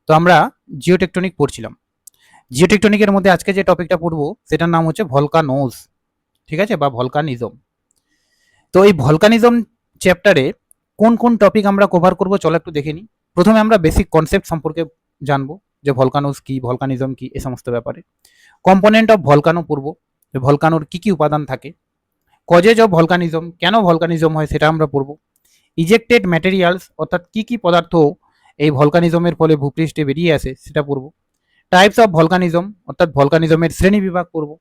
তো আমরা জিওটেকটনিক পড়ছিলাম। জিওটেকটনিকের মধ্যে আজকে যে টপিকটা পড়বো সেটার নাম হচ্ছে ভলকানোজ, ঠিক আছে, বা ভলকানিজম। তো এই ভলকানিজম চ্যাপ্টারে কোন কোন টপিক আমরা কভার করব চলো একটু দেখে নিই। প্রথমে আমরা বেসিক কনসেপ্ট সম্পর্কে জানবো, যে ভলকানোজ কি, ভলকানিজম কি, এ সমস্ত ব্যাপারে। কম্পোনেন্ট অফ ভলকানো পড়বো, যে ভলকানোর কি কি উপাদান থাকে। কজেজ অফ ভলকানিজম, কেন ভলকানিজম হয় সেটা আমরা পড়বো। ইজেক্টেড ম্যাটেরিয়ালস, অর্থাৎ কি কি পদার্থ এই ভলকানিজমের ফলে ভূপৃষ্ঠে বেরিয়ে আসে সেটা পড়বো। টাইপস অফ ভলকানিজম, অর্থাৎ ভলকানিজমের শ্রেণী বিভাগ পড়ব।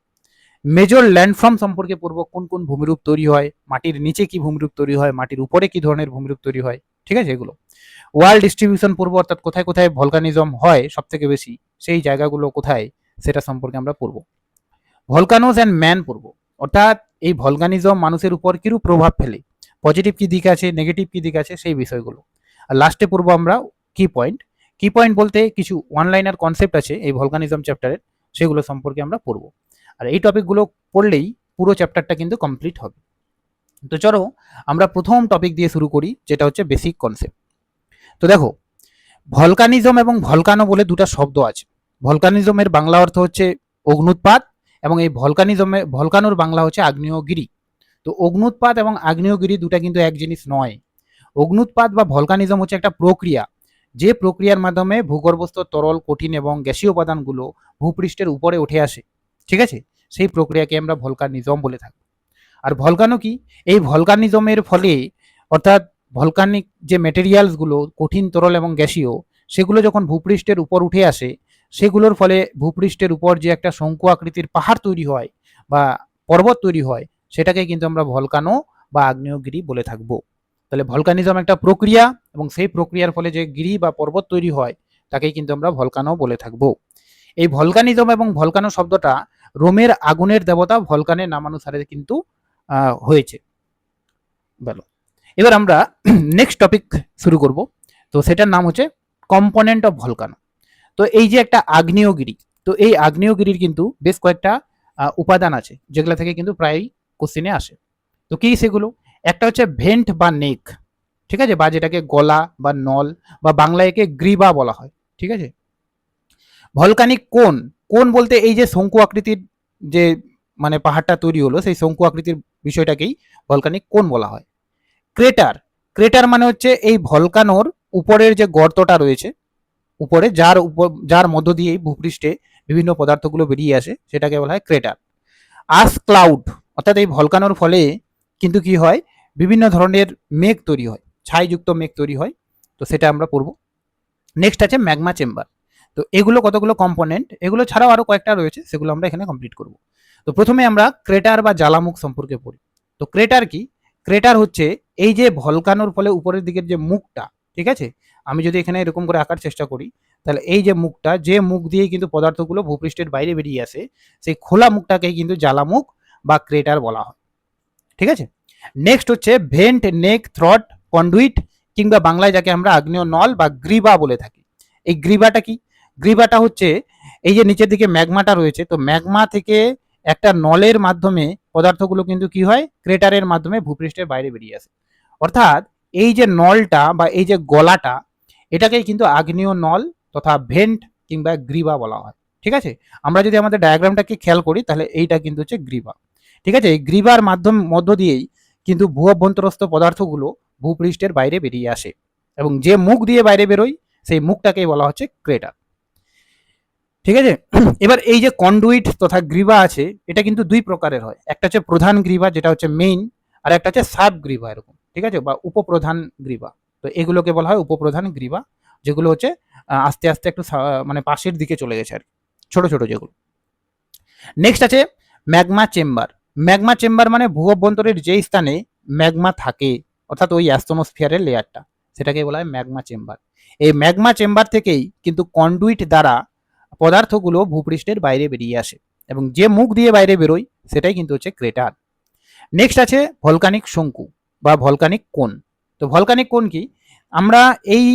মেজর ল্যান্ডফর্ম সম্পর্কে পড়ব, কোন কোন ভূমিরূপ তৈরি হয়, মাটির নিচে কি ভূমিরূপ তৈরি হয়, মাটির উপরে কি ধরনের ভূমিরূপ তৈরি হয়, ঠিক আছে, এগুলো। ওয়ার্ল্ড ডিস্ট্রিবিউশন পড়ব, অর্থাৎ কোথায় কোথায় ভলকানিজম হয় সব থেকে বেশি, সেই জায়গাগুলো কোথায় সেটা সম্পর্কে আমরা পড়ব। ভলকানোজ অ্যান্ড ম্যান পড়ব, অর্থাৎ এই ভলকানিজম মানুষের উপর কিরূপ প্রভাব ফেলে, পজিটিভ কি দিক আছে, নেগেটিভ কি দিক আছে, সেই বিষয়গুলো। আর লাস্টে পড়বো আমরা কি পয়েন্ট। কি পয়েন্ট বলতে কিছু ওয়ান লাইনার কনসেপ্ট আছে এই ভলকানিজম চ্যাপ্টারের, সেগুলো সম্পর্কে আমরা পড়বো। আর এই টপিকগুলো পড়লেই পুরো চ্যাপ্টারটা কিন্তু কমপ্লিট হবে। তো চলো আমরা প্রথম টপিক দিয়ে শুরু করি, যেটা হচ্ছে বেসিক কনসেপ্ট। তো দেখো, ভলকানিজম এবং ভলকানো বলে দুটো শব্দ আছে। ভলকানিজমের বাংলা অর্থ হচ্ছে অগ্নুৎপাত, এবং এই ভলকানোর বাংলা হচ্ছে আগ্নেয়গিরি। তো অগ্নুৎপাত এবং আগ্নেয়গিরি দুটা কিন্তু এক জিনিস নয়। অগ্নুৎপাত বা ভলকানিজম হচ্ছে একটা প্রক্রিয়া, যে প্রক্রিয়ার মাধ্যমে ভূগর্ভস্থ তরল, কঠিন এবং গ্যাসীয় উপাদানগুলো ভূপৃষ্ঠের উপরে উঠে আসে, ঠিক আছে, সেই প্রক্রিয়াকে আমরা ভলকানিজম বলে থাকি। আর ভলকানো কি, এই ভলকানিজমের ফলে, অর্থাৎ ভলকানিক যে মেটেরিয়ালসগুলো কঠিন, তরল এবং গ্যাসীয়, সেগুলো যখন ভূপৃষ্ঠের উপর উঠে আসে, সেগুলোর ফলে ভূপৃষ্ঠের উপর যে একটা শঙ্কু আকৃতির পাহাড় তৈরি হয় বা পর্বত তৈরি হয়, সেটাকে কিন্তু আমরা ভলকানো বা আগ্নেয়গিরি বলে থাকবো। তাহলে ভলকানিজম একটা প্রক্রিয়া, এবং সেই প্রক্রিয়ার ফলে যে গিরি বা পর্বত তৈরি হয় তাকেই কিন্তু আমরা ভলকানো বলে থাকবো। এই ভলকানিজম এবং ভলকানো শব্দটা রোমের আগুনের দেবতা ভলকানের নামানুসারে কিন্তু হয়েছে। ভালো, এবার আমরা নেক্সট টপিক শুরু করব। তো সেটার নাম হচ্ছে কম্পোনেন্ট অফ ভলকানো। তো এই যে একটা আগ্নেয়গিরি, তো এই আগ্নেয়গিরির কিন্তু বেশ কয়েকটা উপাদান আছে, যেগুলো থেকে কিন্তু প্রায় কোশ্চেনে আসে। তো কি সেগুলো? একটা হচ্ছে ভেন্ট বা নেক, ঠিক আছে, বা যেটাকে গলা বা নল, বা বাংলায় একে গ্রীবা বলা হয়, ঠিক আছে। ভলকানিক কোন, কোন বলতে এই যে শঙ্কু আকৃতির যে মানে পাহাড়টা তৈরি হলো, সেই শঙ্কু আকৃতির বিষয়টাকেই ভলকানিক কোন বলা হয়। ক্রেটার, ক্রেটার মানে হচ্ছে এই ভলকানোর উপরের যে গর্তটা রয়েছে, উপরে যার মধ্য দিয়েই ভূপৃষ্ঠে বিভিন্ন পদার্থগুলো বেরিয়ে আসে, সেটাকে বলা হয় ক্রেটার। আস ক্লাউড, অর্থাৎ এই ভলকানোর ফলে কিন্তু কি হয়, বিভিন্ন ধরনের মেঘ তৈরি হয়, ছাইযুক্ত মেঘ তৈরি হয়, তো সেটা আমরা পড়ব। নেক্সট আছে ম্যাগমা চেম্বার। তো এগুলো কতগুলো কম্পোনেন্ট, এগুলো ছাড়াও আরো কয়েকটা রয়েছে, সেগুলো আমরা এখানে কমপ্লিট করব। তো প্রথমে আমরা ক্রেটার বা জ্বালামুখ সম্পর্কে পড়ি। তো ক্রেটার কি? ক্রেটার হচ্ছে এই যে ভলকানোর ফলে উপরের দিকের যে মুখটা, ঠিক আছে, আমি যদি এখানে এরকম করে আঁকার চেষ্টা করি, তাহলে এই যে মুখটা, যে মুখ দিয়ে কিন্তু পদার্থগুলো ভূপৃষ্ঠের বাইরে বেরিয়ে আসে, সেই খোলা মুখটাকেই কিন্তু জ্বালামুখ বা ক্রেটার বলা হয়, ঠিক আছে। নেক্সট হচ্ছে ভেন্ট, নেক, থ্রট, কন্ডুইট, কিংবা বাংলায় যাকে আমরা আগ্নেয় নল বা গ্রীবা বলে থাকি। এই গ্রীবাটা কি? গ্রীবাটা হচ্ছে এই যে নিচের দিকে ম্যাগমাটা রয়েছে, তো ম্যাগমা থেকে একটা নলের মাধ্যমে পদার্থগুলো কিন্তু কি হয়, ক্রেটারের মাধ্যমে ভূপৃষ্ঠের বাইরে বেরিয়ে আসে। অর্থাৎ এই যে নলটা বা এই যে গলাটা, এটাকেই কিন্তু আগ্নেয় নল তথা ভেন্ট কিংবা গ্রীবা বলা হয়, ঠিক আছে। আমরা যদি আমাদের ডায়াগ্রামটাকে খেয়াল করি, তাহলে এইটা কিন্তু হচ্ছে গ্রীবা, ঠিক আছে। এই গ্রীবার মধ্য দিয়েই কিন্তু ভূ অভ্যন্তরস্থ পদার্থগুলো ভূপৃষ্ঠের বাইরে বেরিয়ে আসে, এবং যে মুখ দিয়ে বাইরে বেরোয় সেই মুখটাকেই বলা হচ্ছে ক্রেটার, ঠিক আছে। এবার এই যে কন্ডুইট তথা গ্রীবা আছে, এটা কিন্তু দুই প্রকারের হয়। একটা হচ্ছে প্রধান গ্রীবা, যেটা হচ্ছে মেইন, আর একটা হচ্ছে সাব গ্রীবা, এরকম, ঠিক আছে, বা উপপ্রধান গ্রীবা। তো এগুলোকে বলা হয় উপপ্রধান গ্রীবা, যেগুলো হচ্ছে আস্তে আস্তে একটু মানে পাশের দিকে চলে গেছে আর ছোট ছোট যেগুলো। নেক্সট আছে ম্যাগমা চেম্বার। ম্যাগমা চেম্বার মানে ভূ অভ্যন্তরের যে স্থানে ম্যাগমা থাকে, অর্থাৎ ওই অ্যাস্তনোস্ফিয়ারের লেয়ারটা, সেটাকে বলা হয় ম্যাগমা চেম্বার। এই ম্যাগমা চেম্বার থেকেই কিন্তু কন্ডুইট দ্বারা পদার্থগুলো ভূপৃষ্ঠের বাইরে বেরিয়ে আসে, এবং যে মুখ দিয়ে বাইরে বেরোয় সেটাই কিন্তু হচ্ছে ক্রেটার। নেক্সট আছে ভলকানিক শঙ্কু বা ভলকানিক কোন। তো ভলকানিক কোন কি? আমরা এই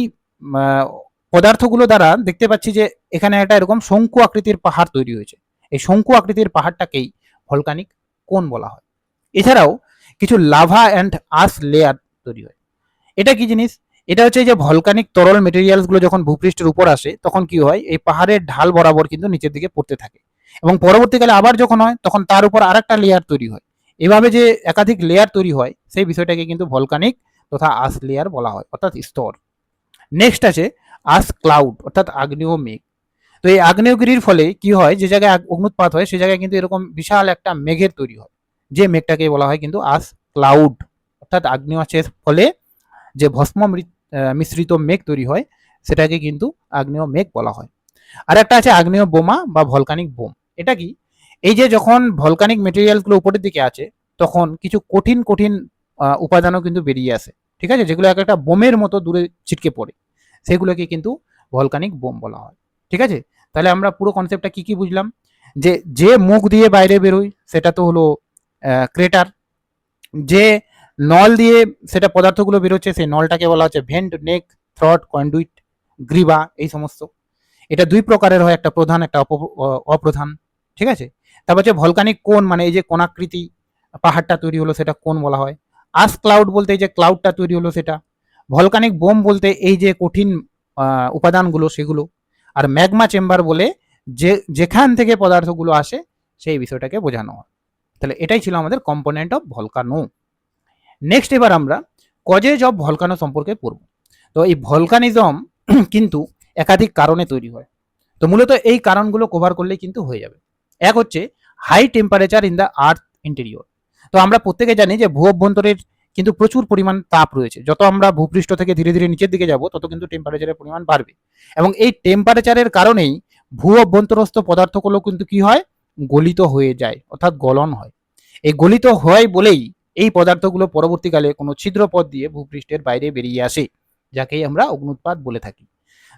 পদার্থগুলো দ্বারা দেখতে পাচ্ছি যে এখানে একটা এরকম শঙ্কু আকৃতির পাহাড় তৈরি হয়েছে, এই শঙ্কু আকৃতির পাহাড়টাকেই ভলকানিক কোন বলা হয়। এছাড়াও কিছু লাভা অ্যান্ড আস লেয়ার তৈরি হয়। এটা কি জিনিস? এটা হচ্ছে যে ভলকানিক তরল মেটেরিয়ালস গুলো যখন ভূপৃষ্ঠের উপর আসে তখন কি হয়, এই পাহাড়ের ঢাল বরাবর কিন্তু নিচের দিকে পড়তে থাকে এবং পরবর্তীকালে আবার যখন হয় তখন তার উপর আরেকটা লেয়ার তৈরি হয়। এভাবে যে একাধিক লেয়ার তৈরি হয় সেই বিষয়টাকে কিন্তু ভলকানিক তথা আস লেয়ার বলা হয়, অর্থাৎ স্তর। নেক্সট আছে আস ক্লাউড, অর্থাৎ আগ্নেয় মেঘ। তো এই আগ্নেয়গিরির ফলে কি হয়, যে জায়গায় অগ্নুৎপাত হয় সে জায়গায় কিন্তু এরকম বিশাল একটা মেঘের তৈরি হয়, যে মেঘটাকে বলা হয় কিন্তু আস ক্লাউড, অর্থাৎ আগ্নেয়াচের ফলে যে ভস্ম মিশ্রিত মেঘ তৈরি হয় সেটাকে কিন্তু আগ্নেয় মেঘ বলা হয়। আর একটা আছে আগ্নেয় বোমা বা ভলকানিক বোম। এটা কি, এই যে যখন ভলকানিক মেটেরিয়ালগুলো উপরের দিকে আছে তখন কিছু কঠিন কঠিন উপাদানও কিন্তু বেরিয়ে আসে, ঠিক আছে, যেগুলো এক একটা বোমের মতো দূরে ছিটকে পড়ে, সেগুলোকে কিন্তু ভলকানিক বোম বলা হয়। ঠিক আছে, তাহলে আমরা পুরো কনসেপ্টটা কি কি বুঝলাম, যে যে মুখ দিয়ে বাইরে বেরোয় সেটা তো হলো ক্রেটার, যে নল দিয়ে সেটা পদার্থগুলো বেরোচ্ছে সেই নলটাকে বলা হচ্ছে ভেন্ট, নেক, থ্রট, কন্ডুইট, গ্রিবা, এই সমস্ত। এটা দুই প্রকারের হয়, একটা প্রধান একটা অপ্রধান। ঠিক আছে, তারপর হচ্ছে ভলকানিক কোন, মানে এই যে কোনাকৃতি পাহাড়টা তৈরি হলো সেটা কোন বলা হয়। আস ক্লাউড বলতে এই যে ক্লাউডটা তৈরি হলো সেটা। ভলকানিক বোম বলতে এই যে কঠিন উপাদানগুলো সেগুলো। আর ম্যাগমা চেম্বার বলে যে যেখান থেকে পদার্থগুলো আসে সেই বিষয়টাকে বোঝানো হয়। তাহলে এটাই ছিল আমাদের কম্পোনেন্ট অফ ভলকানো। নেক্সট এবার আমরা কজেজ অফ ভলকানো সম্পর্কে পড়ব। তো এই ভলকানিজম কিন্তু একাধিক কারণে তৈরি হয়। তো মূলত এই কারণগুলো কভার করলেই কিন্তু হয়ে যাবে। এক হচ্ছে high temperature in the earth interior. তো আমরা প্রত্যেকে জানি যে ভূ অভ্যন্তরের কিন্তু প্রচুর পরিমাণ তাপ রয়েছে, যত আমরা ভূপৃষ্ঠ থেকে ধীরে ধীরে নিচের দিকে যাব তত কিন্তু টেম্পারেচারের পরিমাণ বাড়বে, এবং এই টেম্পারেচারের কারণেই ভূ অভ্যন্তরস্থ পদার্থগুলো কিন্তু কি হয়, গলিত হয়ে যায়, অর্থাৎ গলন হয়। এই গলিত হয় বলেই এই পদার্থগুলো পরবর্তীকালে কোনো ছিদ্রপথ দিয়ে ভূপৃষ্ঠের বাইরে বেরিয়ে আসে, যাকেই আমরা অগ্নুৎপাত বলে থাকি।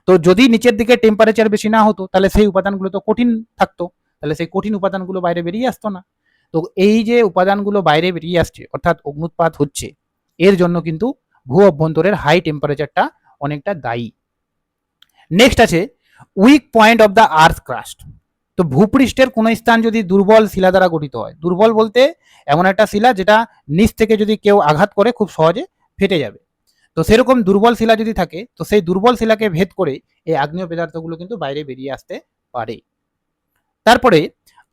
তো যদি নিচের দিকে টেম্পারেচার বেশি না হতো তাহলে সেই উপাদানগুলো তো কঠিন থাকতো, তাহলে সেই কঠিন উপাদানগুলো বাইরে বেরিয়ে আসতো না। তো এই যে উপাদানগুলো বাইরে বেরিয়ে আসছে অর্থাৎ অগ্নুৎপাত হচ্ছে, এর জন্য কিন্তু ভূ অভ্যন্তরের হাই টেম্পারেচারটা অনেকটা দায়ী। নেক্সট আছে weak point of the earth crust. তো ভূপৃষ্ঠের কোন স্থান যদি দুর্বল শিলা দ্বারা গঠিত হয়, দুর্বল বলতে এমন একটা শিলা যেটা নিচ থেকে যদি কেউ আঘাত করে খুব সহজে ফেটে যাবে, তো সেরকম দুর্বল শিলা যদি থাকে তো সেই দুর্বল শিলাকে ভেদ করে এই আগ্নেয় পদার্থগুলো কিন্তু বাইরে বেরিয়ে আসতে পারে। তারপরে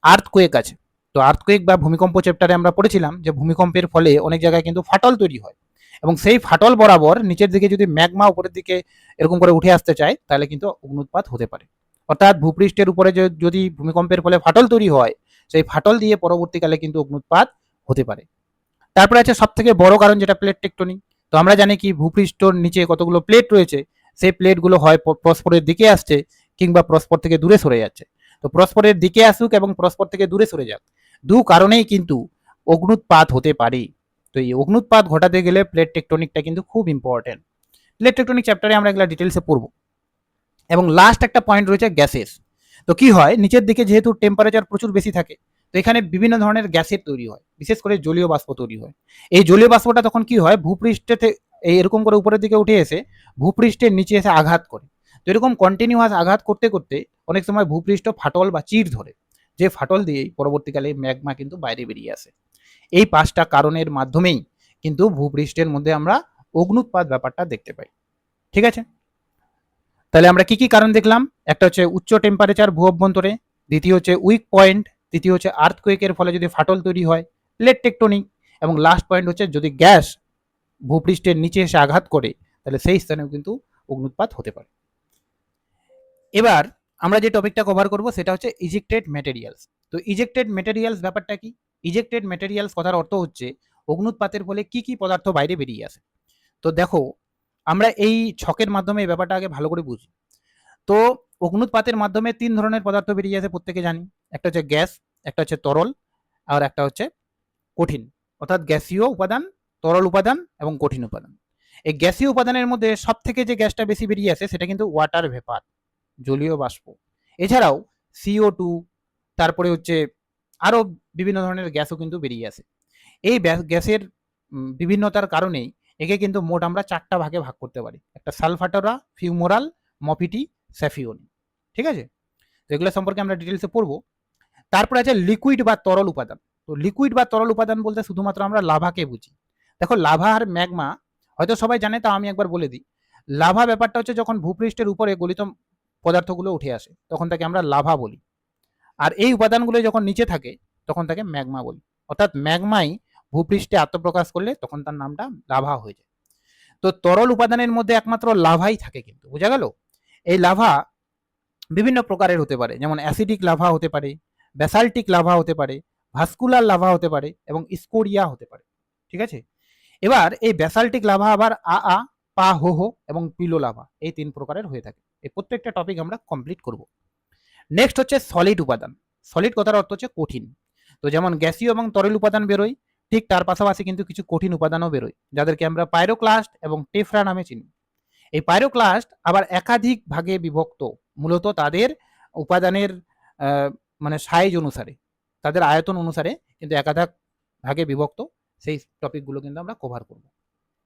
আর্থকোয়েক আছে। তো আর্থকোয়েক বা ভূমিকম্প চ্যাপ্টারে আমরা পড়েছিলাম যে ভূমিকম্পের ফলে অনেক জায়গায় কিন্তু ফাটল তৈরি হয়, এবং সেই ফাটল বরাবর নিচের দিকে যদি ম্যাগমা উপরের দিকে এরকম করে উঠে আসতে চায় তাহলে কিন্তু অগ্নুৎপাত হতে পারে। অর্থাৎ ভূপৃষ্ঠের উপরে যদি ভূমিকম্পের ফলে ফাটল তৈরি হয় সেই ফাটল দিয়ে পরবর্তীকালে কিন্তু অগ্নুৎপাত হতে পারে। তারপরে আছে সব থেকে বড় কারণ যেটা প্লেট টেকটনিক। তো আমরা জানি কি ভূপৃষ্ঠর নিচে কতগুলো প্লেট রয়েছে, সেই প্লেটগুলো হয় পরস্পরের দিকে আসছে কিংবা পরস্পর থেকে দূরে সরে যাচ্ছে। তো পরস্পরের দিকে আসুক এবং পরস্পর থেকে দূরে সরে যাক, দু কারণেই কিন্তু অগ্নুৎপাত হতে পারে। তো এই অগ্নুৎপাত ঘটাতে গেলে প্লেট টেকটনিকটা কিন্তু খুব ইম্পর্টেন্ট। প্লেট টেকটনিক চ্যাপ্টারে আমরা এগুলো ডিটেলসে পড়ব। এবং লাস্ট একটা পয়েন্ট রয়েছে গ্যাসেস। তো কি হয়, নিচের দিকে যেহেতু টেম্পারেচার প্রচুর বেশি থাকে তো এখানে বিভিন্ন ধরনের গ্যাসের তৈরি হয়, বিশেষ করে জলীয় বাষ্প তৈরি হয়। এই জলীয় বাষ্পটা তখন কি হয়, ভূপৃষ্ঠে এরকম করে উপরের দিকে উঠে এসে ভূপৃষ্ঠের নিচে এসে আঘাত করে। তো এরকম কন্টিনিউয়াস আঘাত করতে করতে অনেক সময় ভূপৃষ্ঠ ফাটল বা চির ধরে, যে ফাটল দিয়েই পরবর্তীকালে ম্যাগমা কিন্তু বাইরে বেরিয়ে আসে। এই পাঁচটা কারণের মাধ্যমেই কিন্তু ভূপৃষ্ঠের মধ্যে আমরা অগ্নুৎপাত ব্যাপারটা দেখতে পাই। ঠিক আছে, তাহলে আমরা কি কি কারণ দেখলাম, একটা হচ্ছে উচ্চ টেম্পারেচার ভূ অভ্যন্তরে, দ্বিতীয় হচ্ছে উইক পয়েন্ট, তৃতীয় হচ্ছে আর্থকোয়েকের ফলে যদি ফাটল তৈরি হয়, প্লেট টেকটনিক, এবং লাস্ট পয়েন্ট হচ্ছে যদি গ্যাস ভূপৃষ্ঠের নিচে এসে আঘাত করে তাহলে সেই স্থানেও কিন্তু অগ্নুৎপাত হতে পারে। এবার আমরা যে টপিকটা কভার করব সেটা হচ্ছে ইজেক্টেড ম্যাটেরিয়ালস। তো ইজেক্টেড ম্যাটেরিয়ালস ব্যাপারটা কি, ইজেক্টেড ম্যাটেরিয়ালস কথার অর্থ হচ্ছে অগ্নুৎপাতের ফলে কি কি পদার্থ বাইরে বেরিয়ে আসে। তো দেখো আমরা এই ছকের মাধ্যমে এই ব্যাপারটা আগে ভালো করে বুঝি। তো অগ্নুৎপাতের মাধ্যমে তিন ধরনের পদার্থ বেরিয়ে আসে প্রত্যেকে জানি, একটা হচ্ছে গ্যাস, একটা হচ্ছে তরল, আর একটা হচ্ছে কঠিন, অর্থাৎ গ্যাসীয় উপাদান, তরল উপাদান এবং কঠিন উপাদান। এই গ্যাসীয় উপাদানের মধ্যে সব থেকে যে গ্যাসটা বেশি বেরিয়ে আসে সেটা কিন্তু ওয়াটার ভেপার, জলীয় বাষ্প। এছাড়াও CO2, তারপরে হচ্ছে আরো বিভিন্ন ধরনের গ্যাসও কিন্তু বেরিয়ে আসে। এই গ্যাসের বিভিন্নতার কারণেই একে কিন্তু মোট আমরা চারটা ভাগে ভাগ করতে পারি, একটা সালফাটোরা, ফিউমোরাল, মফিটি, স্যাফিওনি। ঠিক আছে, এগুলো সম্পর্কে আমরা ডিটেলসে পড়বো। তারপরে আছে লিকুইড বা তরল উপাদান। তো লিকুইড বা তরল উপাদান বলতে শুধুমাত্র আমরা লাভাকে বুঝি। দেখো লাভা আর ম্যাগমা হয়তো সবাই জানে, তা আমি একবার বলে দিই। লাভা ব্যাপারটা হচ্ছে যখন ভূপৃষ্ঠের উপরে গলিত পদার্থগুলো উঠে আসে তখন তাকে আমরা লাভা বলি। আর এই উপাদানগুলো যখন নিচে থাকে তখন তাকে ম্যাগমা বলি। অর্থাৎ ম্যাগমাই ভূপৃষ্ঠে আত্মপ্রকাশ করলে তখন তার নামটা লাভা হয়ে যায়। তো তরল উপাদানের মধ্যে একমাত্র লাভাই থাকে, কিন্তু বোঝা গেল। এই লাভা বিভিন্ন প্রকারের হতে পারে, যেমন অ্যাসিডিক লাভা হতে পারে, ব্যাসাল্টিক লাভা হতে পারে, ভাস্কুলার লাভা হতে পারে এবং স্কোরিয়া হতে পারে। ঠিক আছে, এবার এই ব্যাসাল্টিক লাভা আবার পা হো হো এবং পিলো লাভা এই 3 প্রকারের হয়ে থাকে। এই প্রত্যেকটা টপিক আমরা কমপ্লিট করব। নেক্সট হচ্ছে সলিড উপাদান। সলিড কথার অর্থ হচ্ছে কঠিন। তো যেমন গ্যাসীয় এবং তরল উপাদান বেরোয়, ঠিক তার পাশাপাশি কিন্তু কিছু কঠিন উপাদানও বেরোয়, যাদেরকে আমরা পাইরোক্লাস্ট এবং টেফরা নামে চিনি। এই পাইরোক্লাস্ট আবার একাধিক ভাগে বিভক্ত, মূলত তাদের উপাদানের মানে সাইজ অনুসারে, তাদের আয়তন অনুসারে কিন্তু একাধিক ভাগে বিভক্ত। সেই টপিকগুলো কিন্তু আমরা কভার করব।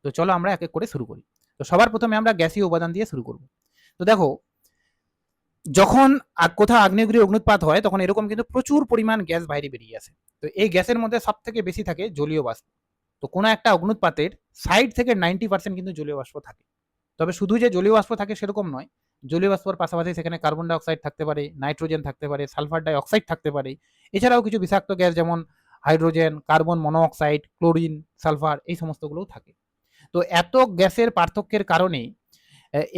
তো চলো আমরা এক এক করে শুরু করি। তো সবার প্রথমে আমরা গ্যাসীয় উপাদান দিয়ে শুরু করব। তো দেখো, যখন কোথাও আগ্নেয়গিরি অগ্নুৎপাত হয় তখন এরকম কিন্তু প্রচুর পরিমাণ গ্যাস বাইরে বেরিয়ে আসে। তো এই গ্যাসের মধ্যে সব থেকে বেশি থাকে জলীয় বাষ্প। তো কোনো একটা অগ্নুৎপাতের সাইড থেকে 90% কিন্তু জলীয় বাষ্প থাকে। তবে শুধু যে জলীয় বাষ্প থাকে সেরকম নয়, জলীয় বাষ্পর পাশাপাশি সেখানে কার্বন ডাই অক্সাইড থাকতে পারে, নাইট্রোজেন থাকতে পারে, সালফার ডাই অক্সাইড থাকতে পারে। এছাড়াও কিছু বিষাক্ত গ্যাস যেমন hydrogen, carbon monoxide, chlorine, sulphur এই সমস্তগুলোও থাকে। তো এত গ্যাসের পার্থক্যের কারণে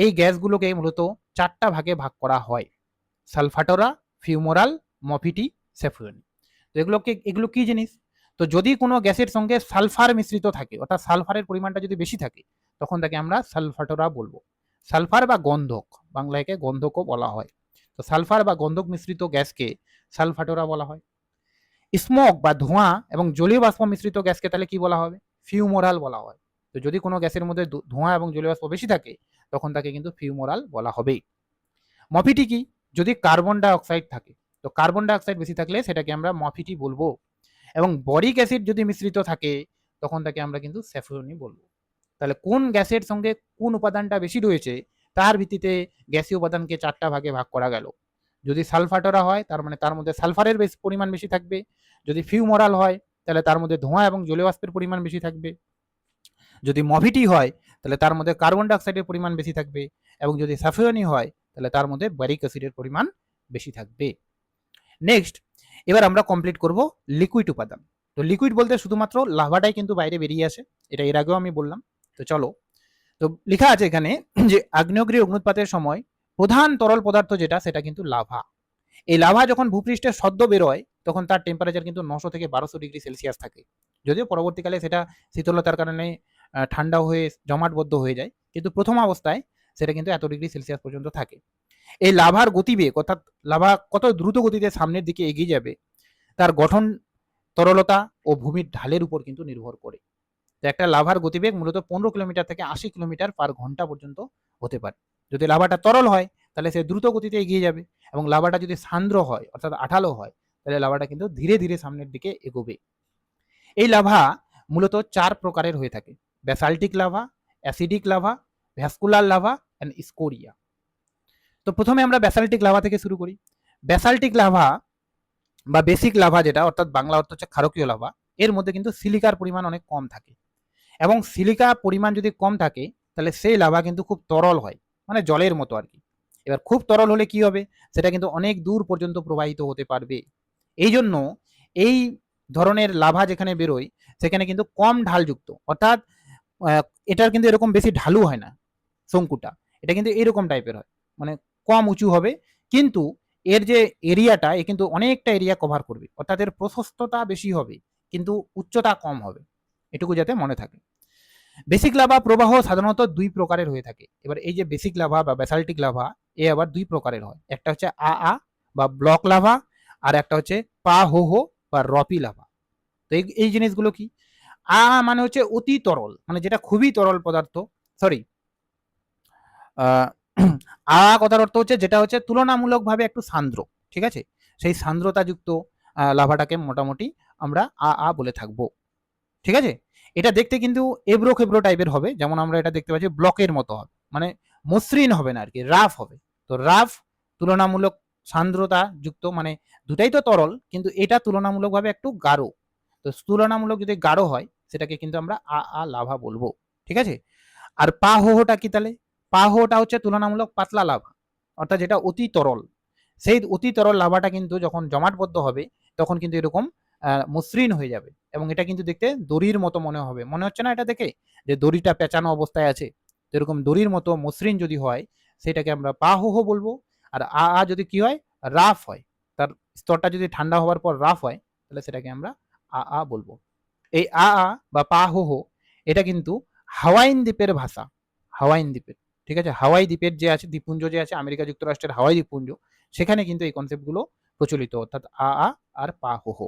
এই গ্যাসগুলোকে মূলত 4টা ভাগে ভাগ করা হয়: সালফাটোরা, ফিউমোরাল, মফিটি, স্যাফুরনি। তো এগুলো কি জিনিস? তো যদি কোনো গ্যাসের সঙ্গে সালফার মিশ্রিত থাকে, অর্থাৎ সালফারের পরিমাণটা যদি বেশি থাকে, তখন তাকে আমরা সালফাটোরা বলবো। সালফার বা গন্ধক, বাংলায় গন্ধকও বলা হয়। তো সালফার বা গন্ধক মিশ্রিত গ্যাসকে সালফাটোরা বলা হয়। স্মোক বা ধোঁয়া এবং জলীয় বাষ্প মিশ্রিত গ্যাসকে তাহলে কি বলা হবে? ফিউমোরাল বলা হয়। তো যদি কোনো গ্যাসের মধ্যে ধোঁয়া এবং জলীয় বাষ্প বেশি থাকে তখন তাকে কিন্তু ফিউমোরাল বলা হবে। মফিটি কি? যদি কার্বন ডাই অক্সাইড থাকে, তো কার্বন ডাই অক্সাইড বেশি থাকলে সেটাকে আমরা মফিটি বলবো। এবং বরিক অ্যাসিড যদি মিশ্রিত থাকে তখন তাকে আমরা কিন্তু স্যাফুরনি বলবো। তাহলে কোন গ্যাসের সঙ্গে কোন উপাদানটা বেশি রয়েছে তার ভিত্তিতে গ্যাসীয় উপাদানকে 4টা ভাগে ভাগ করা গেল। যদি সালফাটোরা হয় তার মানে তার মধ্যে সালফারের পরিমাণ বেশি থাকবে। যদি ফিউমোরাল হয় তাহলে তার মধ্যে ধোঁয়া এবং জলীয় বাষ্পের পরিমাণ বেশি থাকবে। যদি মভিটি হয় তাহলে তার মধ্যে কার্বন ডাইঅক্সাইডের পরিমাণ বেশি থাকবে। এবং যদি সাফিয়নি হয় তাহলে তার মধ্যে ব্যারিক অ্যাসিডের পরিমাণ বেশি থাকবে। নেক্সট, এবার আমরা কমপ্লিট করব লিকুইড উপাদান। তো লিকুইড বলতে শুধুমাত্র লাভাটাই কিন্তু বাইরে বেরিয়ে আসে, এটা এর আগেও আমি বললাম। তো চলো, তো লেখা আছে এখানে যে আগ্নেয়গিরি অগ্নুৎপাতের সময় প্রধান তরল পদার্থ যেটা সেটা কিন্তু লাভা। এই লাভা যখন ভূপৃষ্ঠে সদ্য বেরোয় তখন তার টেম্পারেচার কিন্তু 900 থেকে 1200 ডিগ্রি সেলসিয়াস থাকে। যদিও পরবর্তীকালে সেটা শীতলতার কারণে ঠান্ডা হয়ে জমাটবদ্ধ হয়ে যায়, কিন্তু প্রথম অবস্থায় সেটা কিন্তু এত ডিগ্রি সেলসিয়াস পর্যন্ত থাকে। এই লাভার গতিবেগ, অর্থাৎ লাভা কত দ্রুত গতিতে সামনের দিকে এগিয়ে যাবে, তার গঠন, তরলতা ও ভূমির ঢালের উপর কিন্তু নির্ভর করে। তো একটা লাভার গতিবেগ মূলত 15 কিলোমিটার থেকে 80 কিলোমিটার পার ঘন্টা পর্যন্ত হতে পারে। যদি লাভাটা তরল হয় তাহলে সে দ্রুত গতিতে এগিয়ে যাবে, এবং লাভাটা যদি সান্দ্র হয় অর্থাৎ আঠালো হয় তাহলে লাভাটা কিন্তু ধীরে ধীরে সামনের দিকে এগোবে। এই লাভা মূলত 4 প্রকারের হয়ে থাকে: basaltic lava, acidic lava, vascular lava and scoria. তো প্রথমে আমরা ব্যাসাল্টিক লাভা থেকে শুরু করি। ব্যাসাল্টিক লাভা বা বেসিক লাভা যেটা, অর্থাৎ বাংলা অর্থ হচ্ছে ক্ষারকীয় লাভা, এর মধ্যে কিন্তু সিলিকার পরিমাণ অনেক কম থাকে। এবং সিলিকা পরিমাণ যদি কম থাকে তাহলে সেই লাভা কিন্তু খুব তরল হয়, মানে জলের মতো আর কি। এবার খুব তরল হলে কি হবে? সেটা কিন্তু অনেক দূর পর্যন্ত প্রবাহিত হতে পারবে। এই জন্য এই ধরনের লাভা যেখানে বেরোয় সেখানে কিন্তু কম ঢালযুক্ত, অর্থাৎ এটার কিন্তু এরকম বেশি ঢালু হয় না শঙ্কুটা, এটা কিন্তু এরকম টাইপের হয়, মানে কম উঁচু হবে, কিন্তু এর যে এরিয়াটা এ কিন্তু অনেকটা এরিয়া কভার করবে, অর্থাৎ এর প্রশস্ততা বেশি হবে কিন্তু উচ্চতা কম হবে, এটুকু যাতে মনে থাকে। বেসিক লাভা প্রবাহ সাধারণত 2 প্রকারের হয়ে থাকে। এবার এই যে বেসিক লাভা বা ব্যাসাল্টিক লাভা এ আবার 2 প্রকারের হয়। একটা হচ্ছে বা ব্লক লাভা, আর একটা হচ্ছে পা হো হো বা রপি লাভা। তো এই জিনিসগুলো কি? মানে হচ্ছে অতি তরল, মানে যেটা খুবই তরল পদার্থ। সরি, কথার অর্থ হচ্ছে যেটা হচ্ছে তুলনামূলকভাবে একটু সান্দ্র। ঠিক আছে, সেই সান্দ্রতাযুক্ত লাভাটাকে মোটামুটি আমরা বলে থাকবো। ঠিক আছে, এটা দেখতে কিন্তু এবড়ো খেবড়ো টাইপের হবে, যেমন আমরা এটা দেখতে পাচ্ছি ব্লকের মতো হবে, মানে মসৃণ হবে না আর কি, রাফ হবে। তো রাফ তুলনামূলক সান্দ্রতা যুক্ত, মানে দুটাই তো তরল কিন্তু এটা তুলনামূলকভাবে একটু গাঢ়। তো তুলনামূলক যদি গাঢ় হয় সেটাকে কিন্তু আমরা লাভা বলবো। ঠিক আছে, আর পা হোহোটা কি তাহলে? পাহটা হচ্ছে তুলনামূলক পাতলা লাভা, অর্থাৎ যেটা অতি তরল। সেই অতি তরল লাভাটা কিন্তু যখন জমাটবদ্ধ হবে তখন কিন্তু এরকম মসৃণ হয়ে যাবে, এবং এটা কিন্তু দেখতে দড়ির মতো মনে হবে। মনে হচ্ছে না এটা দেখে যে দড়িটা পেঁচানো অবস্থায় আছে? এরকম দড়ির মতো মসৃণ যদি হয় সেটাকে আমরা পাহহ বলবো। আর যদি কি হয়, রাফ হয়, তার স্তরটা যদি ঠান্ডা হওয়ার পর রাফ হয়, তাহলে সেটাকে আমরা বলবো। এই বা পাহহ এটা কিন্তু হাওয়াইন দ্বীপের ভাষা, হাওয়াইন দ্বীপের, ঠিক আছে? হাওয়াই দ্বীপের যে আছে দ্বীপপুঞ্জ যে আছে আমেরিকা যুক্তরাষ্ট্রের হাওয়াই দ্বীপপুঞ্জ, সেখানে কিন্তু এই কনসেপ্টগুলো প্রচলিত, অর্থাৎ আর পাহহ,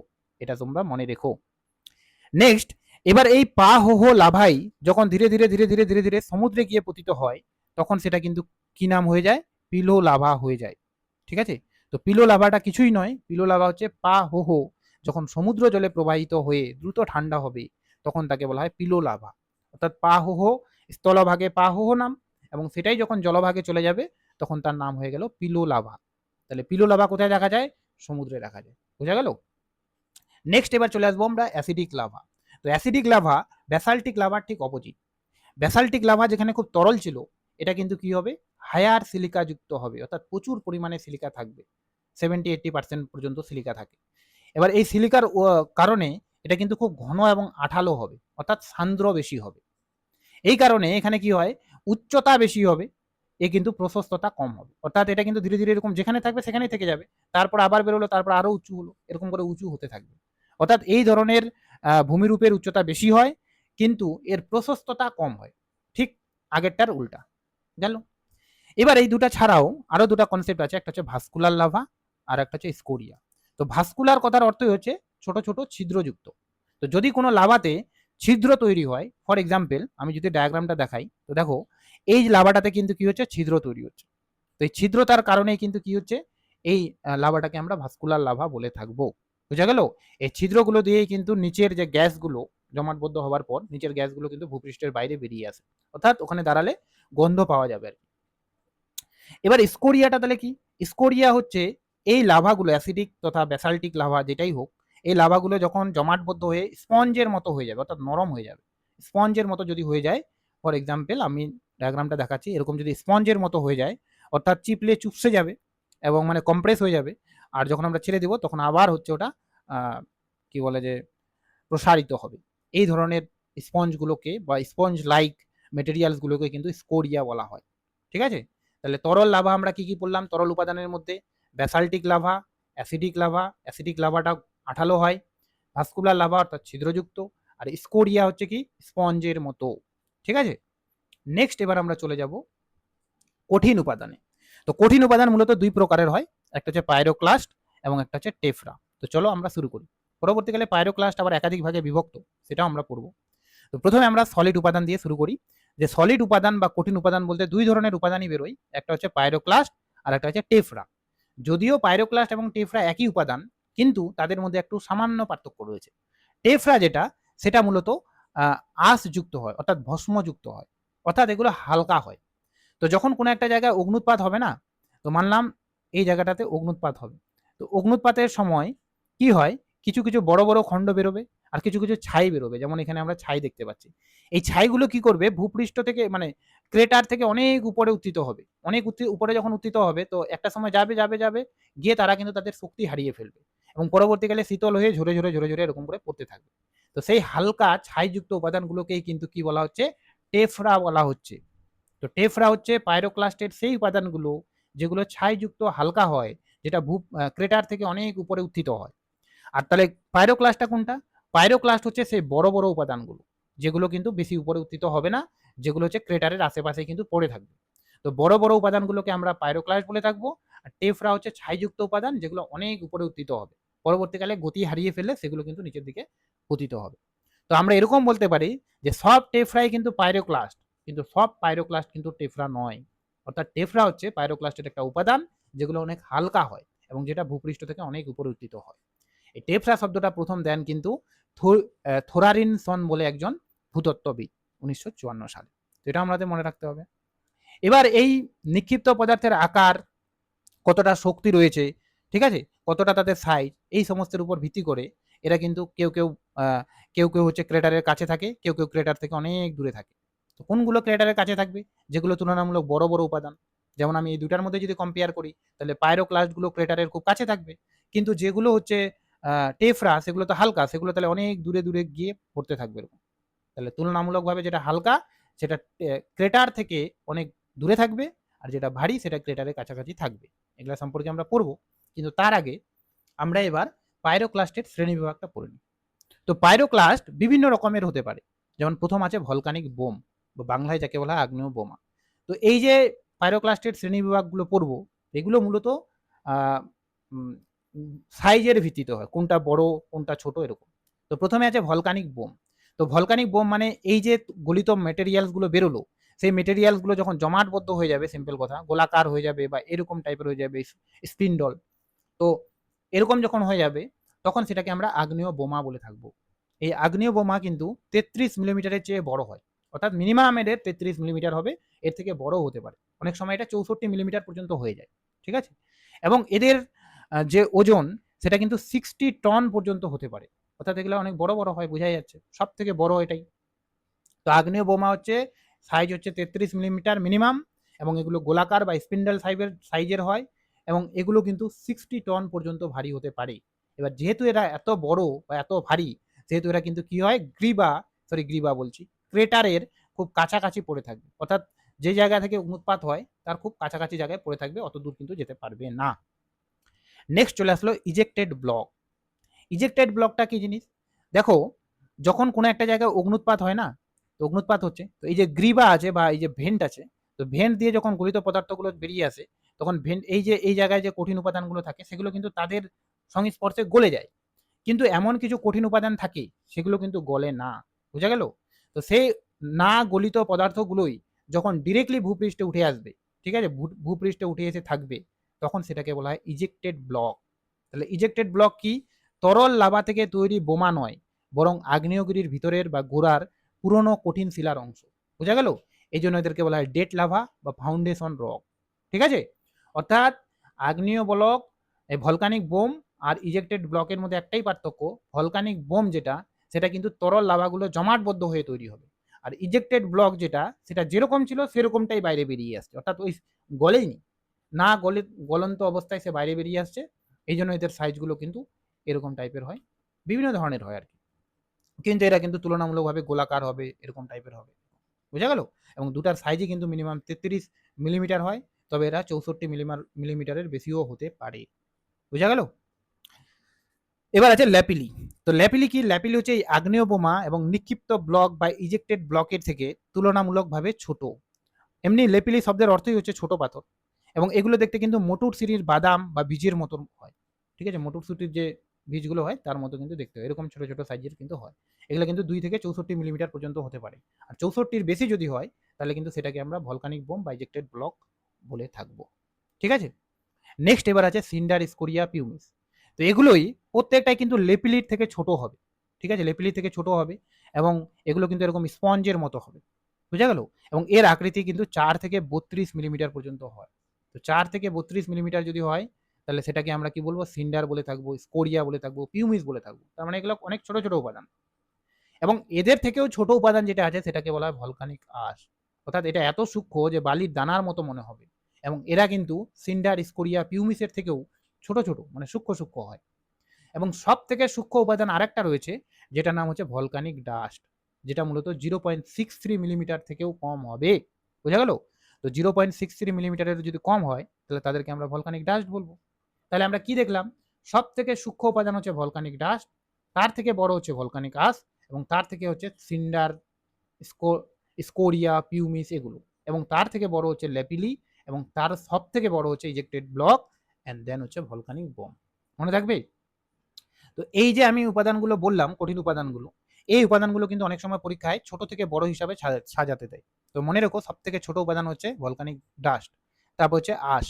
এটা তোমরা মনে রেখো। নেক্সট, এবার এই পাহহ লাভাই যখন ধীরে ধীরে ধীরে ধীরে ধীরে ধীরে সমুদ্রে গিয়ে পতিত হয়, তখন সেটা কিন্তু কি নাম হয়ে যায়? পিলো লাভা হয়ে যায়, ঠিক আছে? তো পিলো লাভাটা কিছুই নয়, পিলো লাভা হচ্ছে পাহহ যখন সমুদ্র জলে প্রবাহিত হয়ে দ্রুত ঠান্ডা হবে তখন তাকে বলা হয় পিলো লাভা। অর্থাৎ পাহহ স্থলভাগে পাহহ নাম, এবং সেটাই যখন জলভাগে চলে যাবে তখন তার নাম হয়ে গেল পিলো লাভা। তাহলে পিলো লাভা কোথায় দেখা যায়? সমুদ্রে দেখা যায়। বোঝা গেল? নেক্সট এবার চলে আসবো আমরা অ্যাসিডিক লাভা। তো অ্যাসিডিক লাভা ব্যাসাল্টিক লাভার ঠিক অপোজিট। ব্যাসাল্টিক লাভা যেখানে খুব তরল ছিল, এটা কিন্তু কি হবে? হায়ার সিলিকা যুক্ত হবে, অর্থাৎ প্রচুর পরিমাণে সিলিকা থাকবে, 70-80% পর্যন্ত সিলিকা থাকে। এবার এই সিলিকার কারণে এটা কিন্তু খুব ঘন এবং আঠালো হবে, অর্থাৎ সান্দ্র বেশি হবে। এই কারণে এখানে কি হয়? উচ্চতা বেশি হবে, এ কিন্তু প্রশস্ততা কম হবে। অর্থাৎ এটা কিন্তু ধীরে ধীরে এরকম যেখানে থাকবে সেখানেই থেকে যাবে, তারপর আবার বেরোলো, তারপর আরো উঁচু হলো, এরকম করে উঁচু হতে থাকবে। অর্থাৎ এই ধরনের ভূমিরূপের উচ্চতা বেশি হয় কিন্তু এর প্রশস্ততা কম হয়, ঠিক আগেরটার উল্টা। গেল? এবার এই দুটা ছাড়াও আরো দুটা কনসেপ্ট আছে, একটা হচ্ছে ভাস্কুলার লাভা আর একটা হচ্ছে স্কোরিয়া। তো ভাস্কুলার কথার অর্থই হচ্ছে ছোট ছোট ছিদ্রযুক্ত। তো যদি কোনো লাভাতে ছিদ্র তৈরি হয়, ফর এক্সাম্পল আমি যদি ডায়াগ্রামটা দেখাই, তো দেখো এই লাভাটাতে কিন্তু কি হচ্ছে? ছিদ্র তৈরি হচ্ছে। তো এই ছিদ্রতার কারণে কিন্তু কি হচ্ছে? এই লাভাটাকে আমরা ভাস্কুলার লাভা বলে থাকবো। বুঝা গেল? এই ছিদ্রগুলো দিয়েই কিন্তু নিচের যে গ্যাসগুলো জমাটবদ্ধ হওয়ার পর নিচের গ্যাসগুলো কিন্তু ভূপৃষ্ঠের বাইরে বেরিয়ে আসে, অর্থাৎ ওখানে দাঁড়ালে গন্ধ পাওয়া যাবে আর কি। এবার স্কোরিয়াটা তাহলে কি? স্কোরিয়া হচ্ছে এই লাভাগুলো, অ্যাসিডিক তথা ব্যাসাল্টিক লাভা যেটাই হোক, এই লাভাগুলো যখন জমাটবদ্ধ হয়ে স্পঞ্জের মতো হয়ে যাবে, অর্থাৎ নরম হয়ে যাবে, স্পঞ্জের মতো যদি হয়ে যায়, ফর এক্সাম্পল আমি ডায়াগ্রামটা দেখাচ্ছি, এরকম যদি স্পঞ্জের মতো হয়ে যায়, অর্থাৎ চিপলে চুপসে যাবে এবং মানে কম্প্রেস হয়ে যাবে, আর যখন আমরা ছেড়ে দেবো তখন আবার হচ্ছে ওটা কি বলে যে প্রসারিত হবে। এই ধরনের স্পঞ্জগুলোকে বা স্পঞ্জ লাইক মেটেরিয়ালসগুলোকে কিন্তু স্কোরিয়া বলা হয়, ঠিক আছে? তাহলে তরল লাভা আমরা কি কি বললাম? তরল উপাদানের মধ্যে ব্যাসাল্টিক লাভা, অ্যাসিডিক লাভা, অ্যাসিডিক লাভাটা আঠালো হয়, ভাস্কুলার লাভা অর্থাৎ ছিদ্রযুক্ত, আর স্কোরিয়া হচ্ছে কি? স্পঞ্জের মতো, ঠিক আছে? নেক্সট এবার আমরা চলে যাব কঠিন উপাদানে। তো কঠিন উপাদান মূলত দুই প্রকারের হয়, একটা হচ্ছে পাইরোক্লাস্ট এবং একটা হচ্ছে টেফরা। তো চলো আমরা শুরু করি। পরবর্তীকালে পাইরোক্লাস্ট আবার একাধিক ভাগে বিভক্ত, সেটাও আমরা পড়বো। তো প্রথমে আমরা সলিড উপাদান দিয়ে শুরু করি। যে সলিড উপাদান বা কঠিন উপাদান বলতে দুই ধরনের উপাদানই বেরোয়, একটা হচ্ছে পাইরোক্লাস্ট আর একটা হচ্ছে টেফরা। যদিও পাইরোক্লাস্ট এবং টেফরা একই উপাদান, কিন্তু তাদের মধ্যে একটু সামান্য পার্থক্য রয়েছে। টেফরা যেটা, সেটা মূলত আঁশযুক্ত হয়, অর্থাৎ ভস্মযুক্ত হয়, অর্থাৎ এগুলো হালকা হয়। তো যখন কোনো একটা জায়গায় অগ্নুৎপাত হবে না, তো মানলাম এই জায়গাটাতে অগ্নুৎপাত হবে, তো অগ্নুৎপাতের সময় কি হয়? কিছু কিছু বড় বড় খণ্ড বেরোবে আর কিছু কিছু ছাই বেরোবে, যেমন এখানে আমরা ছাই দেখতে পাচ্ছি। এই ছাইগুলো কি করবে? ভূপৃষ্ঠ থেকে মানে ক্রেটার থেকে অনেক উপরে উত্থিত হবে, অনেক উপরে যখন উত্থিত হবে তো একটা সময় যাবে যাবে যাবে গিয়ে তারা কিন্তু তাদের শক্তি হারিয়ে ফেলবে এবং পরবর্তীকালে শীতল হয়ে ঝরে ঝরে ঝরে ঝরে এরকম করে পড়তে থাকবে। তো সেই হালকা ছাইযুক্ত উপাদানগুলোকেই কিন্তু কি বলা হচ্ছে? টেফরা বলা হচ্ছে। তো টেফরা হচ্ছে পাইরোক্লাস্টের সেই উপাদানগুলো যেগুলো ছাইযুক্ত হালকা হয়, যেটা ক্রেটার থেকে অনেক উপরে উত্থিত হয়। আর তাহলে পাইরোক্লাস্টটা কোনটা? পাইরোক্লাস্ট হচ্ছে সেই বড় বড় উপাদানগুলো যেগুলো কিন্তু বেশি উপরে উত্থিত হবে না, যেগুলো হচ্ছে ক্রেটারের আশেপাশে কিন্তু পড়ে থাকবে। তো বড় বড় উপাদানগুলোকে আমরা পাইরোক্লাস্ট বলে থাকবো। আর টেফরা হচ্ছে ছাইযুক্ত উপাদান যেগুলো অনেক উপরে উত্থিত হবে, পরবর্তীকালে গতি হারিয়ে ফেললে সেগুলো কিন্তু নিচের দিকে পতিত হবে। তো আমরা এরকম বলতে পারি যে সব টেফরাই কিন্তু পাইরোক্লাস্ট, কিন্তু সব পাইরোক্লাস্ট কিন্তু টেফরা নয়। অর্থাৎ টেফরা হচ্ছে পাইরোক্লাস্টের একটা উপাদান যেগুলো অনেক হালকা হয় এবং যেটা ভূপৃষ্ঠ থেকে অনেক উপরে উত্থিত হয়। এই টেফরা শব্দটা প্রথম দেন কিন্তু থোরারিনসন বলে একজন ভূতত্ত্ববিদ 1954 সালে। তো এটা আমাদের মনে রাখতে হবে। এবার এই নিক্ষিপ্ত পদার্থের আকার, কতটা শক্তি রয়েছে, ঠিক আছে, কতটা তাদের সাইজ, এই সমস্তের উপর ভিত্তি করে এরা কিন্তু কেউ কেউ কেউ কেউ হচ্ছে ক্রেটারের কাছে থাকে, কেউ কেউ ক্রেটার থেকে অনেক দূরে থাকে। তো কোনগুলো ক্রেটারের কাছে থাকবে? যেগুলো তুলনামূলক বড় বড় উপাদান। যেমন আমি এই দুটার মধ্যে যদি কম্পেয়ার করি, তাহলে পাইরোক্লাস্টগুলো ক্রেটারের খুব কাছে থাকবে। কিন্তু যেগুলো হচ্ছে টেফরা, সেগুলো তো হালকা, সেগুলো তাহলে অনেক দূরে দূরে গিয়ে পড়তে থাকবে এরকম। তাহলে তুলনামূলকভাবে যেটা হালকা সেটা ক্রেটার থেকে অনেক দূরে থাকবে, আর যেটা ভারী সেটা ক্রেটারের কাছাকাছি থাকবে। এগুলো সম্পর্কে আমরা পড়বো, কিন্তু তার আগে আমরা এবার পাইরোক্লাস্টের শ্রেণীবিভাগটা পড়ে নিই। তো পাইরোক্লাস্ট বিভিন্ন রকমের হতে পারে। যেমন প্রথম আছে ভলকানিক বোম, বা বাংলায় যাকে বলা হয় আগ্নেয় বোমা। তো এই যে পাইরোক্লাস্টের শ্রেণীবিভাগগুলো পড়বো, এগুলো মূলত সাইজের ভিত্তিতে হয়, কোনটা বড় কোনটা ছোট এরকম। তো প্রথমে আছে ভলকানিক বোম। তো ভলকানিক বোম মানে এই যে গলিত মেটেরিয়ালসগুলো বেরোলো, সেই মেটেরিয়ালসগুলো যখন জমাটবদ্ধ হয়ে যাবে, সিম্পল কথা, গোলাকার হয়ে যাবে বা এরকম টাইপের হয়ে যাবে, স্পিন্ডল, তো এরকম যখন হয়ে যাবে তখন সেটাকে আমরা আগ্নেয় বোমা বলে থাকবো। এই আগ্নেয় বোমা কিন্তু 33 মিলিমিটারের চেয়ে বড় হয়, অর্থাৎ মিনিমাম এর 33 মিলিমিটার হবে, এর থেকে বড় হতে পারে, অনেক সময় এটা 64 মিলিমিটার পর্যন্ত হয়ে যায়। ঠিক আছে, এবং এদের যে ওজন সেটা কিন্তু 60 টন পর্যন্ত হতে পারে, অর্থাৎ এগুলো অনেক বড় বড় হয়, বোঝাই যাচ্ছে, সব থেকে বড় এটাই। তো আগ্নেয় বোমা হচ্ছে সাইজ হচ্ছে 33 মিলিমিটার মিনিমাম, এবং এগুলো গোলাকার বা স্পিন্ডেল সাইজের হয়, এবং এগুলো কিন্তু 60 টন পর্যন্ত ভারী হতে পারে। এবার যেহেতু এরা এত বড় বা এত ভারী, যেহেতু এরা কিন্তু কি হয়, গ্রীবা বলছি, ক্রেটারের খুব কাছাকাছি পড়ে থাকবে, অর্থাৎ যে জায়গা থেকে উৎপাত হয় তার খুব কাছাকাছি জায়গায় পড়ে থাকবে, অত দূর কিন্তু যেতে পারবে না। নেক্সট চলে আসলো ইজেক্টেড ব্লক। ইজেক্টেড ব্লকটা কি জিনিস? দেখো, যখন কোনো একটা জায়গায় অগ্নুৎপাত হয় না, তো অগ্নুৎপাত হচ্ছে, তো এই যে গ্রীবা আছে বা এই যে ভেন্ট আছে, তো ভেন্ট দিয়ে যখন গলিত পদার্থগুলো বেরিয়ে আসে, তখন ভেন্ট এই যে এই জায়গায় যে কঠিন উপাদানগুলো থাকে সেগুলো কিন্তু তাদের সংস্পর্শে গলে যায়। কিন্তু এমন কিছু কঠিন উপাদান থাকে সেগুলো কিন্তু গলে না, বুঝা গেল? তো সেই না গলিত পদার্থগুলোই যখন ডিরেক্টলি ভূপৃষ্ঠে উঠে আসবে, ঠিক আছে, ভূপৃষ্ঠে উঠে এসে থাকবে, তখন সেটাকে বলা হয় ইজেক্টেড ব্লক। তাহলে ইজেক্টেড ব্লক কি? তরল লাভা থেকে তৈরি বোমা নয়, বরং আগ্নেয়গিরির ভিতরের বা গোড়ার পুরনো কঠিন শিলার অংশ, বোঝা গেল? এই জন্য এদেরকে বলা হয় ডেট লাভা বা ফাউন্ডেশন রক। ঠিক আছে, অর্থাৎ আগ্নেয় ব্লক, এই ভলকানিক বোম আর ইজেক্টেড ব্লকের মধ্যে একটাই পার্থক্য, ভলকানিক বোম যেটা, সেটা কিন্তু তরল লাভাগুলো জমাটবদ্ধ হয়ে তৈরি হবে, আর ইজেক্টেড ব্লক যেটা, সেটা যেরকম ছিল সেরকমটাই বাইরে বেরিয়ে আসছে, অর্থাৎ ওই গলেইনি, না গলে গলন্ত অবস্থায় সে বাইরে বেরিয়ে আসছে। এই জন্য এদের সাইজগুলো কিন্তু এরকম টাইপের হয়, বিভিন্ন ধরনের হয় আর কি, কিন্তু এরা কিন্তু তুলনামূলকভাবে গোলাকার হবে, এরকম টাইপের হবে, বোঝা গেল? এবং দুটার সাইজই কিন্তু মিনিমাম 33 মিলিমিটার হয়, তবে এরা 64 মিলিমিটারের বেশিও হতে পারে, বোঝা গেল? এবার আছে ল্যাপিলি। তো ল্যাপিলি কি? ল্যাপিলি হচ্ছে এই আগ্নেয় বোমা এবং নিক্ষিপ্ত ব্লক বা ইজেক্টেড ব্লকের থেকে তুলনামূলকভাবে ছোট। এমনি ল্যাপিলি শব্দের অর্থই হচ্ছে ছোট পাথর, এবং এগুলো দেখতে কিন্তু মটরশুঁটির বাদাম বা বীজের মতন হয়। ঠিক আছে, মটরশুঁটির যে বীজগুলো হয় তার মতো কিন্তু দেখতে হয়, এরকম ছোট ছোট সাইজের কিন্তু হয়। এগুলো কিন্তু 2 থেকে 64 মিলিমিটার পর্যন্ত হতে পারে, আর 64-র বেশি যদি হয় তাহলে কিন্তু সেটাকে আমরা ভলকানিক বোম বা ইজেক্টেড ব্লক বলে থাকবো। ঠিক আছে, নেক্সট এবার আছে সিন্ডার, স্কোরিয়া, পিউমিস। তো এগুলোই প্রত্যেকটাই কিন্তু লেপিলির থেকে ছোট হবে। ঠিক আছে, লেপিলির থেকে ছোট হবে, এবং এগুলো কিন্তু এরকম স্পঞ্জের মতো হবে, বুঝা গেল? এবং এর আকৃতি কিন্তু 4 থেকে 32 মিলিমিটার পর্যন্ত হয়। তো 4 থেকে 32 মিলিমিটার যদি হয়, তাহলে সেটাকে আমরা কি বলবো? সিন্ডার বলে থাকবো, স্কোরিয়া বলে থাকবো, পিউমিস বলে থাকবো। তার মানে এগুলো অনেক ছোট ছোট উপাদান, এবং এদের থেকেও ছোট উপাদান যেটা আছে সেটাকে বলা হয় ভলকানিক আশ, অর্থাৎ এটা এত সূক্ষ্ম যে বালির দানার মতো মনে হবে, এবং এরা কিন্তু সিন্ডার, স্কোরিয়া, পিউমিসের থেকেও ছোট ছোট, মানে সূক্ষ্ম সূক্ষ্ম হয়। এবং সব থেকে সূক্ষ্ম উপাদান আরেকটা রয়েছে, যেটার নাম হচ্ছে ভলকানিক ডাস্ট, যেটা মূলত 0.63 মিলিমিটার থেকেও কম হবে, বোঝা গেল? তো 0.63 মিলিমিটারের যদি কম হয় তাহলে তাদেরকে আমরা ভলকানিক ডাস্ট বলবো। তাহলে আমরা কি দেখলাম? সব থেকে সূক্ষ্ম উপাদান হচ্ছে ভলকানিক ডাস্ট, তার থেকে বড় হচ্ছে ভলকানিক আস, এবং তার থেকে হচ্ছে সিন্ডার, স্কোরিয়া, পিউমিস এগুলো, এবং তার থেকে বড় হচ্ছে ল্যাপিলি, এবং তার সব থেকে বড় হচ্ছে ইজেক্টেড ব্লক, অ্যান্ড দেন হচ্ছে ভলকানিক বোম। মনে থাকবে? তো এই যে আমি উপাদানগুলো বললাম, কঠিন উপাদানগুলো, এই উপাদানগুলো কিন্তু অনেক সময় পরীক্ষায় ছোট থেকে বড় হিসাবে সাজাতে দেয়। তো মনে রেখো, সব থেকে ছোট উপাদান হচ্ছে ভলকানিক ডাস্ট, তারপর হচ্ছে আশ,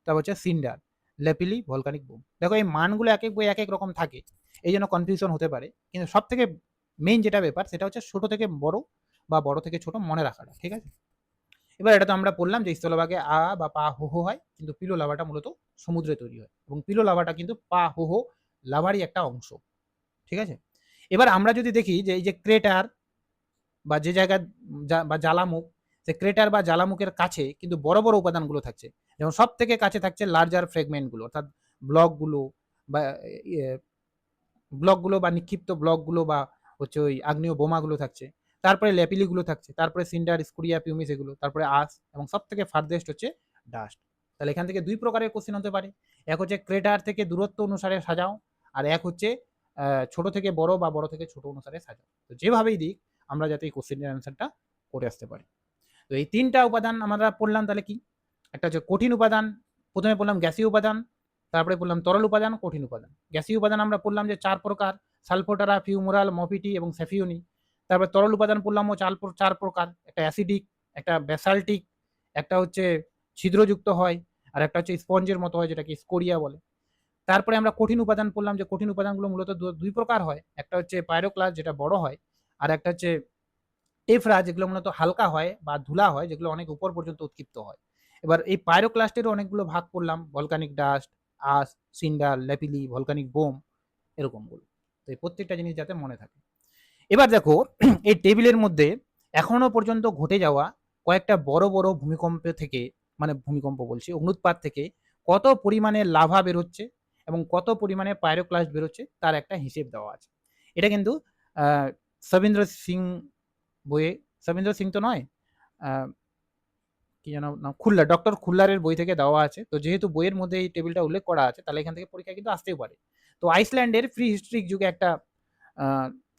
তারপর হচ্ছে সিন্ডার, লেপিলি, ভলকানিক বুম। দেখো এই মানগুলো এক এক বই এক এক রকম থাকে, এই জন্য কনফিউশন হতে পারে, কিন্তু সব থেকে মেইন যেটা ব্যাপার সেটা হচ্ছে ছোট থেকে বড় বা বড় থেকে ছোট মনে রাখাটা, ঠিক আছে? এবার এটা তো আমরা বললাম যে স্থলভাগে আ বা পা হো হো হয়, কিন্তু পিলো লাভাটা মূলত সমুদ্রে তৈরি হয়, এবং পিলো লাভাটা কিন্তু পা হো হো লাভারই একটা অংশ। ঠিক আছে, এবার আমরা যদি দেখি যে এই যে ক্রেটার বা যে জায়গা বা জ্বালামুখ, সে ক্রেটার বা জ্বালামুখের কাছে কিন্তু বড় বড় উপাদানগুলো থাকছে। যেমন সব থেকে কাছে থাকছে লার্জার ফ্র্যাগমেন্টগুলো, অর্থাৎ ব্লকগুলো বা ইয়ে ব্লকগুলো বা নিক্ষিপ্ত ব্লকগুলো বা হচ্ছে ওই আগ্নেয় বোমাগুলো থাকছে। তারপরে ল্যাপিলিগুলো থাকছে, তারপরে সিন্ডার, স্কুরিয়া, পিউমিস এগুলো, তারপরে আঁশ এবং সব থেকে ফার্দেস্ট হচ্ছে ডাস্ট। তাহলে এখান থেকে দুই প্রকারের কোশ্চেন হতে পারে। এক হচ্ছে ক্রেটার থেকে দূরত্ব অনুসারে সাজাও, আর এক হচ্ছে ছোট থেকে বড় বা বড় থেকে ছোট অনুসারে সাজাও। তো যেভাবেই দিক আমরা যাতে এই কোশ্চেনের অ্যান্সারটা করে আসতে পারি। তো এই তিনটা উপাদান আমরা পড়লাম তাহলে কি, একটা হচ্ছে কঠিন উপাদান, প্রথমে পড়লাম গ্যাসীয় উপাদান, তারপরে পড়লাম তরল উপাদান, কঠিন উপাদান। গ্যাসীয় উপাদান আমরা পড়লাম যে 4 প্রকার, সালফোটারা, ফিউমোরাল, মপিটি এবং স্যাফিওনি। তারপরে তরল উপাদান পড়লাম 4 প্রকার, একটা অ্যাসিডিক, একটা ব্যাসাল্টিক, একটা হচ্ছে ছিদ্রযুক্ত হয়, আর একটা হচ্ছে স্পঞ্জের মতো হয় যেটাকে স্কোরিয়া বলে। তারপরে আমরা কঠিন উপাদান পড়লাম যে কঠিন উপাদানগুলো মূলত দুই প্রকার হয়, একটা হচ্ছে পাইরোক্লাস যেটা বড় হয়, আর একটা হচ্ছে টেফরা যেগুলো মূলত হালকা হয় বা ধুলা হয়, যেগুলো অনেক উপর পর্যন্ত উৎক্ষিপ্ত হয়। এবার এই পাইরোক্লাস্টেরও অনেকগুলো ভাগ করলাম, ভলকানিক ডাস্ট, আস, সিন্ডার, ল্যাপিলি, ভলকানিক বোম, এরকমগুলো। তো এই প্রত্যেকটা জিনিস যাতে মনে থাকে। এবার দেখো এই টেবিলের মধ্যে এখনো পর্যন্ত ঘটে যাওয়া কয়েকটা বড় বড় ভূমিকম্প থেকে, মানে ভূমিকম্প বলছি, অগ্নুৎপাত থেকে কত পরিমাণে লাভা বেরোচ্ছে এবং কত পরিমাণে পাইরোক্লাস্ট বেরোচ্ছে তার একটা হিসেব দেওয়া আছে। এটা কিন্তু সবিন্দ্র সিং বইয়ে, সবিন্দ্র সিং তো নয়, কি যেন নাম, খুল্লার, ডক্টর খুল্লারের বই থেকে দেওয়া আছে। তো যেহেতু বইয়ের মধ্যে এই টেবিলটা উল্লেখ করা আছে, তাহলে এখান থেকে পরীক্ষা কিন্তু আসতেও পারে। তো আইসল্যান্ডের প্রি হিস্ট্রিক যুগে একটা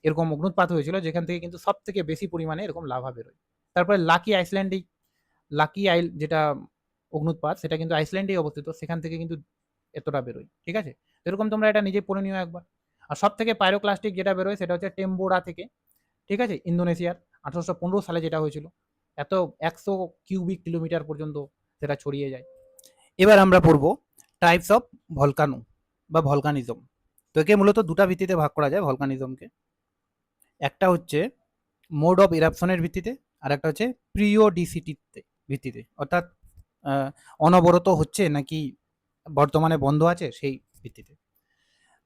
এরকম অগ্নুৎপাত হয়েছিল, যেখান থেকে কিন্তু সব থেকে বেশি পরিমাণে এরকম লাভা বেরোয়। তারপরে লাকি আইসল্যান্ডিক, লাকি আইল যেটা অগ্নুৎপাত, সেটা কিন্তু আইসল্যান্ডেই অবস্থিত, সেখান থেকে কিন্তু এতটা বেরোয়। ঠিক আছে, এরকম তোমরা এটা নিজে পড়ে নিও একবার। আর সব থেকে পাইরোক্লাস্টিক যেটা বেরোয় সেটা হচ্ছে টেম্বোরা থেকে, ঠিক আছে, ইন্দোনেশিয়ার 1815 সালে যেটা হয়েছিল। এত 100 কিউবিক কিলোমিটার পর্যন্ত সেটা ছড়িয়ে যায়। এবার আমরা পড়ব টাইপস অফ ভলকানো বা ভলকানিজম। তো একে মূলত দুটা ভিত্তিতে ভাগ করা যায় ভলকানিজমকে। একটা হচ্ছে মোড অফ ইরাপশনের ভিত্তিতে, আর একটা হচ্ছে পিরিয়ডিসিটিতে ভিত্তিতে, অর্থাৎ অনবরত হচ্ছে নাকি বর্তমানে বন্ধ আছে সেই ভিত্তিতে।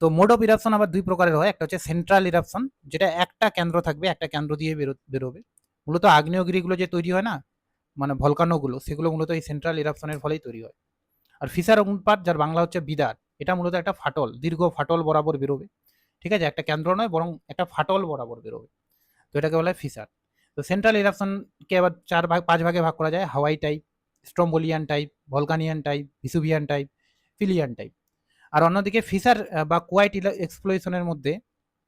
তো মোড অফ ইরাপশন আবার দুই প্রকারের হয়, একটা হচ্ছে সেন্ট্রাল ইরাপশন, যেটা একটা কেন্দ্র থাকবে, একটা কেন্দ্র দিয়ে বেরোবে। মূলত আগ্নেয়গিরিগুলো যে তৈরি হয় না, মানে ভলকানোগুলো, সেগুলো মূলত এই সেন্ট্রাল ইরাপশনের ফলেই তৈরি হয়। আর ফিসার অগ্নুৎপাত, যার বাংলা হচ্ছে বিদার, এটা মূলত একটা ফাটল, দীর্ঘ ফাটল বরাবর বেরোবে। ঠিক আছে, একটা কেন্দ্র নয় বরং একটা ফাটল বরাবর বেরোবে, তো এটাকে বলা হয় ফিসার। তো সেন্ট্রাল ইরাপশনকে আবার 5 ভাগে ভাগ করা যায়, Hawaii type, Strombolian type, Vulcanian type, Vesuvian type, Pelean type. আর অন্যদিকে ফিসার বা কোয়াইট এক্সপ্লোশনের মধ্যে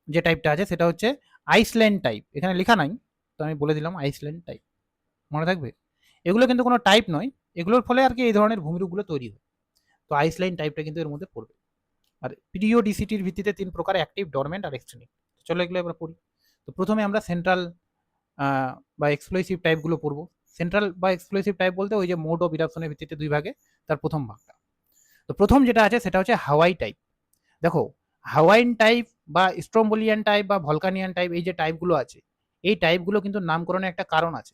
যে টাইপটা আছে সেটা হচ্ছে আইসল্যান্ড টাইপ। এখানে লেখা নাই, তো আমি বলে দিলাম আইসল্যান্ড টাইপ, মনে থাকবে। এগুলো কিন্তু কোনো টাইপ নয়, এগুলোর ফলে আর কি এই ধরনের ভূমিরূপগুলো তৈরি হয়। তো আইসল্যান্ড টাইপটা কিন্তু এর মধ্যে পড়বে। আর পিরিয়ডিসিটির ভিত্তিতে 3 প্রকার, অ্যাক্টিভ, ডরমেন্ট আর এক্সটেনিক। চলো এগুলো এবার পড়ি। তো প্রথমে আমরা সেন্ট্রাল বা এক্সপ্লোসিভ টাইপগুলো পড়বো। সেন্ট্রাল বা এক্সপ্লোসিভ টাইপ বলতে ওই যে মোড অফ ইরাপশনের ভিত্তিতে দুই ভাগে, তার প্রথম ভাগটা। তো প্রথম যেটা আছে সেটা হচ্ছে হাওয়াই টাইপ। দেখো, হাওয়াইন টাইপ বা স্ট্রম্বোলিয়ান টাইপ বা ভলকানিয়ান টাইপ, এই যে টাইপগুলো আছে, এই টাইপগুলো কিন্তু নামকরণে একটা কারণ আছে।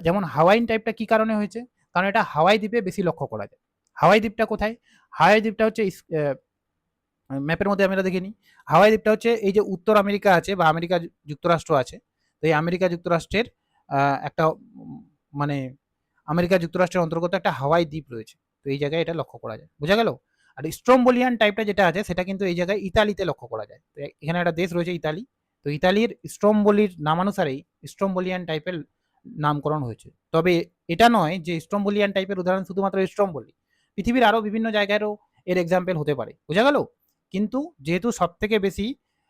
যেমন হাওয়াইন টাইপটা কি কারণে হয়েছে, কারণ এটা হাওয়াই দ্বীপে বেশি লক্ষ্য করা যায়। হাওয়াই দ্বীপটা কোথায়? হাওয়াই দ্বীপটা হচ্ছে ম্যাপের মধ্যে আমরা দেখে নিই। হাওয়াই দ্বীপটা হচ্ছে এই যে উত্তর আমেরিকা আছে বা আমেরিকা যুক্তরাষ্ট্র আছে, তো এই আমেরিকা যুক্তরাষ্ট্রের একটা মানে আমেরিকা যুক্তরাষ্ট্রের অন্তর্গত একটা হাওয়াই দ্বীপ রয়েছে। তো এই জায়গায় এটা লক্ষ্য করা যায়, বোঝা গেল। আর স্ট্রম্বোলিয়ান টাইপটা যেটা আছে সেটা কিন্তু এই জায়গায় ইতালিতে লক্ষ্য করা যায়। তো এখানে একটা দেশ রয়েছে ইতালি, তো ইতালির স্ট্রম্বোলির নামানুসারেই স্ট্রম্বোলিয়ান টাইপের নামকরণ হয়েছে। তবে এটা নয় যে স্ট্রম্বোলিয়ান টাইপের উদাহরণ শুধুমাত্র স্ট্রম্বোলি, পৃথিবীর আরও বিভিন্ন জায়গায়ও এর এক্সাম্পল হতে পারে, বোঝা গেল। কিন্তু যেহেতু সব থেকে বেশি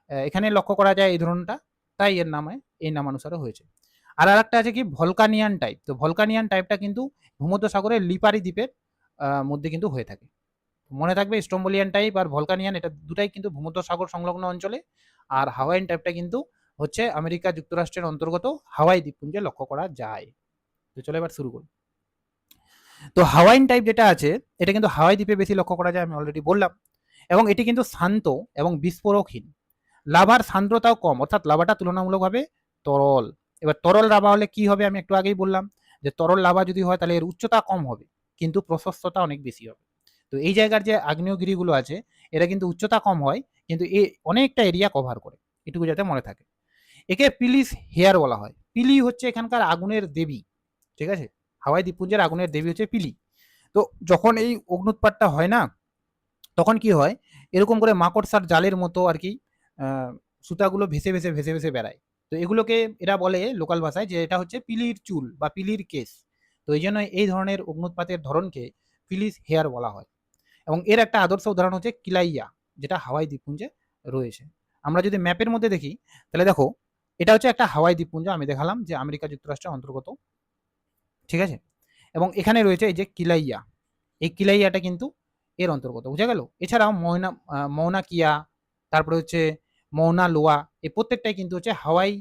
এখানে লক্ষ্য করা যায় এই ধরনটা, তাই এর নামে এই নামানুসারে হয়েছে। আর একটা আছে কি ভলকানিয়ান টাইপ। তো ভলকানিয়ান টাইপটা কিন্তু ভূমধ্যসাগরের লিপারি দ্বীপের মধ্যে কিন্তু হয়ে থাকে। মনে থাকবে, স্ট্রম্বোলিয়ান টাইপ আর ভলকানিয়ান এটা দুটাই কিন্তু ভূমধ্যসাগর সংলগ্ন অঞ্চলে, আর হাওয়াইন টাইপটা কিন্তু হচ্ছে আমেরিকা যুক্তরাষ্ট্রের অন্তর্গত হাওয়াই দ্বীপপুঞ্জে লক্ষ্য করা যায়। তো চলো এবার শুরু করি। তো হাওয়াইন টাইপ যেটা আছে এটা কিন্তু হাওয়াই দ্বীপে বেশি লক্ষ্য করা যায়, আমি অলরেডি বললাম, এবং এটি কিন্তু শান্ত এবং বিস্ফোরকহীন। লাভার সান্দ্রতাও কম, অর্থাৎ লাভাটা তুলনামূলকভাবে তরল। এবার তরল লাভা হলে কি হবে, আমি একটু আগেই বললাম যে তরল লাভা যদি হয় তাহলে এর উচ্চতা কম হবে কিন্তু প্রশস্ততা অনেক বেশি হবে। তো এই জায়গার যে আগ্নেয়গিরিগুলো আছে এরা কিন্তু উচ্চতা কম হয় কিন্তু এ অনেকটা এরিয়া কভার করে, এটুকু যাতে মনে থাকে। একে পিলিস হেয়ার বলা হয়। পিলি হচ্ছে এখানকার আগুনের দেবী, ঠিক আছে, হাওয়াই দ্বীপপুঞ্জের আগুনের দেবী হচ্ছে পিলি। তো যখন এই অগ্নুৎপাতটা হয় না, তখন কি হয়, এরকম করে মাকড়সার জালের মতো আর কি সুতাগুলো ভেসে ভেসে ভেসে ভেসে বেড়ায়। তো এগুলোকে এরা বলে লোকাল ভাষায় যে এটা হচ্ছে পিলির চুল বা পিলির কেস। তো এই জন্য এই ধরনের অগ্নুৎপাতের ধরনকে পিলিস হেয়ার বলা হয়। এবং এর একটা আদর্শ উদাহরণ হচ্ছে কিলাইয়া, যেটা হাওয়াই দ্বীপপুঞ্জে রয়েছে। আমরা যদি ম্যাপের মধ্যে দেখি, তাহলে দেখো এটা হচ্ছে একটা হাওয়াই দ্বীপপুঞ্জ, আমি দেখালাম যে আমেরিকা যুক্তরাষ্ট্রের অন্তর্গত, ঠিক আছে। এবং এখানে রয়েছে এই যে কিলাইয়া, এই কিলাইয়াটা কিন্তু এর অন্তর্গত, বুঝা গেল। এছাড়াও মৌনা কিয়া, তারপরে হচ্ছে মৌনা লোয়া, এই প্রত্যেকটাই কিন্তু হচ্ছে হাওয়াই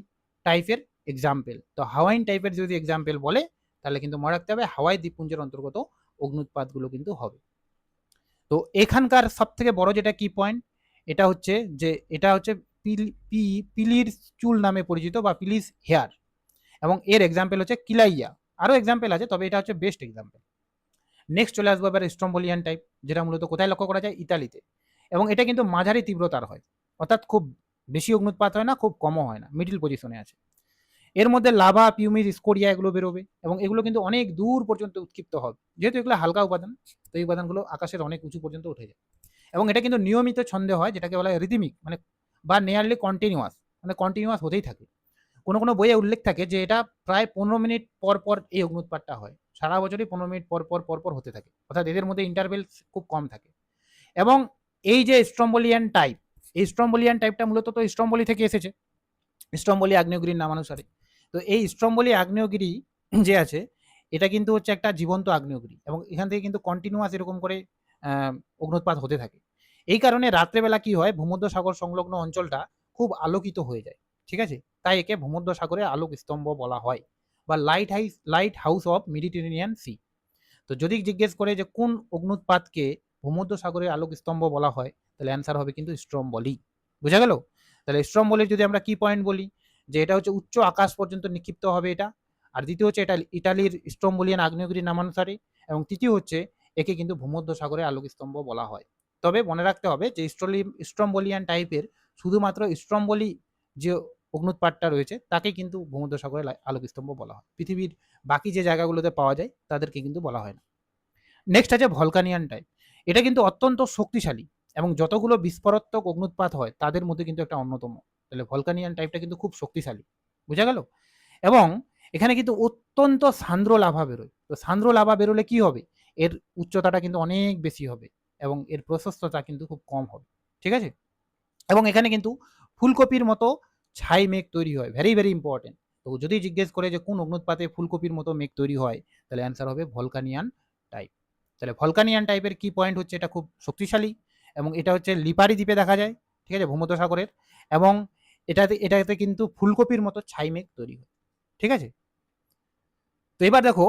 টাইপের এক্সাম্পল। তো হাওয়াইন টাইপের যদি এক্সাম্পল বলে, তাহলে কিন্তু মনে রাখতে হবে হাওয়াই দ্বীপপুঞ্জের অন্তর্গত অগ্নুৎপাতগুলো কিন্তু হবে। তো এখানকার সব থেকে বড় যেটা কি পয়েন্ট, এটা হচ্ছে যে এটা হচ্ছে পিলির চুল নামে পরিচিত বা পিলিস হেয়ার, এবং এর এক্সাম্পল হচ্ছে কিলাইয়া। আরও এক্সাম্পল আছে, তবে এটা হচ্ছে বেস্ট এক্সাম্পল। নেক্সট চলে আসবো এবার স্ট্রম্বোলিয়ান টাইপ, যেটা মূলত কোথায় লক্ষ্য করা যায়, ইতালিতে। এবং এটা কিন্তু মাঝারি তীব্রতার হয়, অর্থাৎ খুব বেশি অগ্নুৎপাত হয় না, খুব কমও হয় না, মিডিল পজিশনে আছে। এর মধ্যে লাভা, পিউমিস, স্কোরিয়া এগুলো বেরোবে, এবং এগুলো কিন্তু অনেক দূর পর্যন্ত উৎক্ষিপ্ত হবে, যেহেতু এগুলো হালকা উপাদান। তো এই উপাদানগুলো আকাশের অনেক উঁচু পর্যন্ত উঠে যায়, এবং এটা কিন্তু নিয়মিত ছন্দে হয়, যেটাকে বলা হয় রিদিমিক, মানে বা নিয়ারলি কন্টিনিউয়াস, মানে কন্টিনিউয়াস হতেই থাকে। কোনো কোনো বইয়ে উল্লেখ থাকে যে এটা প্রায় 15 মিনিট পর পর এই অগ্নুৎপাতটা হয়, সারা বছরই 15 মিনিট পর পর পর পর হতে থাকে, অর্থাৎ এদের মধ্যে ইন্টারভেল খুব কম থাকে। এবং এই যে স্ট্রম্বোলিয়ান টাইপ, এই স্ট্রম্বোলিয়ান টাইপটা মূলত তো স্ট্রম্বলি থেকে এসেছে, স্ট্রম্বলি আগ্নেয়গিরির নামানুসারে। তো এই স্ট্রম্বলি আগ্নেয়গিরি যে আছে, এটা কিন্তু হচ্ছে একটা জীবন্ত আগ্নেয়গিরি, এবং এখান থেকে কিন্তু কন্টিনিউয়াস এরকম করে অগ্নুৎপাত হতে থাকে। এই কারণে রাত্রেবেলা কি হয়, ভূমধ্যসাগর সংলগ্ন অঞ্চলটা খুব আলোকিত হয়ে যায়, ঠিক আছে। তাই একে ভূমধ্যসাগরের আলোক স্তম্ভ বলা হয়, বা light house of Mediterranean C. তো যদি জিজ্ঞেস করে যে কোন অগ্নুৎপাতকে ভূমধ্যসাগরের আলোক স্তম্ভ বলা হয়, তাহলে অ্যান্সার হবে কিন্তু স্ট্রম্বলি, বুঝা গেল। তাহলে স্ট্রম্বলির যদি আমরা কি পয়েন্ট বলি, যে এটা হচ্ছে উচ্চ আকাশ পর্যন্ত নিক্ষিপ্ত হবে এটা, আর দ্বিতীয় হচ্ছে এটা ইটালির স্ট্রম্বোলিয়ান আগ্নেয়গিরির নামানুসারে, এবং তৃতীয় হচ্ছে একে কিন্তু ভূমধ্যসাগরের আলোক স্তম্ভ বলা হয়। তবে মনে রাখতে হবে যে স্ট্রম্বোলিয়ান টাইপের শুধুমাত্র স্ট্রম্বলি যে অগ্নুৎপাতটা রয়েছে তাকে কিন্তু ভূমধ্যসাগরের আলোক স্তম্ভ বলা হয়, পৃথিবীর বাকি যে জায়গাগুলোতে পাওয়া যায় তাদেরকে কিন্তু বলা হয় না। নেক্সট আছে ভলকানিয়ান টাইপ, এটা কিন্তু অত্যন্ত শক্তিশালী, এবং যতগুলো বিস্ফোরক অগ্নুৎপাত হয় তাদের মধ্যে কিন্তু একটা অন্যতম। তাহলে ভলকানিয়ান টাইপটা কিন্তু খুব শক্তিশালী, বোঝা গেল। এবং এখানে কিন্তু অত্যন্ত সান্দ্র লাভা বেরোয়। তো সান্দ্র লাভা বেরোলে কি হবে, এর উচ্চতাটা কিন্তু অনেক বেশি হবে, এবং এর প্রশস্ততা কিন্তু খুব কম হবে, ঠিক আছে। এবং এখানে কিন্তু ফুলকপির মতো ছাই মেঘ তৈরি হয়, ভেরি ভেরি ইম্পর্টেন্ট। তো যদি জিজ্ঞেস করে যে কোন অগ্নুৎপাতে ফুলকপির মতো মেঘ তৈরি হয়, তাহলে অ্যান্সার হবে ভলকানিয়ান টাইপ। তাহলে ভলকানিয়ান টাইপের কি পয়েন্ট হচ্ছে, এটা খুব শক্তিশালী, এবং এটা হচ্ছে লিপারি দ্বীপে দেখা যায়, ঠিক আছে, ভূমধ্যসাগরের। এবং এটাতে কিন্তু ফুলকপির মতো ছাই মেঘ তৈরি হয়, ঠিক আছে। তো এবার দেখো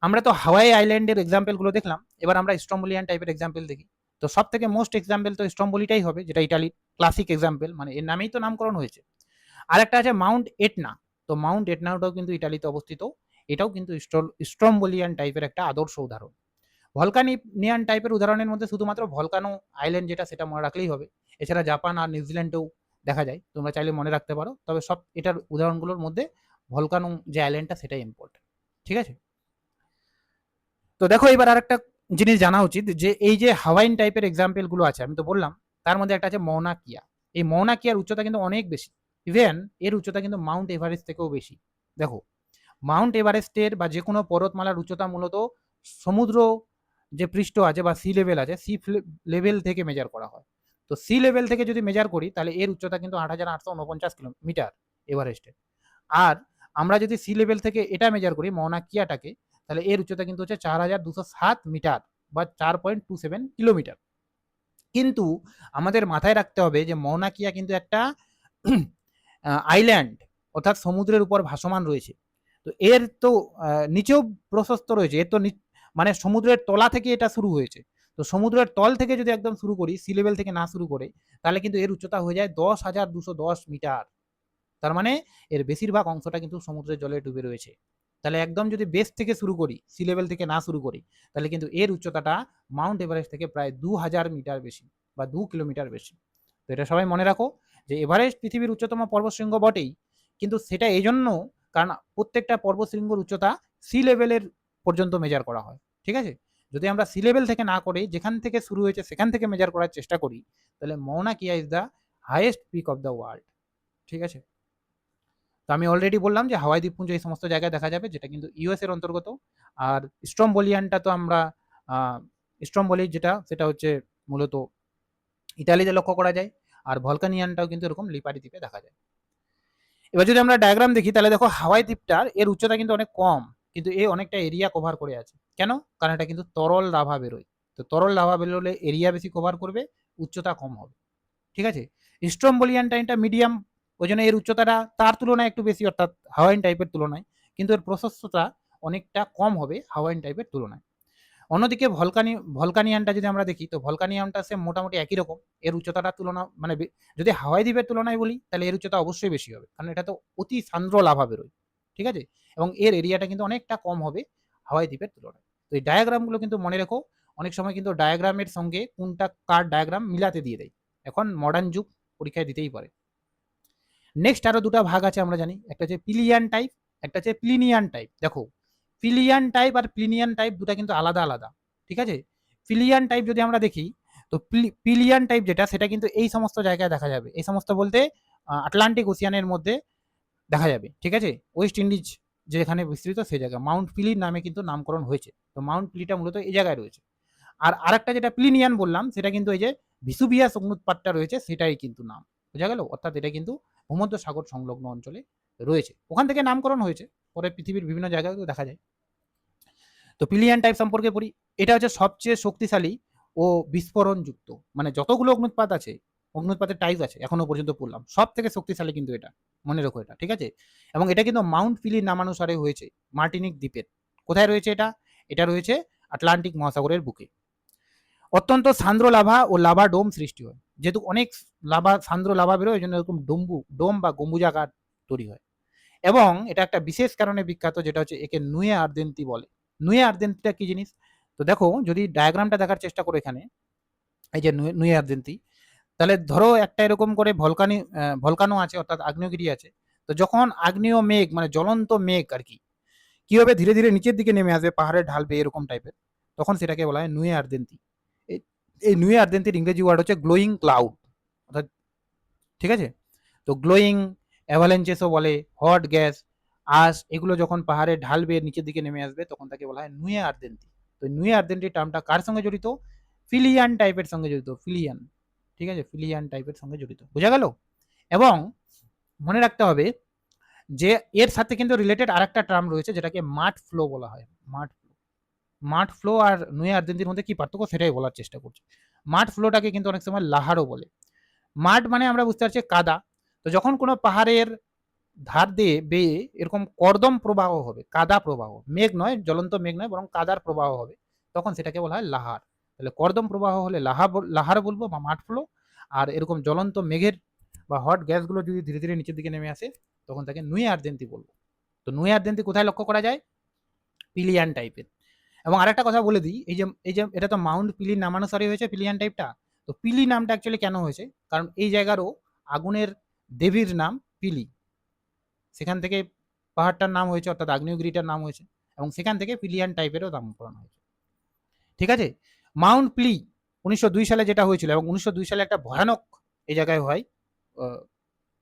আমরা তো হাওয়াই আইল্যান্ডের এক্সাম্পলগুলো দেখলাম, এবার আমরা স্ট্রম্বোলিয়ান টাইপের এক্সাম্পল দেখি। তো সব থেকে মোস্ট এক্সাম্পল তো স্ট্রম্বোলিটাই হবে, যেটা ইটালির ক্লাসিক এক্সাম্পল, মানে এর নামেই তো নামকরণ হয়েছে। আর একটা আছে মাউন্ট এটনা। তো মাউন্ট এটনাটাও কিন্তু ইটালিতে অবস্থিত, এটাও কিন্তু স্ট্রম্বোলিয়ান টাইপের একটা আদর্শ উদাহরণ। ভলকানিয়ান টাইপের উদাহরণের মধ্যে শুধুমাত্র ভলকানো আইল্যান্ড যেটা, সেটা মনে রাখলেই হবে। এছাড়া জাপান আর নিউজিল্যান্ডেও দেখা যায়, তোমরা চাইলে মনে রাখতে পারো, তবে সব এটার উদাহরণগুলোর মধ্যে ভলকানো যে আইল্যান্ডটা সেটাই ইম্পর্টেন্ট, ঠিক আছে। তো দেখো এবার আরেকটা জিনিস জানা উচিত, যে এই যে হাওয়াইন টাইপের এক্সাম্পলগুলো আছে আমি তো বললাম, তার মধ্যে একটা আছে মৌনা কিয়া। এই মৌনা কিয়ার উচ্চতা কিন্তু অনেক বেশি, ইভেন এর উচ্চতা কিন্তু মাউন্ট এভারেস্ট থেকেও বেশি। দেখো মাউন্ট এভারেস্টের বা যে কোনো পর্বতমালার উচ্চতা মূলত সমুদ্র যে পৃষ্ঠ আছে বা সি লেভেল আছে, সি লেভেল থেকে মেজার করা হয়। তো সি লেভেল থেকে যদি মেজার করি, তাহলে এর উচ্চতা কিন্তু 8,849 কিলোমিটার এভারেস্টের। আর আমরা যদি সি লেভেল থেকে এটা মেজার করি মৌনা কিয়াটাকে, তাহলে এর উচ্চতা কিন্তু হচ্ছে 4,207 মিটার বা 4.27 কিলোমিটার। কিন্তু আমাদের মাথায় রাখতে হবে যে মৌনা কিয়া কিন্তু একটা আইল্যান্ড, অর্থাৎ সমুদ্রের উপর ভাসমান রয়েছে। তো এর তো নিচেও প্রশস্ত রয়েছে, এর তো মানে সমুদ্রের তলা থেকে এটা শুরু হয়েছে। তো সমুদ্রের তল থেকে যদি একদম শুরু করি, সি লেভেল থেকে না শুরু করে, তাহলে কিন্তু এর উচ্চতা হয়ে যায় 10,210 মিটার। তার মানে এর বেশিরভাগ অংশটা কিন্তু সমুদ্রের জলে ডুবে রয়েছে। তাহলে একদম যদি বেস থেকে শুরু করি, সি লেভেল থেকে না শুরু করি, তাহলে কিন্তু এর উচ্চতাটা মাউন্ট এভারেস্ট থেকে প্রায় 2,000 মিটার বেশি বা 2 কিলোমিটার বেশি। তো এটা সবাই মনে রাখো, যে এভারেস্ট পৃথিবীর উচ্চতম পর্বতশৃঙ্গ বটেই, কিন্তু সেটা এই জন্য কারণ প্রত্যেকটা পর্বতশৃঙ্গর উচ্চতা সি লেভেলের পর্যন্ত মেজার করা হয়। ঠিক আছে, যদি আমরা সি লেভেল থেকে না করে যেখান থেকে শুরু হয়েছে সেখান থেকে মেজার করার চেষ্টা করি, তাহলে মৌনা কিয়া is the highest peak of the world. ঠিক আছে, তো আমি অলরেডি বললাম যে হাওয়াই দ্বীপপুঞ্জ এই সমস্ত জায়গায় দেখা যাবে, যেটা কিন্তু ইউএস এর অন্তর্গত। আর স্ট্রম্বোলিয়ানটা তো আমরা স্ট্রম্বোলি যেটা সেটা হচ্ছে মূলত ইতালিতে লক্ষ্য করা যায়। আর ভলকানিয়ানটাও কিন্তু এরকম লিপারি দ্বীপে দেখা যায়। এবার যদি আমরা ডায়াগ্রাম দেখি তাহলে দেখো হাওয়াই দ্বীপটার এর উচ্চতা কিন্তু অনেক কম, কিন্তু এ অনেকটা এরিয়া কভার করে আছে। কেন? কারণ এটা কিন্তু তরল লাভা বেরোয়। তো তরল লাভা বেরোলে এরিয়া বেশি কভার করবে, উচ্চতা কম হবে। ঠিক আছে, স্ট্রম্বোলিয়ান টাইমটা মিডিয়াম, ওই জন্য এর উচ্চতাটা তার তুলনায় একটু বেশি, অর্থাৎ হাওয়াইন টাইপের তুলনায়, কিন্তু এর প্রশস্ততা অনেকটা কম হবে হাওয়াইন টাইপের তুলনায়। অন্যদিকে ভলকানিয়ানটা যদি আমরা দেখি, তো ভলকানিয়ানটা সে মোটামুটি একই রকম। এর উচ্চতাটা তুলনা মানে যদি হাওয়াই দ্বীপের তুলনায় বলি তাহলে এর উচ্চতা অবশ্যই বেশি হবে, কারণ এটা তো অতি সান্দ্র লাভা বেরোয়। ঠিক আছে, এবং এর এরিয়াটা কিন্তু অনেকটা কম হবে হাওয়াই দ্বীপের তুলনায়। তো এই ডায়াগ্রামগুলো কিন্তু মনে রেখো, অনেক সময় কিন্তু ডায়াগ্রামের সঙ্গে কোনটা কার ডায়াগ্রাম মিলাতে দিয়ে দেয়, এখন মডার্ন যুগ, পরীক্ষায় দিতেই পারে। নেক্সট আরো দুটা ভাগ আছে আমরা জানি, একটা হচ্ছে পিলিয়ান টাইপ, একটা হচ্ছে প্লিনিয়ান টাইপ। দেখো, পিলিয়ান টাইপ আর প্লিনিয়ান টাইপ দুটা কিন্তু আলাদা আলাদা। ঠিক আছে, পিলিয়ান টাইপ যদি আমরা দেখি, তো পিলিয়ান টাইপ যেটা সেটা কিন্তু এই সমস্ত জায়গায় দেখা যাবে। এই সমস্ত বলতে আটলান্টিক ওশিয়ানের মধ্যে দেখা যাবে। ঠিক আছে, ওয়েস্ট ইন্ডিজ যেখানে বিস্তৃত সেই জায়গা মাউন্ট পিলির নামে কিন্তু নামকরণ হয়েছে। তো মাউন্ট পিলিটা মূলত এই জায়গায় রয়েছে। আর আরেকটা যেটা প্লিনিয়ান বললাম সেটা কিন্তু এই যে ভিসুভিয়াস অগ্নুৎপাতটা রয়েছে সেটাই কিন্তু নাম, বোঝা গেল? অর্থাৎ এটা কিন্তু ভূমধ্য সাগর সংলগ্ন অঞ্চলে রয়েছে, ওখান থেকে নামকরণ হয়েছে, পরে পৃথিবীর বিভিন্ন জায়গায় দেখা যায়। তো পিলিয়ান টাইপ সম্পর্কে পড়ি। এটা হচ্ছে সবচেয়ে শক্তিশালী ও বিস্ফোরণযুক্ত, মানে যতগুলো অগ্নুৎপাত আছে, অগ্নুৎপাতের টাইপ আছে এখনো পর্যন্ত পড়লাম, সব থেকে শক্তিশালী কিন্তু এটা, মনে রেখো এটা। ঠিক আছে, এবং এটা কিন্তু মাউন্ট পিলির নামানুসারে হয়েছে মার্টিনিক দ্বীপের। কোথায় রয়েছে এটা? এটা রয়েছে আটলান্টিক মহাসাগরের বুকে। অত্যন্ত সান্দ্র লাভা ও লাভা ডোম সৃষ্টি হয়, যেহেতু অনেক লাভা সান্দ্র লাভা বেরোয়, ওই জন্য এরকম ডোম বা গম্বুজাকার তৈরি হয়। এবং এটা একটা বিশেষ কারণে বিখ্যাত, যেটা হচ্ছে একে নুয়ে আর্দেন্তি বলে। নুয়ে আর্দেন্তিটা কি জিনিস? তো দেখো, যদি ডায়াগ্রামটা দেখার চেষ্টা করো এখানে, এই যে নুয়ে আর্দেন্তি, তাহলে ধরো একটা এরকম করে ভলকানো আছে, অর্থাৎ আগ্নেয়গিরি আছে। তো যখন আগ্নেয় মেঘ মানে জ্বলন্ত মেঘ আর কি কি হবে, ধীরে ধীরে নিচের দিকে নেমে আসবে, পাহাড়ে ঢালবে এরকম টাইপের, তখন সেটাকে বলা হয় নুয়ে আর্দেন্তি। এই নুয়ে আর্দেন্তির ইংরেজি ওয়ার্ড হচ্ছে গ্লোয়িং ক্লাউড, অর্থাৎ ঠিক আছে। তো গ্লোয়িং অ্যাভালেঞ্চেসও বলে, হট গ্যাস, আশ, এগুলো যখন পাহাড়ে ঢালবে নিচের দিকে নেমে আসবে তখন তাকে বলা হয় নুয়ে আর্দেন্তি। তো নুয়ে আর্দেন্টি টার্মটা কার সঙ্গে জড়িত? ফিলিয়ান টাইপের সঙ্গে জড়িত, ফিলিয়ান। ঠিক আছে, ফিলিয়ান টাইপের সঙ্গে জড়িত, বোঝা গেল? এবং মনে রাখতে হবে যে এর সাথে কিন্তু রিলেটেড আরেকটা টার্ম রয়েছে যেটাকে মাড ফ্লো বলা হয়। মাড ফ্লো আর নুয়ে আর্দেন্তির মধ্যে কি পার্থক্য সেটাই বলার চেষ্টা করছি। মাড ফ্লোটাকে কিন্তু অনেক সময় লাহারও বলে। মাড মানে আমরা বুঝতে পারছি কাদা। তো যখন কোনো পাহাড়ের ধার দিয়ে বেয়ে এরকম কর্দম প্রবাহ হবে, কাদা প্রবাহ, মেঘ নয়, জ্বলন্ত মেঘ নয়, বরং কাদার প্রবাহ হবে, তখন সেটাকে বলা হয় লাহার। তাহলে কর্দম প্রবাহ হলে লাহার বলবো বা মাড ফ্লো। আর এরকম জ্বলন্ত মেঘের বা হট গ্যাসগুলো যদি ধীরে ধীরে নিচের দিকে নেমে আসে তখন তাকে নুয়ে আর্দেন্তি বলবো। তো নুয়ে আর্দেন্তি কোথায় লক্ষ্য করা যায়? পিলিয়ান টাইপের। এবং আরেকটা কথা বলে দিই, এই যে এটা তো মাউন্ট পিলির নামানুসারে হয়েছে পিলিয়ান টাইপটা। তো পিলি নামটা অ্যাকচুয়ালি কেন হয়েছে? কারণ এই জায়গারও আগুনের দেবীর নাম পিলি, সেখান থেকে পাহাড়টার নাম হয়েছে, অর্থাৎ আগ্নেয়গিরিটার নাম হয়েছে, এবং সেখান থেকে পিলিয়ান টাইপেরও নামকরণ হয়েছে। ঠিক আছে, মাউন্ট পিলি 1902 সালে যেটা হয়েছিল, এবং 1902 সালে একটা ভয়ানক এই জায়গায় হয়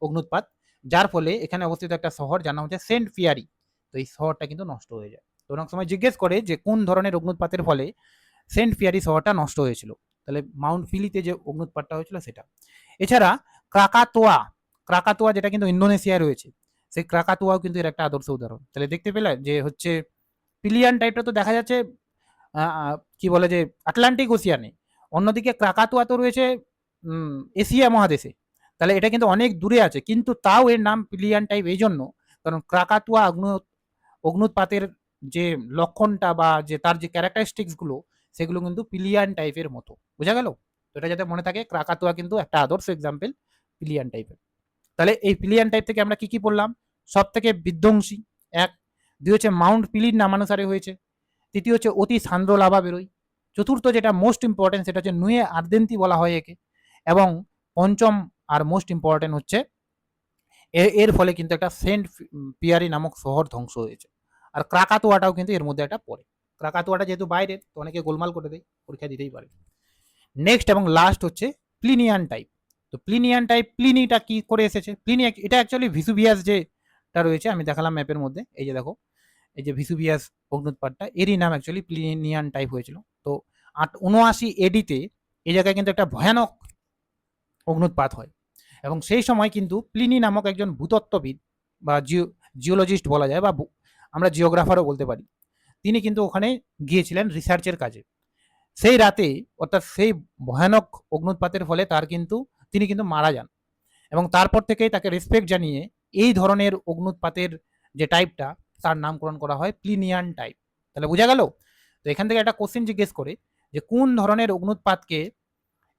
অগ্নুৎপাত, যার ফলে এখানে অবস্থিত একটা শহর যার নাম হচ্ছে সেন্ট ফিয়ারি। তো এই শহরটা কিন্তু নষ্ট হয়ে যায়। তো অনেক সময় জিজ্ঞেস করে যে কোন ধরনের অগ্নুৎপাতের ফলে সেন্ট ফিয়ারি শহরটা নষ্ট হয়েছিল, তাহলে মাউন্ট ফিলিতে যে অগ্নুৎপাতটা হয়েছিল সেটা। এছাড়া ক্রাকাতোয়া, ক্রাকাতোয়া যেটা কিন্তু ইন্দোনেশিয়ায় রয়েছে, সেই ক্রাকাতোয়াও কিন্তু এর একটা আদর্শ উদাহরণ। তাহলে দেখতে পেলে যে হচ্ছে পিলিয়ান টাইপটা তো দেখা যাচ্ছে কি বলে যে আটলান্টিক ওশিয়ানে, অন্যদিকে ক্রাকাতোয়া তো রয়েছে এশিয়া মহাদেশে। তাহলে এটা কিন্তু অনেক দূরে আছে, কিন্তু তাও এর নাম পিলিয়ান টাইপ এই জন্য কারণ ক্রাকাতোয়া অগ্নুৎপাতের যে লক্ষণটা বা যে তার যে ক্যারেক্টারিস্টিক্স গুলো সেগুলো কিন্তু পিলিয়ান টাইপের মতো, বোঝা গেল? তো এটা যাতে মনে থাকে, ক্রাকাতোয়া কিন্তু একটা আদর্শ এক্সাম্পল পিলিয়ান টাইপের। তাহলে এই পিলিয়ান টাইপ থেকে আমরা কি কি পড়লাম? সব থেকে বিধ্বংসী এক, দুই হচ্ছে মাউন্ট পিলির নামানুসারে হয়েছে, তৃতীয় হচ্ছে অতি সান্দ্র লাভা বেরোয়, চতুর্থ যেটা মোস্ট ইম্পর্টেন্ট সেটা হচ্ছে নুয়ে আর্দেন্তি বলা হয় একে, এবং পঞ্চম আর মোস্ট ইম্পর্টেন্ট হচ্ছে এর ফলে কিন্তু একটা সেন্ট পিয়ারি নামক শহর ধ্বংস হয়েছে। আর ক্রাকাতোয়াটাও কিন্তু এর মধ্যে একটা পড়ে। ক্রাকাতোয়াটা যেহেতু বাইরের, তো অনেকে গোলমাল করে দেয়, পরীক্ষা দিতেই পারে। নেক্সট এবং লাস্ট হচ্ছে প্লিনিয়ান টাইপ। তো প্লিনিয়ান টাইপ, প্লিনিটা কি করে এসেছে? প্লিনি এটা অ্যাকচুয়ালি ভিসুভিয়াস যেটা রয়েছে, আমি দেখালাম ম্যাপের মধ্যে, এই যে দেখো, এই যে ভিসুভিয়াস অগ্নুৎপাতটা, এরই নাম অ্যাকচুয়ালি প্লিনিয়ান টাইপ হয়েছিল। তো 79 এডিতে এই জায়গায় কিন্তু একটা ভয়ানক অগ্নুৎপাত হয়, এবং সেই সময় কিন্তু প্লিনি নামক একজন ভূতত্ত্ববিদ বা জিওলজিস্ট বলা যায়, বা আমরা জিওগ্রাফারও বলতে পারি, তিনি কিন্তু ওখানে গিয়েছিলেন রিসার্চের কাজে। সেই রাতে, অর্থাৎ সেই ভয়ানক অগ্নুৎপাতের ফলে তিনি কিন্তু মারা যান, এবং তারপর থেকেই তাকে রেসপেক্ট জানিয়ে এই ধরনের অগ্নুৎপাতের যে টাইপটা, তার নামকরণ করা হয় প্লিনিয়ান টাইপ। তাহলে বোঝা গেল? তো এখান থেকে একটা কোশ্চেন জিজ্ঞেস করে যে কোন ধরনের অগ্নুৎপাতকে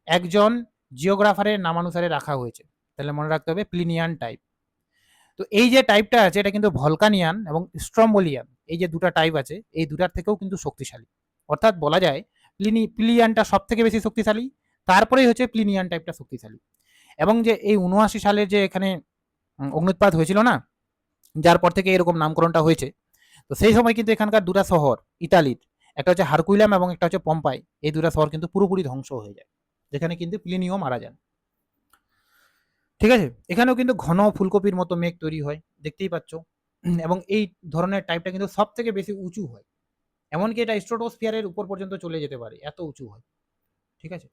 একজন জিওগ্রাফারের নামানুসারে রাখা হয়েছে, তাহলে মনে রাখতে হবে প্লিনিয়ান টাইপ। তো এই যে টাইপটা আছে, এটা কিন্তু ভলকানিয়ান এবং স্ট্রম্বোলিয়ান, এই যে দুটা টাইপ আছে, এই দুটার থেকেও কিন্তু শক্তিশালী। অর্থাৎ বলা যায় প্লিনিয়ানটা সব থেকে বেশি শক্তিশালী, তারপরেই হচ্ছে প্লিনিয়ান টাইপটা শক্তিশালী। এবং যে এই 79 সালের যে এখানে অগ্নুৎপাত হয়েছিল না, যার পর থেকে এরকম নামকরণটা হয়েছে, তো সেই সময় কিন্তু এখানকার দুটা শহর ইতালির, একটা হচ্ছে হারকুইলাম এবং একটা হচ্ছে পম্পাই, এই দুটা শহর কিন্তু পুরোপুরি ধ্বংস হয়ে যায়, যেখানে কিন্তু প্লিনিও মারা যান। ঠিক আছে, এখানেও কিন্তু ঘন ফুলকপির মতো মেঘ তৈরি হয়, দেখতেই পাচ্ছ। এবং এই ধরনের টাইপটা কিন্তু সব থেকে বেশি উঁচু হয়, এমনকি এটা স্ট্রাটোস্ফিয়ারের উপর পর্যন্ত চলে যেতে পারে, এত উঁচু হয়। ঠিক আছে,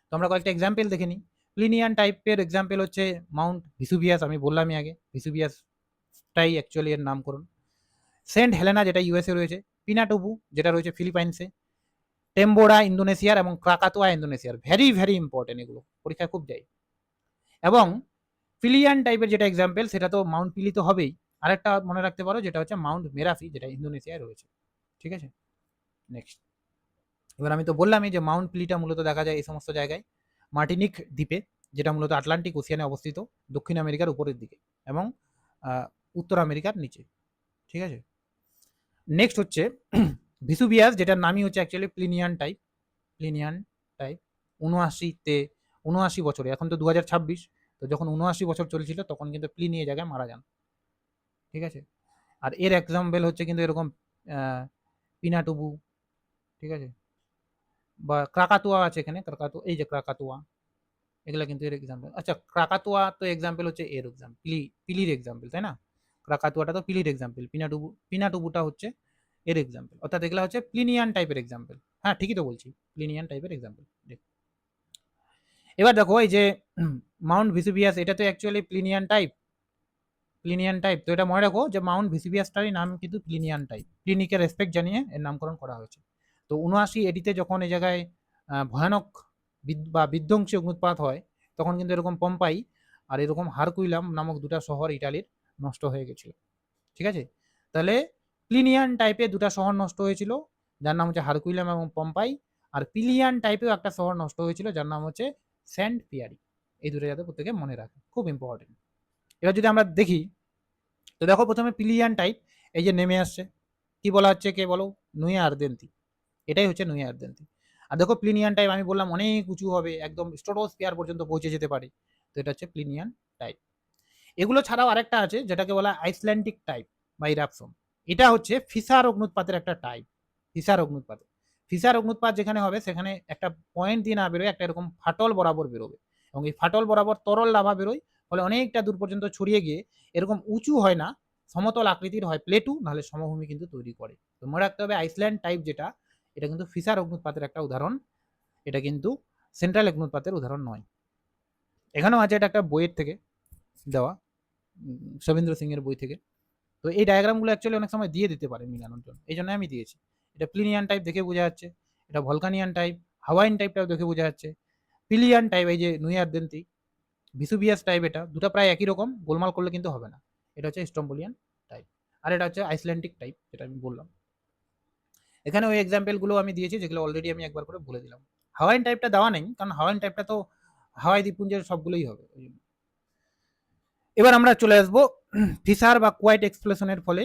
তো আমরা কয়েকটা এক্সাম্পল দেখে নিই। প্লিনিয়ান টাইপের এক্সাম্পল হচ্ছে মাউন্ট ভিসুভিয়াস, আমি বললামই আগে, ভিসুভিয়াসটাই অ্যাকচুয়ালি এর নামকরণ। সেন্ট হেলেনা, যেটা ইউএসএ রয়েছে, পিনাটুবু, যেটা রয়েছে ফিলিপাইন্সে, টেম্বোরা ইন্দোনেশিয়ার, এবং ক্রাকাতোয়া ইন্দোনেশিয়ার। ভেরি ভেরি ইম্পর্টেন্ট, এগুলো পরীক্ষা খুব যায়। এবং পিলিয়ান টাইপের যেটা এক্সাম্পল, সেটা তো মাউন্ট পিলি তো হবেই, আরেকটা মনে রাখতে পারো, যেটা হচ্ছে মাউন্ট মেরাফি, যেটা ইন্দোনেশিয়ায় রয়েছে। ঠিক আছে, নেক্সট। এবার আমি তো বললামই যে মাউন্ট পিলিটা মূলত দেখা যায় এই সমস্ত জায়গায়, মার্টিনিক দ্বীপে, যেটা মূলত আটলান্টিক ওশিয়ানে অবস্থিত, দক্ষিণ আমেরিকার উপরের দিকে, এবং উত্তর আমেরিকার নিচে। ঠিক আছে, নেক্সট হচ্ছে ভিসুভিয়াস, যেটার নামই হচ্ছে অ্যাকচুয়ালি প্লিনিয়ান টাইপ। প্লিনিয়ান টাইপ 79 বছরে, এখন তো 2026, তো যখন 79 বছর চলছিল তখন কিন্তু প্লিনি এই জায়গায় মারা যান। ঠিক আছে, আর এর এক্সাম্পল হচ্ছে কিন্তু এরকম পিনাটুবু। ঠিক আছে, বা ক্রাকাতুয়া আছে এখানে, ক্রাকাতুয়া, এই যে ক্রাকাতুয়া, এগুলা কিন্তু এর এক্সাম্পল। আচ্ছা, ক্রাকাতুয়া তো এক্সাম্পল হচ্ছে এর এক্সাম্পল, পিলির এক্সাম্পল, তাই না? ক্রাকাতুয়াটা তো পিলির এক্সাম্পল, পিনাটুবুটা হচ্ছে এর এক্সাম্পল, অর্থাৎ এগুলা হচ্ছে প্লিনিয়ান টাইপের এক্সাম্পল। হ্যাঁ, ঠিকই তো বলছি, প্লিনিয়ান টাইপের এক্সাম্পল। এবার দেখো, এই যে মাউন্ট ভিসুভিয়াস, এটা তো অ্যাকচুয়ালি প্লিনিয়ান টাইপ। তো এটা মনে রাখো যে মাউন্ট ভিসুভিয়াসটারই নাম কিন্তু প্লিনিয়ান টাইপ, প্লিনিকে রেসপেক্ট জানিয়ে এর নামকরণ করা হয়েছে। তো 79 এডিতে যখন এই জায়গায় ভয়ানক বা বিধ্বংসী অগ্নুৎপাত হয়, তখন কিন্তু এরকম পম্পাই আর এরকম হারকুইলাম নামক দুটা শহর ইটালির নষ্ট হয়ে গেছিল। ঠিক আছে, তাহলে প্লিনিয়ান টাইপে দুটা শহর নষ্ট হয়েছিল, যার নাম হচ্ছে হারকুইলাম এবং পম্পাই। আর পিলিয়ান টাইপেও একটা শহর নষ্ট হয়েছিল, যার নাম হচ্ছে সেন্ট পিয়ারি। এই দুটো যাতে প্রত্যেকে মনে রাখে, খুব ইম্পর্টেন্ট। এবার যদি আমরা দেখি, তো দেখো প্রথমে পিলিয়ান টাইপ, এই যে নেমে আসছে, কি বলা হচ্ছে, কে বলো? নুয়ে আর্দেন্তি, এটাই হচ্ছে নুয়ে আর্দেন্তি। আর দেখো প্লিনিয়ান টাইপ আমি বললাম অনেক উঁচু হবে, একদম স্ট্রাটোস্ফিয়ার পর্যন্ত পৌঁছে যেতে পারে, তো এটা হচ্ছে প্লিনিয়ান টাইপ। এগুলো ছাড়াও আরেকটা আছে, যেটাকে বলা আইসল্যান্ডিক টাইপ বা ইরাপশন। এটা হচ্ছে ফিসার অগ্নুৎপাতের একটা টাইপ। ফিসার অগ্নুৎপাত, ফিসার অগ্নুৎপাত যেখানে হবে, সেখানে একটা পয়েন্ট দিয়ে না বেরোয়, একটা এরকম ফাটল বরাবর বেরোবে, এবং এই ফাটল বরাবর তরল লাভা বেরোয়, ফলে অনেকটা দূর পর্যন্ত ছড়িয়ে গিয়ে এরকম উঁচু হয় না, সমতল আকৃতির হয়, প্লেটু নাহলে সমভূমি কিন্তু তৈরি করে। তো মনে রাখতে হবে আইসল্যান্ড টাইপ যেটা, এটা কিন্তু ফিসার অগ্নুৎপাতের একটা উদাহরণ, এটা কিন্তু সেন্ট্রাল অগ্নুৎপাতের উদাহরণ নয়। এখানেও আছে, এটা একটা বইয়ের থেকে দেওয়া, শবীন্দ্র সিং এর বই থেকে। তো এই ডায়াগ্রামগুলো অ্যাকচুয়ালি অনেক সময় দিয়ে দিতে পারে মিলানোর জন্য, এই জন্য আমি দিয়েছি। এটা প্লিনিয়ান টাইপ দেখে বোঝা যাচ্ছে, এটা ভলকানিয়ান টাইপ, হাওয়াইন টাইপটাও দেখে বোঝা যাচ্ছে, পিলিয়ান টাইপ এই যে নুই আর্দেন্তি, ভিসুভিয়াস টাইপ, এটা দুটো প্রায় একই রকম, গোলমাল করলে কিন্তু হবে না। এটা হচ্ছে স্ট্রম্বোলিয়ান টাইপ, আর এটা হচ্ছে আইসল্যান্ডিক টাইপ, যেটা আমি বললাম। এখানে ওই এক্সাম্পলগুলো আমি দিয়েছি, যেগুলো অলরেডি আমি একবার করে বলে দিলাম। হাওয়াইন টাইপটা দেওয়া নেই, কারণ হাওয়াইন টাইপটা তো হাওয়াই দ্বীপপুঞ্জের সবগুলোই হবে। এবার আমরা চলে আসবো ফিসার বা কোয়াইট এক্সপ্লোশনের ফলে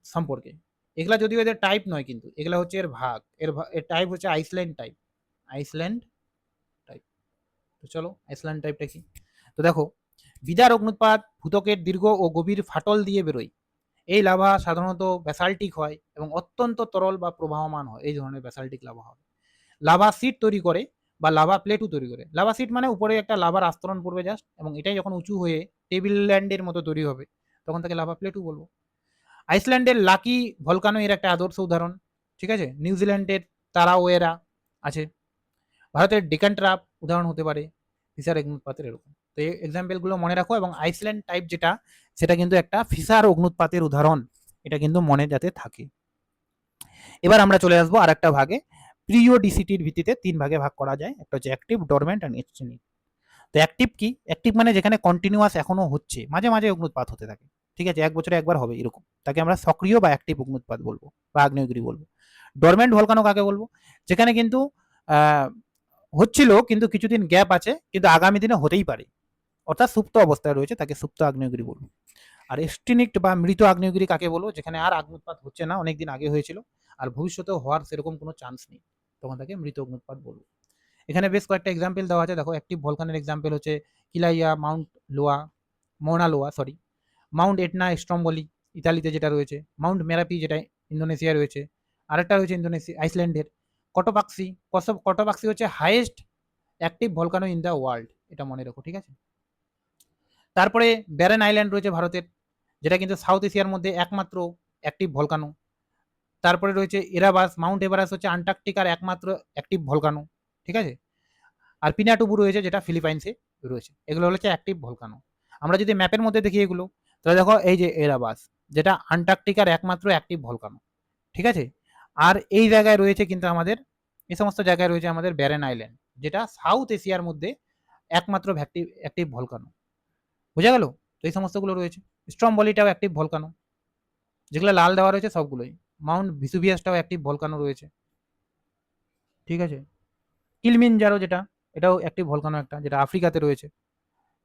সম্পর্কে। এগুলা যদিও এদের টাইপ নয়, কিন্তু এগুলা হচ্ছে এর ভাগ, এর টাইপ হচ্ছে আইসল্যান্ড টাইপ। আইসল্যান্ড টাইপ, তো চলো আইসল্যান্ড টাইপটা কি। তো দেখো, বিদার অগ্নুৎপাত ভূত্বকের দীর্ঘ ও গভীর ফাটল দিয়ে বেরোয়। এই লাভা সাধারণত ব্যাসাল্টিক হয় এবং অত্যন্ত তরল বা প্রবাহমান হয়। এই ধরনের ব্যাসাল্টিক লাভা হয়। লাভা সিট তৈরি করে বা লাভা প্লেটও তৈরি করে। লাভা সিট মানে উপরে একটা লাভার আস্তরণ পড়বে জাস্ট, এবং এটাই যখন উঁচু হয়ে টেবিল ল্যান্ডের মতো তৈরি হবে তখন তাকে লাভা প্লেটও বলবো। আইসল্যান্ডের লাকি ভলকানো এর একটা আদর্শ উদাহরণ, ঠিক আছে। নিউজিল্যান্ডের তারাওয়েরা আছে। ভারতের ডেকান ট্রাপ উদাহরণ হতে পারে ফিসার অগ্নুৎপাতের এরকম। তো এই এক্সাম্পলগুলো মনে রাখো, এবং আইসল্যান্ড টাইপ যেটা সেটা কিন্তু একটা ফিসার অগ্নুৎপাতের উদাহরণ, এটা কিন্তু মনে যাতে থাকে। এবার আমরা চলে আসবো আর একটা ভাগে। পিরিয়ডিসিটির ভিত্তিতে 3 ভাগে ভাগ করা যায়, একটা হচ্ছে অ্যাক্টিভ, ডরমেন্ট অ্যান্ড এক্সটেনিক। তো অ্যাক্টিভ কি? অ্যাক্টিভ মানে যেখানে কন্টিনিউয়াস এখনো হচ্ছে, মাঝে মাঝে অগ্নুৎপাত হতে থাকে, ঠিক আছে, 1 বছরে একবার হবে এরকম, তাকে আমরা সক্রিয় বা অ্যাক্টিভ অগ্নুৎপাত বলবো বা আগ্নেয়গিরি বলবো। ডরমেন্ট ভলকানো কাকে বলবো? যেখানে কিন্তু হচ্ছিল কিন্তু কিছুদিন গ্যাপ আছে, কিন্তু আগামী দিনে হতেই পারে, অর্থাৎ সুপ্ত অবস্থায় রয়েছে, তাকে সুপ্ত আগ্নেয়গিরি বলবো। আর এক্সটিনিক্ট বা মৃত আগ্নেয়গিরি কাকে বলবো? যেখানে আর অগ্নুৎপাত হচ্ছে না, অনেকদিন আগে হয়েছিল আর ভবিষ্যতেও হওয়ার সেরকম কোনো চান্স নেই, তখন তাকে মৃত অগ্নুৎপাত বলবো। এখানে বেশ কয়েকটা এক্সাম্পল দেওয়া আছে, দেখো অ্যাক্টিভ ভলকানের এক্সাম্পল হচ্ছে কিলাইয়া, মাউন্ট লোয়া, মৌনা লোয়া, সরি, মাউন্ট এটনা স্ট্রম্বলি ইতালিতে যেটা রয়েছে, মাউন্ট মেরাপি যেটা ইন্দোনেশিয়া রয়েছে, আরেকটা রয়েছে ইন্দোনেশিয়া আইসল্যান্ডের কটোপাক্সি। কটোপাক্সি হচ্ছে highest active volcano in the world, এটা মনে রাখো, ঠিক আছে। তারপরে ব্যারেন আইল্যান্ড রয়েছে ভারতের, যেটা কিন্তু সাউথ এশিয়ার মধ্যে একমাত্র অ্যাক্টিভ ভলকানো। তারপরে রয়েছে এরাবাস, মাউন্ট এভারাস হচ্ছে আন্টার্কটিকার একমাত্র অ্যাক্টিভ ভলকানো, ঠিক আছে। আর পিনাটুবু রয়েছে যেটা ফিলিপাইন্সে রয়েছে। এগুলো হচ্ছে অ্যাক্টিভ ভলকানো। আমরা যদি ম্যাপের মধ্যে দেখি এগুলো, তাহলে দেখো এই যে এরাবাস, যেটা আন্টার্কটিকার একমাত্র অ্যাক্টিভ ভলকানো, ঠিক আছে। আর এই জায়গায় রয়েছে কিন্তু আমাদের, এই সমস্ত জায়গায় রয়েছে আমাদের ব্যারেন আইল্যান্ড, যেটা সাউথ এশিয়ার মধ্যে একমাত্র অ্যাক্টিভ ভলকানো, বোঝা গেল। তো এই সমস্তগুলো রয়েছে। স্ট্রম্বলিটাও অ্যাক্টিভ ভলকানো, যেগুলো লাল দেওয়া রয়েছে সবগুলোই। মাউন্ট ভিসুভিয়াসটাও অ্যাক্টিভ ভলকানো রয়েছে, ঠিক আছে। কিলিমাঞ্জারো যেটা, এটাও অ্যাক্টিভ ভলকানো একটা, যেটা আফ্রিকাতে রয়েছে,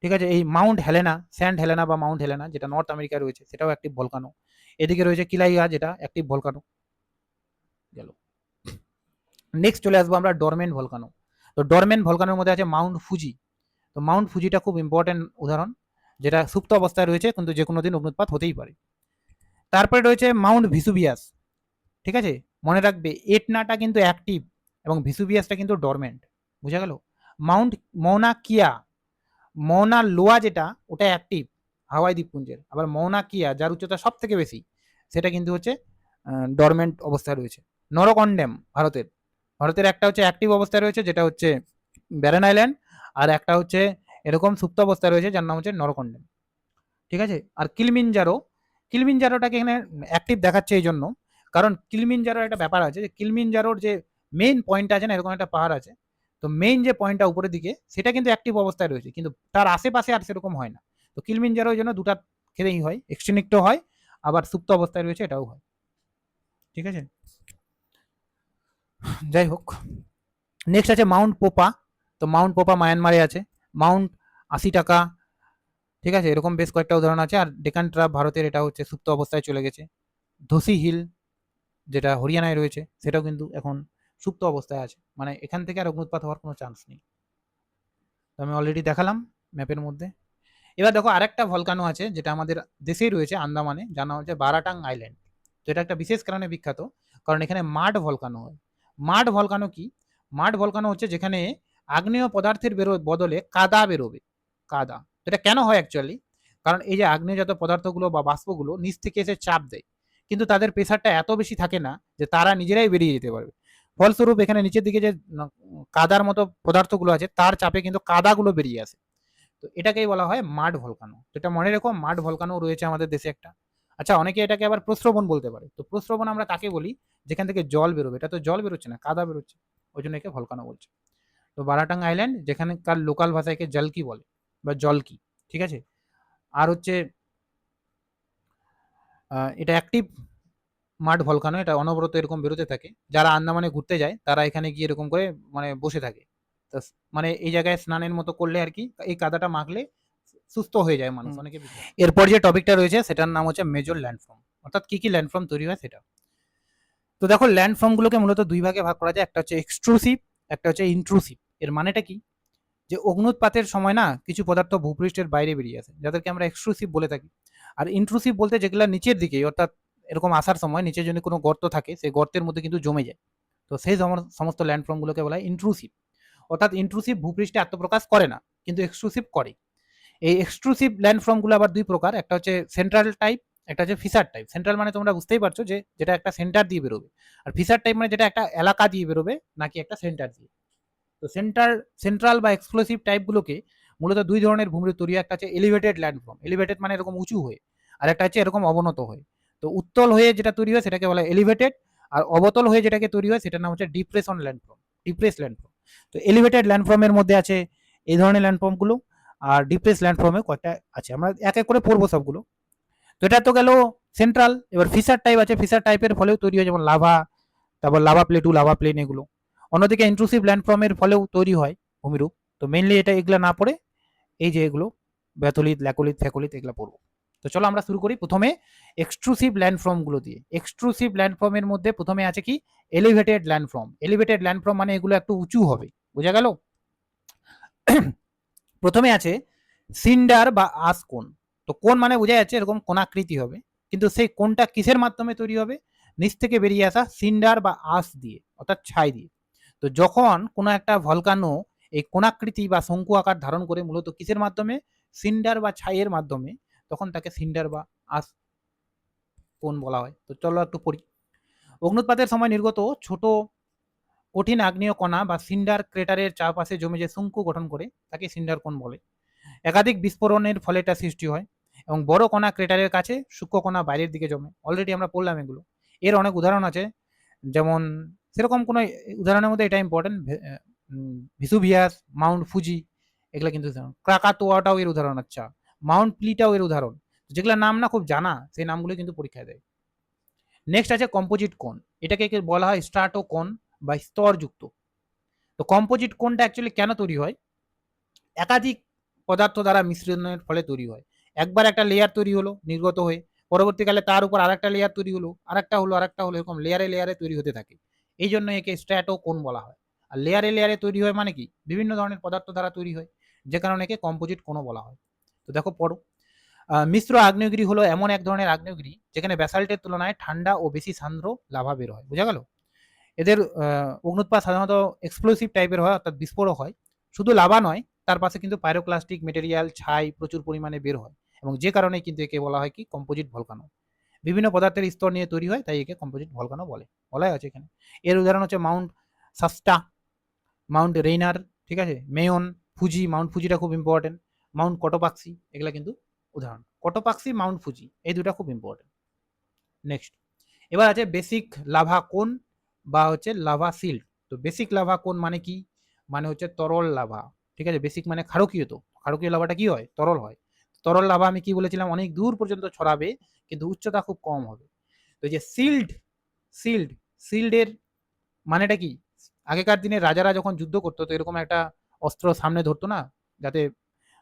ঠিক আছে। এই মাউন্ট হেলেনা, স্যান্ড হেলেনা বা মাউন্ট হেলেনা যেটা নর্থ আমেরিকায় রয়েছে, সেটাও অ্যাক্টিভ ভলকানো। এদিকে রয়েছে কিলাইয়া, যেটা অ্যাক্টিভ ভলকানো গেল। নেক্সট চলে আসবো আমরা ডরমেন্ট ভলকানো। তো ডরমেন্ট ভলকানোর মধ্যে আছে মাউন্ট ফুজি। তো মাউন্ট ফুজিটা খুব ইম্পর্টেন্ট উদাহরণ, যেটা সুপ্ত অবস্থায় রয়েছে কিন্তু যে কোনো দিন অগ্নুৎপাত হতেই পারে। তারপরে রয়েছে মাউন্ট ভিসুভিয়াস, ঠিক আছে। মনে রাখবে এটনাটা কিন্তু অ্যাক্টিভ এবং ভিসুভিয়াসটা কিন্তু ডরমেন্ট, বুঝা গেল। মাউন্ট মৌনা কিয়া, মৌনা লোয়া যেটা, ওটা অ্যাক্টিভ হাওয়াই দ্বীপপুঞ্জের, আবার মৌনা কিয়া যার উচ্চতা সব থেকে বেশি, সেটা কিন্তু হচ্ছে ডরমেন্ট অবস্থায় রয়েছে। নরকন্ডেম ভারতের, ভারতের একটা হচ্ছে অ্যাক্টিভ অবস্থায় রয়েছে যেটা হচ্ছে ব্যারেন আইল্যান্ড, আর একটা হচ্ছে এরকম সুপ্ত অবস্থায় রয়েছে যার নাম হচ্ছে নরকন্ডেম, ঠিক আছে। আর কিলিমিনজারো, কিলিমিনজারোটাকে এখানে অ্যাক্টিভ দেখাচ্ছে এই জন্য, কারণ কিলিমিনজারোর একটা ব্যাপার আছে, যে কিলিমিনজারোর যে মেইন পয়েন্ট আছে না, এরকম একটা পাহাড় আছে, তো মেইন যে পয়েন্টটা উপরের দিকে সেটা কিন্তু অ্যাক্টিভ অবস্থায় রয়েছে, কিন্তু তার আশেপাশে আর সেরকম হয় না। তো কিলিমিনজারো ওই জন্য দুটা ক্ষেত্রেই হয়, এক্সটিনিক্টও হয় আবার সুপ্ত অবস্থায় রয়েছে এটাও হয়, ঠিক আছে। যাই হোক, নেক্সট আছে মাউন্ট পোপা। তো মাউন্ট পোপা মায়ানমারে আছে। মাউন্ট 80 টাকা, ঠিক আছে, এরকম বেশ কয়েকটা উদাহরণ আছে। আর ডেকান ট্রাপ ভারতের, এটা হচ্ছে সুপ্ত অবস্থায় চলে গেছে। ধসি হিল যেটা হরিয়ানায় রয়েছে, সেটাও কিন্তু এখন সুপ্ত অবস্থায় আছে, মানে এখান থেকে আর অগ্নুৎপাত হওয়ার কোনো চান্স নেই। তো আমি অলরেডি দেখালাম ম্যাপের মধ্যে। এবার দেখো আরেকটা ভলকানো আছে যেটা আমাদের দেশেই রয়েছে, আন্দামানে, জানা হচ্ছে বারাটাং আইল্যান্ড। তো এটা একটা বিশেষ কারণে বিখ্যাত, কারণ এখানে মাড ভলকানো হয়। মাড ভলকানো কি? মাড ভলকানো হচ্ছে যেখানে আগ্নেয় পদার্থের বদলে কাদা বেরোবে, কাদা। তো এটা কেন হয় অ্যাকচুয়ালি? কারণ এই যে আগ্নেয়জাত পদার্থগুলো বা বাষ্পগুলো নিচ থেকে এসে চাপ দেয়, কিন্তু তাদের প্রেশারটা এত বেশি থাকে না যে তারা নিজেরাই বেরিয়ে যেতে পারবে। ফলস্বরূপ এখানে নিচের দিকে যে কাদার মতো পদার্থগুলো আছে তার চাপে কিন্তু কাদাগুলো বেরিয়ে আসে। তো এটাকেই বলা হয় মাড ভলকানো। তো এটা মনে রেখো, মাড ভলকানো রয়েছে আমাদের দেশে একটা। আচ্ছা, অনেকে এটাকে আবার প্রস্রবণ বলতে পারে। তো প্রস্রবণ আমরা কাকে বলি? যেখান থেকে জল বেরোবে, এটা তো জল বেরোচ্ছে না, কাদা বেরোচ্ছে, ওই জন্য একে ভলকানো বলছে। তো বারাটাং আইল্যান্ড, যেখানকার লোকাল ভাষায় একে জলকি বলে বা জলকি, ঠিক আছে। আর হচ্ছে এটা অ্যাক্টিভ মাড ভলকানো, এটা অনবরত এরকম বেরোতে থাকে। যারা আন্দামানে ঘুরতে যায় তারা এখানে গিয়ে এরকম করে মানে বসে থাকে। তো মানে এই জায়গায় স্নানের মতো করলে আর কি, এই কাদাটা মাখলে সুস্থ হয়ে যায় মানুষ, অনেকে বিশ্বাস। এরপর যে টপিকটা রয়েছে সেটার নাম হচ্ছে মেজর ল্যান্ডফর্ম, অর্থাৎ কি কি ল্যান্ডফর্ম তৈরি হয় সেটা। তো দেখো ল্যান্ডফর্মগুলোকে মূলত 2 ভাগে ভাগ করা যায়, একটা হচ্ছে এক্সট্রুসিভ, একটা হচ্ছে ইন্ট্রুসিভ। এর মানেটা কি? যে অগ্নুৎপাতের সময় না কিছু পদার্থ ভূপৃষ্ঠের বাইরে বেরিয়ে আসে, যাদেরকে আমরা এক্সট্রুসিভ বলে থাকি। আর ইন্ট্রুসিভ বলতে যেগুলো নিচের দিকে, অর্থাৎ এরকম আসার সময় নিচে যদি কোনো গর্ত থাকে সেই গর্তের মধ্যে কিন্তু জমে যায়, তো সেই সমস্ত ল্যান্ডফর্মগুলোকে বলা হয় ইন্ট্রুসিভ। অর্থাৎ ইন্ট্রুসিভ ভূপৃষ্ঠে আত্মপ্রকাশ করে না, কিন্তু এক্সট্রুসিভ করে। এই এক্সট্রুসিভ ল্যান্ডফর্মগুলো আবার দুই প্রকার, একটা হচ্ছে সেন্ট্রাল টাইপ, একটা হচ্ছে ফিসার টাইপ। সেন্ট্রাল মানে তোমরা বুঝতেই পারছো যে যেটা একটা সেন্টার দিয়ে বেরোবে, আর ফিসার টাইপ মানে যেটা একটা এলাকা দিয়ে বেরোবে, নাকি একটা সেন্টার দিয়ে। তো সেন্ট্রাল বা এক্সক্লুসিভ টাইপগুলোকে মূলত দুই ধরনের ভূমিরূপ তৈরি হয়। একটা হচ্ছে এলিভেটেড ল্যান্ডফর্ম, এলিভেটেড মানে এরকম উঁচু হয়ে, আর একটা হচ্ছে এরকম অবনত হয়ে। তো উত্তল হয়ে যেটা তৈরি হয় সেটাকে বলা হয় এলিভেটেড, আর অবতল হয়ে যেটাকে তৈরি হয় সেটার নাম হচ্ছে ডিপ্রেশন ল্যান্ডফর্ম, ডিপ্রেস ল্যান্ডফর্ম। তো এলিভেটেড ল্যান্ডফর্মের মধ্যে আছে এই ধরনের ল্যান্ডফর্মগুলো, আর ডিপ্রেস ল্যান্ডফর্মে কয়েকটা আছে, আমরা এক এক করে পড়বো সবগুলো। তো এটা তো গেল সেন্ট্রাল। এবার ফিসার টাইপ আছে, ফিসার টাইপের ফলেও তৈরি হয় যেমন লাভা, তারপর লাভা প্লেটু, লাভা প্লেন এগুলো। অন্যদিকে ইন্ট্রুসিভ ল্যান্ডফর্মের ফলেও তৈরি হয় ভূমিরূপ। তো মেইনলি এটা এগুলা না পড়ে এই যে এগুলো ব্যাথলিথ, ল্যাকোলিথ, ফ্যাকোলিথ এগুলো পড়বো। তো চলো আমরা শুরু করি প্রথমে এক্সট্রুসিভ ল্যান্ডফর্মগুলো দিয়ে। এক্সট্রুসিভ ল্যান্ডফর্মের মধ্যে প্রথমে আছে কি এলিভেটেড ল্যান্ডফর্ম। এলিভেটেড ল্যান্ডফর্ম মানে এগুলো একটু উঁচু হবে, বোঝা গেল? প্রথমে আছে সিন্ডার বা আস কোন। তো কোন মানে বোঝা যাচ্ছে এরকম কোনাকৃতি হবে, কিন্তু সেই কোনটা কিসের মাধ্যমে তৈরি হবে? নিচ থেকে বেরিয়ে আসা সিন্ডার বা আস দিয়ে, অর্থাৎ ছাই দিয়ে। তো যখন কোনো একটা ভলকানো এই কোনাকৃতি বা শঙ্কু আকার ধারণ করে মূলত কিসের মাধ্যমে? সিন্ডার বা ছাইয়ের মাধ্যমে, তখন তাকে সিন্ডার বা আস কোন বলা হয়। তো চলো একটু পড়ি। অগ্নুৎপাতের সময় নির্গত ছোট কঠিন আগ্নেয় কণা বা সিন্ডার ক্রেটারের চারপাশে জমে যে শঙ্কু গঠন করে তাকে সিন্ডার কোন বলে। একাধিক বিস্ফোরণের ফলে এটা সৃষ্টি হয়, এবং বড় কণা ক্রেটারের কাছে, সূক্ষ্ম কণা বাইরের দিকে জমে। অলরেডি আমরা পড়লাম এগুলো। এর অনেক উদাহরণ আছে, যেমন সেরকম কোনো উদাহরণের মধ্যে এটা ইম্পর্টেন্ট, ভিসুভিয়াস, মাউন্ট ফুজি, এগুলো কিন্তু ক্রাকাতোয়াটাও এর উদাহরণ। আচ্ছা, মাউন্ট প্লিটাও এর উদাহরণ। যেগুলো নাম না খুব জানা, সেই নামগুলো কিন্তু পরীক্ষায় দেয়। নেক্সট আছে কম্পোজিট কোন। এটাকে বলা হয় স্ট্রাটো কোন বা স্তরযুক্ত। তো কম্পোজিট কোনটা অ্যাকচুয়ালি কেন তৈরি হয়? একাধিক পদার্থ দ্বারা মিশ্রণের ফলে তৈরি হয়। একবার একটা লেয়ার তৈরি হলো নির্গত হয়ে, পরবর্তীকালে তার উপর আরেকটা লেয়ার তৈরি হলো, আরেকটা হলো, আরেকটা হলো, এরকম লেয়ারে লেয়ারে তৈরি হতে থাকে। এই জন্য একে স্ট্র্যাটো কোন বলা হয়। আর লেয়ারে লেয়ারে তৈরি হয় মানে কি বিভিন্ন ধরনের পদার্থ দ্বারা তৈরি হয়, যে কারণে একে কম্পোজিট কোনও বলা হয়। তো দেখো পড়ো। মিশ্র আগ্নেয়গিরি হলো এমন এক ধরনের আগ্নেয়গিরি যেখানে ব্যাসাল্টের তুলনায় ঠান্ডা ও বেশি সান্দ্র লাভা বের হয়, বোঝা গেল? এদের অগ্নুৎপাত সাধারণত এক্সপ্লোসিভ টাইপের হয়, অর্থাৎ বিস্ফোরক হয়। শুধু লাভা নয়, তার পাশে কিন্তু পাইরোক্লাস্টিক মেটেরিয়াল, ছাই প্রচুর পরিমাণে বের হয়, এবং যে কারণে কিন্তু একে বলা হয় কি কম্পোজিট ভলকানো। বিভিন্ন পদার্থের স্তর নিয়ে তৈরি হয়, তাই একে কম্পোজিট ভলকানো বলে, বলাই আছে এখানে। এর উদাহরণ হচ্ছে মাউন্ট সাস্টা, মাউন্ট রেইনার, ঠিক আছে, মেয়ন, ফুজি। মাউন্ট ফুজিটা খুব ইম্পর্টেন্ট। মাউন্ট কটোপাক্সি, এগুলা কিন্তু উদাহরণ। কটোপাক্সি, মাউন্ট ফুজি, এই দুটা খুব ইম্পর্টেন্ট। নেক্সট, এবার আছে বেসিক লাভা কোন বা হচ্ছে লাভা সিল্ট। তো বেসিক লাভা কোন মানে কি? মানে হচ্ছে তরল লাভা, ঠিক আছে। বেসিক মানে ক্ষারকীয়, তো ক্ষারকীয় লাভাটা কি হয়? তরল হয়। তরল লাভা আমি কি বলেছিলাম? অনেক দূর পর্যন্ত ছড়াবে, কিন্তু উচ্চতা খুব কম হবে। তো যে সিল্ড, সিল্ড সিল্ডের মানেটা কি? আগেকার দিনে রাজারা যখন যুদ্ধ করতো, তো এরকম একটা অস্ত্র সামনে ধরতো না, যাতে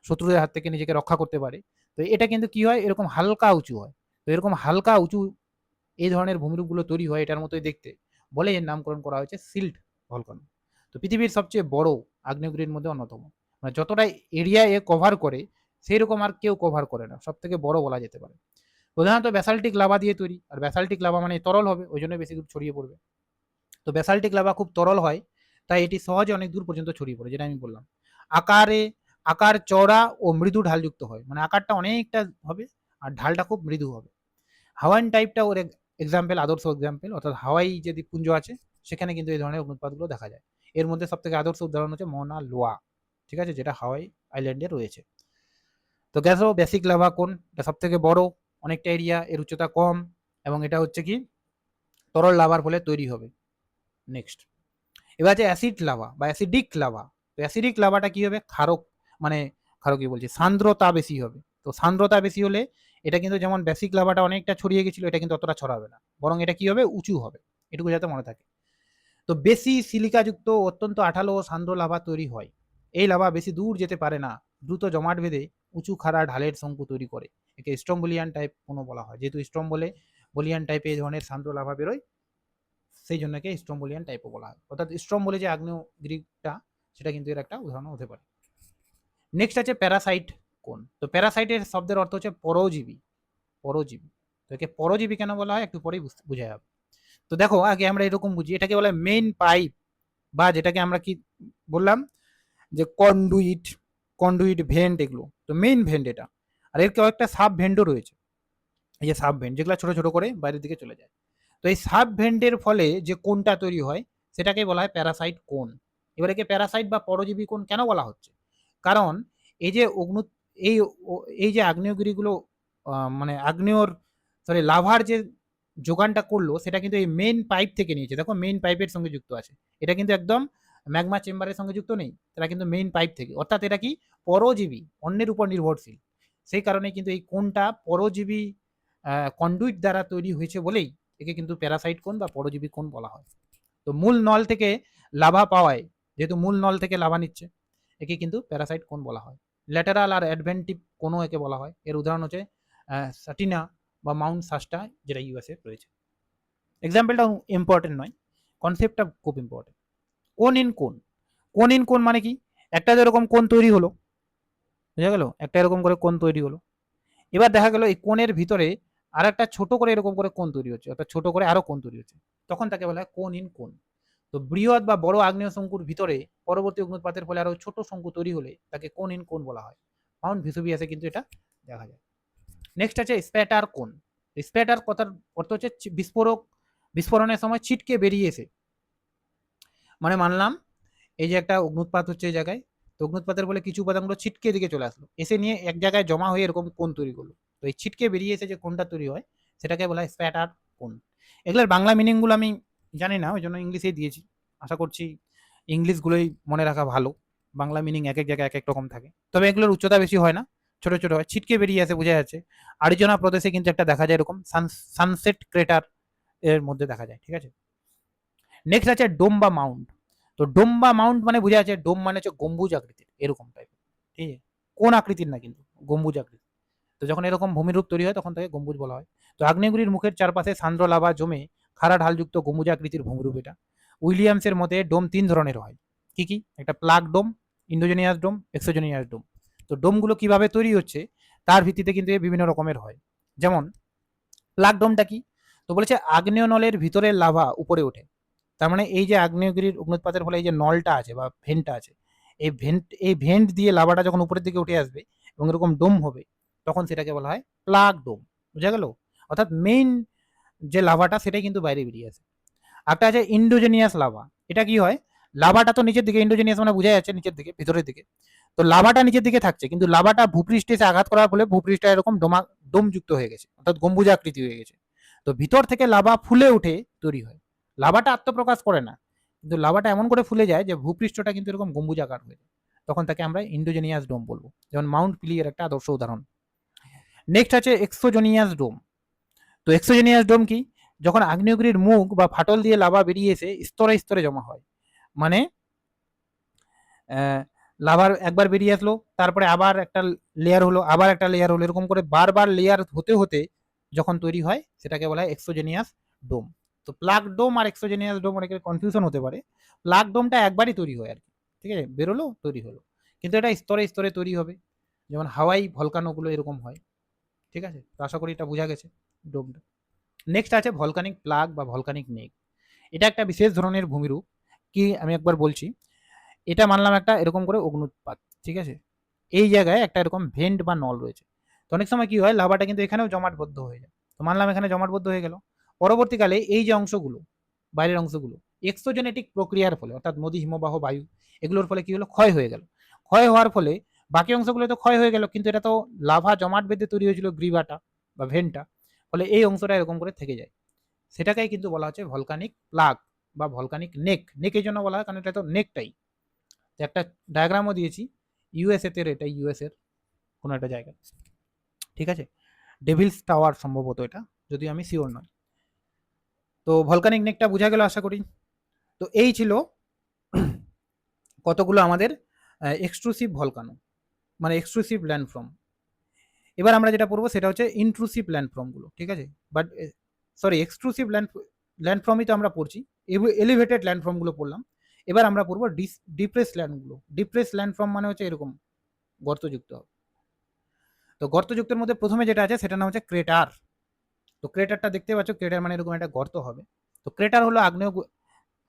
শত্রুদের হাত থেকে নিজেকে রক্ষা করতে পারে। তো এটা কিন্তু কি হয়, এরকম হালকা উঁচু হয়। তো এরকম হালকা উঁচু এই ধরনের ভূমিরূপগুলো তৈরি হয় এটার মতোই দেখতে, বলে এর নামকরণ করা হয়েছে সিল্ট ভলকানো। তো পৃথিবীর সবচেয়ে বড় আগ্নেয়গিরির মধ্যে অন্যতম, মানে যতটা এরিয়া এ কভার করে সেই রকম আর কেউ কভার করে না, সব থেকে বড় বলা যেতে পারে। প্রধানত ব্যাসাল্টিক লাভা দিয়ে তৈরি, আর ব্যাসাল্টিক লাভা মানে তরল হবে, ওই জন্য বেশি দূর ছড়িয়ে পড়বে। তো ব্যাসাল্টিক লাভা খুব তরল হয়, তাই এটি সহজে অনেক দূর পর্যন্ত ছড়িয়ে পড়ে, যেটা আমি বললাম। আকারে আকার চওড়া ও মৃদু ঢালযুক্ত হয়, মানে আকারটা অনেকটা হবে আর ঢালটা খুব মৃদু হবে। হাওয়াইন টাইপটা ওর এক্সাম্পল, আদর্শ এক্সাম্পল, অর্থাৎ হাওয়াই যে দ্বীপপুঞ্জ আছে সেখানে কিন্তু এই ধরনের অগ্নুৎপাতগুলো দেখা যায়। এর মধ্যে সব থেকে আদর্শ উদাহরণ হচ্ছে মনা লোয়া, ঠিক আছে, যেটা হাওয়াই আইল্যান্ডে রয়েছে। তো গ্যাসও বেসিক লাভা কোন, এটা সব থেকে বড়, অনেকটা এরিয়া, এর উচ্চতা কম, এবং এটা হচ্ছে কি তরল লাভার ফলে তৈরি হবে। নেক্সট, এবার আছে অ্যাসিড লাভা বা অ্যাসিডিক লাভা। তো অ্যাসিডিক লাভাটা কি হবে? ক্ষারক, মানে ক্ষারকীয় বলছি, সান্দ্রতা বেশি হবে। তো সান্দ্রতা বেশি হলে এটা কিন্তু যেমন বেসিক লাভাটা অনেকটা ছড়িয়ে গেছিল, এটা কিন্তু অতটা ছড়াবে না, বরং এটা কি হবে? উঁচু হবে, এটুকু যাতে মনে থাকে। তো বেশি সিলিকাযুক্ত অত্যন্ত আঠালো ও সান্দ্র লাভা তৈরি হয়। এই লাভা বেশি দূর যেতে পারে না, দ্রুত জমাট বেঁধে উঁচু খাড়া ঢালের শঙ্কু তৈরি করে। একে স্ট্রম্বোলিয়ান টাইপ কোনো বলা হয়, যেহেতু স্ট্রম্বোলিয়ান টাইপে এই ধরনের সান্দ্র লাভা বেরোয়, সেই জন্য একে স্ট্রম্বোলিয়ান টাইপও বলা হয়। অর্থাৎ স্ট্রম্বোলি যে আগ্নেয়গিরিটা, সেটা কিন্তু এর একটা উদাহরণ হতে পারে। নেক্সট আছে প্যারাসাইট কোন। তো প্যারাসাইটের শব্দের অর্থ হচ্ছে পরজীবী, পরজীবী। তো একে পরজীবী কেন বলা হয় একটু পরেই বুঝা যাবে। তো দেখো আগে আমরা এরকম বুঝি, এটাকে বলা হয় মেইন পাইপ, বা যেটাকে আমরা কি বললাম যে কন্ডুইট, কন্ডুইট ভেন্ট এগুলো। তো মেইন ভেন্ট এটা। আর এর কয়েকটা সাব ভেন্টও রয়েছে, এই যে সাব ভেন্ট যেগুলো ছোট ছোট করে বাইরের দিকে চলে যায়। তো এই সাব ভেন্টের ফলে যে কোনটা তৈরি হয় সেটাকে বলা হয় প্যারাসাইট কোন। এবার একে প্যারাসাইট বা পরজীবী কোন কেন বলা হচ্ছে, কারণ এই যে অগ্নু এই এই যে আগ্নেয়গিরিগুলো মানে আগ্নেয়র সরি লাভার যে যোগানটা করলো সেটা কিন্তু এই মেইন পাইপ থেকে নিয়েছে। দেখো মেইন পাইপের সঙ্গে যুক্ত আছে, এটা কিন্তু একদম ম্যাগমা চেম্বারের সঙ্গে যুক্ত নেই, তারা কিন্তু মেইন পাইপ থেকে, অর্থাৎ এটা কি পরজীবী, অন্যের উপর নির্ভরশীল। সেই কারণে কিন্তু এই কোনটা পরজীবী কন্ডুইট দ্বারা তৈরি হয়েছে বলেই একে কিন্তু প্যারাসাইট কোন বা পরজীবী কোন বলা হয়। তো মূল নল থেকে লাভা পাওয়ায়, যেহেতু মূল নল থেকে লাভা নিচ্ছে, একে কিন্তু প্যারাসাইট কোন বলা হয়। ল্যাটারাল আর অ্যাডভেন্টিভ কোনও একে বলা হয়। এর উদাহরণ হচ্ছে সাটিনা বা মাউন্ট শাস্টা, যেটা ইউএসএ রয়েছে। এক্সাম্পলটা ইম্পর্টেন্ট নয়, কনসেপ্টটা খুব ইম্পর্টেন্ট। কোন ইন কোন, কোন ইন কোন মানে কি, একটা যেরকম কোন তৈরি হলো, বুঝা গেল, একটা এরকম করে কোন তৈরি হলো। এবার দেখা গেল এই কোণের ভিতরে আর একটা ছোট করে এরকম করে কোণ তৈরি হচ্ছে, অর্থাৎ ছোট করে আরো কোণ তৈরি হচ্ছে, তখন তাকে বলা হয় কোন ইন কোন। তো বৃহৎ বা বড় আগ্নেয় শঙ্কুর ভিতরে পরবর্তী অগ্নুৎপাতের ফলে আরো ছোট শঙ্কু তৈরি হলে তাকে কোন ইন কোন বলা হয়। মাউন্ট ভেসুভিয়াসে কিন্তু এটা দেখা যায়। নেক্সট আছে স্প্যাটার কোন। স্প্যাটার কথার অর্থ হচ্ছে বিস্ফোরক, বিস্ফোরণের সময় ছিটকে বেরিয়ে এসে, মানে মানলাম এই যে একটা অগ্নুৎপাত হচ্ছে এই জায়গায়, তো অগ্নুৎপাতের ফলে কিছু উপাদানগুলো ছিটকে দিকে চলে আসলো, এসে নিয়ে এক জায়গায় জমা হয়ে এরকম কোণ তৈরি করলো। তো এই ছিটকে বেরিয়ে এসে যে কোণটা তৈরি হয় সেটাকে বলা হয় স্প্যাটার কোণ। এগুলোর বাংলা মিনিংগুলো আমি জানি না, ওই জন্য ইংলিশেই দিয়েছি। আশা করছি ইংলিশগুলোই মনে রাখা ভালো, বাংলা মিনিং এক এক জায়গায় এক এক রকম থাকে। তবে এগুলোর উচ্চতা বেশি হয় না, ছোট ছোট হয়, ছিটকে বেরিয়ে আসে বোঝা যাচ্ছে। আরিজোনা প্রদেশে কিন্তু একটা দেখা যায় এরকম সানসেট ক্রেটার এর মধ্যে দেখা যায়, ঠিক আছে। নেক্সট আছে ডোম বা মাউন্ট। তো ডোম বা মাউন্ট মানে বোঝা যাচ্ছে, ডোম মানে হচ্ছে গম্বুজ আকৃতির এরকম টাইপের, ঠিক আছে, কোন আকৃতির না কিন্তু গম্বুজ আকৃতি। তো যখন এরকম ভূমিরূপ তৈরি হয় তখন তাকে গম্বুজ বলা হয়। তো আগ্নেয়গিরির মুখের চারপাশে সান্দ্র লাভা জমে খাড়া ঢালযুক্ত গম্বুজ আকৃতির ভূমিরূপ এটা। উইলিয়ামসের মতে ডোম তিন ধরনের হয়, কি কি, একটা প্লাগ ডোম, ইন্ডোজেনিয়াস ডোম, এক্সোজেনিয়াস ডোম। তো ডোমগুলো কিভাবে তৈরি হচ্ছে তার ভিত্তিতে কিন্তু বিভিন্ন রকমের হয়। যেমন প্লাগ ডোমটা কি, তো বলেছে আগ্নেয় নলের ভিতরের লাভা উপরে ওঠে। তার মানে এই যে আগ্নেয়গিরির অগ্নুৎপাতের ফলে এই যে নলটা আছে বা ভেন্টটা আছে, এই ভেন্ট দিয়ে লাভাটা যখন উপরের দিকে উঠে আসবে এবং এরকম ডোম হবে, তখন সেটাকে বলা হয় প্লাগ ডোম। বুঝা গেল, অর্থাৎ মেইন যে লাভাটা সেটাই কিন্তু বাইরে বেরিয়ে আসে। একটা আছে ইন্ডোজেনিয়াস লাভা। এটা কি হয়, লাভাটা তো নিচের দিকে, ইন্ডোজেনিয়াস মানে বোঝা যাচ্ছে নিচের দিকে, ভিতরের দিকে। তো লাভাটা নিচের দিকে থাকছে, কিন্তু লাভাটা ভূপৃষ্ঠে এসে আঘাত করার ফলে ভূপৃষ্ঠটা এরকম ডোম যুক্ত হয়ে গেছে, অর্থাৎ গম্বুজ আকৃতি হয়ে গেছে। তো ভিতর থেকে লাভা ফুলে উঠে তৈরি হয়। লাভাটা আত্মপ্রকাশ করে না, কিন্তু লাভাটা এমন করে ফুলে যায় যে ভূপৃষ্ঠটা কিন্তু এরকম গম্বুজাকার হয়ে যায়, তখন তাকে আমরা ইন্ডোজেনিয়াস ডোম বলবো। যেমন মাউন্ট পিলিয়ের একটা আদর্শ উদাহরণ। নেক্সট আছে এক্সোজেনিয়াস ডোম। তো এক্সোজেনিয়াস ডোম কি, যখন আগ্নেয়গিরির মুখ বা ফাটল দিয়ে লাভা বেরিয়ে এসে স্তরে স্তরে জমা হয়, মানে লাভার একবার বেরিয়ে আসলো, তারপরে আবার একটা লেয়ার হলো, আবার একটা লেয়ার হলো, এরকম করে বারবার লেয়ার হতে হতে যখন তৈরি হয় সেটাকে বলা হয় এক্সোজেনিয়াস ডোম। তো প্লাগ ডোম আর এক্সোজেনিয়াস ডোম অনেকের কনফিউশন হতে পারে। প্লাগ ডোমটা একবারই তৈরি হয় আর কি, ঠিক আছে, বেরোলো তৈরি হলো, কিন্তু এটা স্তরে স্তরে তৈরি হবে, যেমন হাওয়াই ভলকানোগুলো এরকম হয়, ঠিক আছে। তো আশা করি এটা বোঝা গেছে ডোমটা। নেক্সট আছে ভলকানিক প্লাগ বা ভলকানিক নেক। এটা একটা বিশেষ ধরনের ভূমিরূপ, কি আমি একবার বলছি। এটা মানলাম একটা এরকম করে অগ্নুৎপাত, ঠিক আছে, এই জায়গায় একটা এরকম ভেন্ট বা নল রয়েছে। তো অনেক সময় কি হয়, লাভাটা কিন্তু এখানেও জমাটবদ্ধ হয়ে যায়। তো মানলাম এখানে জমাটবদ্ধ হয়ে গেল, পরবর্তীকালে এই যে অংশগুলো, বাইরের অংশগুলো এক্সোজেনেটিক প্রক্রিয়ার ফলে, অর্থাৎ নদী, হিমবাহ, বায়ু, এগুলোর ফলে কি হলো, ক্ষয় হয়ে গেল। ক্ষয় হওয়ার ফলে বাকি অংশগুলো তো ক্ষয় হয়ে গেল, কিন্তু এটা তো লাভা জমাট বেঁধে তৈরি হয়েছিল গ্রিভাটা বা ভেন্টটা, ফলে এই অংশটা এরকম করে থেকে যায়। সেটাকেই কিন্তু বলা হচ্ছে ভলকানিক প্লাগ বা ভলকানিক নেক। নেক এই জন্য বলা হয় কারণ এটা তো নেকটাই। একটা ডায়াগ্রামও দিয়েছি, ইউএসএ তে, এটা ইউএসএর কোনো একটা জায়গা, ঠিক আছে, ডেভিলস টাওয়ার সম্ভবত এটা, যদিও আমি শিওর নয়। তো ভলকানিক নেকটা বোঝা গেল আশা করি। তো এই ছিল কতগুলো আমাদের এক্সট্রুসিভ ভলকানো, মানে এক্সট্রুসিভ ল্যান্ডফর্ম। এবার আমরা যেটা পড়বো সেটা হচ্ছে ইন্ট্রুসিভ ল্যান্ডফর্মগুলো, ঠিক আছে, বাট সরি এক্সট্রুসিভ ল্যান্ডফর্মই তো আমরা পড়ছি, এলিভেটেড ল্যান্ডফর্মগুলো পড়লাম। এবার আমরা পড়বো ডিপ্রেস ল্যান্ডগুলো। ডিপ্রেস ল্যান্ডফর্ম মানে হচ্ছে এরকম গর্তযুক্ত হবে। তো গর্তযুক্তের মধ্যে প্রথমে যেটা আছে সেটার নাম হচ্ছে ক্রেটার। তো ক্রেটারটা দেখতে পাচ্ছ, ক্রেটার মানে এরকম একটা গর্ত হবে। তো ক্রেটার হলো আগ্নেয়,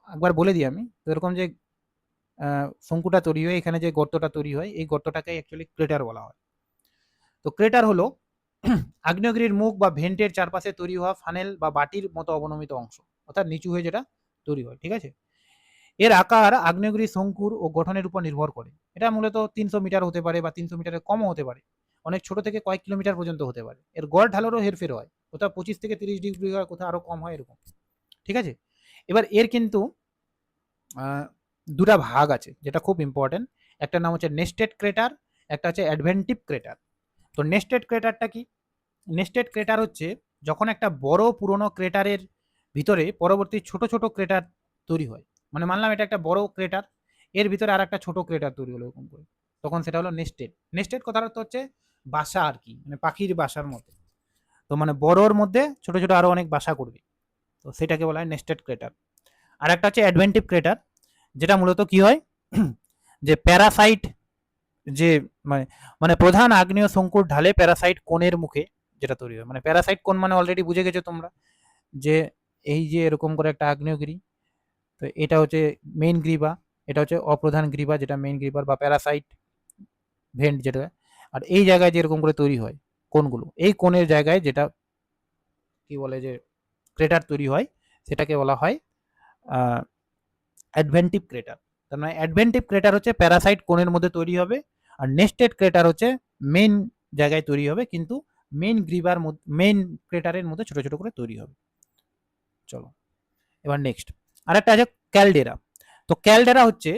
একবার বলে দিই আমি, তো এরকম যে শঙ্কুটা তৈরি হয়, এখানে যে গর্তটা তৈরি হয়, এই গর্তটাকে অ্যাকচুয়ালি ক্রেটার বলা হয়। তো ক্রেটার হলো আগ্নেয়গিরির মুখ বা ভেন্টের চারপাশে তৈরি হওয়া ফানেল বা বাটির মতো অবনমিত অংশ, অর্থাৎ নিচু হয়ে যেটা তৈরি হয়, ঠিক আছে। এর আকার আগ্নেয়গিরি শঙ্কুর ও গঠনের উপর নির্ভর করে। এটা মূলত 300 মিটার হতে পারে বা 300 মিটারের কমও হতে পারে, অনেক ছোট থেকে কয়েক কিলোমিটার পর্যন্ত হতে পারে। এর গড় ঢালেরও হেরফের হয়, কোথাও 25 থেকে 30 ডিগ্রি হয়, কোথাও আরো কম হয়, এরকম, ঠিক আছে। এবার এর কিন্তু দুটা ভাগ আছে যেটা খুব ইম্পর্টেন্ট। একটা নাম হচ্ছে নেস্টেড ক্রেটার, একটা হচ্ছে অ্যাডভেন্টিভ ক্রেটার। তো নেস্টেড ক্রেটারটা কি? নেস্টেড ক্রেটার হচ্ছে যখন একটা বড় পুরনো ক্রেটারের ভিতরে পরবর্তী ছোট ছোট ক্রেটার তৈরি হয়। মানে মানলাম এটা একটা বড় ক্রেটার, এর ভিতরে আর একটা ছোট ক্রেটার তৈরি হলো এরকম করে, তখন সেটা হলো নেস্টেড। নেস্টেড কথার অর্থ হচ্ছে বাসা আর কি, মানে পাখির বাসার মতো। তো মানে বড়োর মধ্যে ছোট ছোট আরো অনেক বাসা করবে, তো সেটাকে বলা হয় নেস্টেড ক্রেটার। আর একটা হচ্ছে অ্যাডভেন্টিভ ক্রেটার, যেটা মূলত কি হয় যে প্যারাসাইট, যে মানে মানে প্রধান আগ্নেয় শঙ্কুর ঢালে প্যারাসাইট কোণের মুখে যেটা তৈরি হয়। মানে প্যারাসাইট কোণ মানে অলরেডি বুঝে গেছো তোমরা, যে এই যে এরকম করে একটা আগ্নেয়গিরি, তো এটা হচ্ছে মেইন গ্রীবা, এটা হচ্ছে অপ্রধান গ্রীবা যেটা মেইন গ্রীবার বা প্যারাসাইট ভেন্ট যেটা। আর এই জায়গায় যে এরকম করে তৈরি হয় কোণগুলো, এই কোণের জায়গায় যেটা কি বলে যে ক্রেটার তৈরি হয়, সেটাকে বলা হয় অ্যাডভেন্টিভ ক্রেটার। তার মানে অ্যাডভেন্টিভ ক্রেটার হচ্ছে প্যারাসাইট কোণের মধ্যে তৈরি হবে, আর নেস্টেড ক্রেটার হচ্ছে মেইন জায়গায় তৈরি হবে, কিন্তু মেইন গ্রিবার মেইন ক্রেটারের মধ্যে ছোট ছোট করে তৈরি হবে। চলো এবার নেক্সট আরেকটা আছে ক্যালডেরা। তো ক্যালডেরা হচ্ছে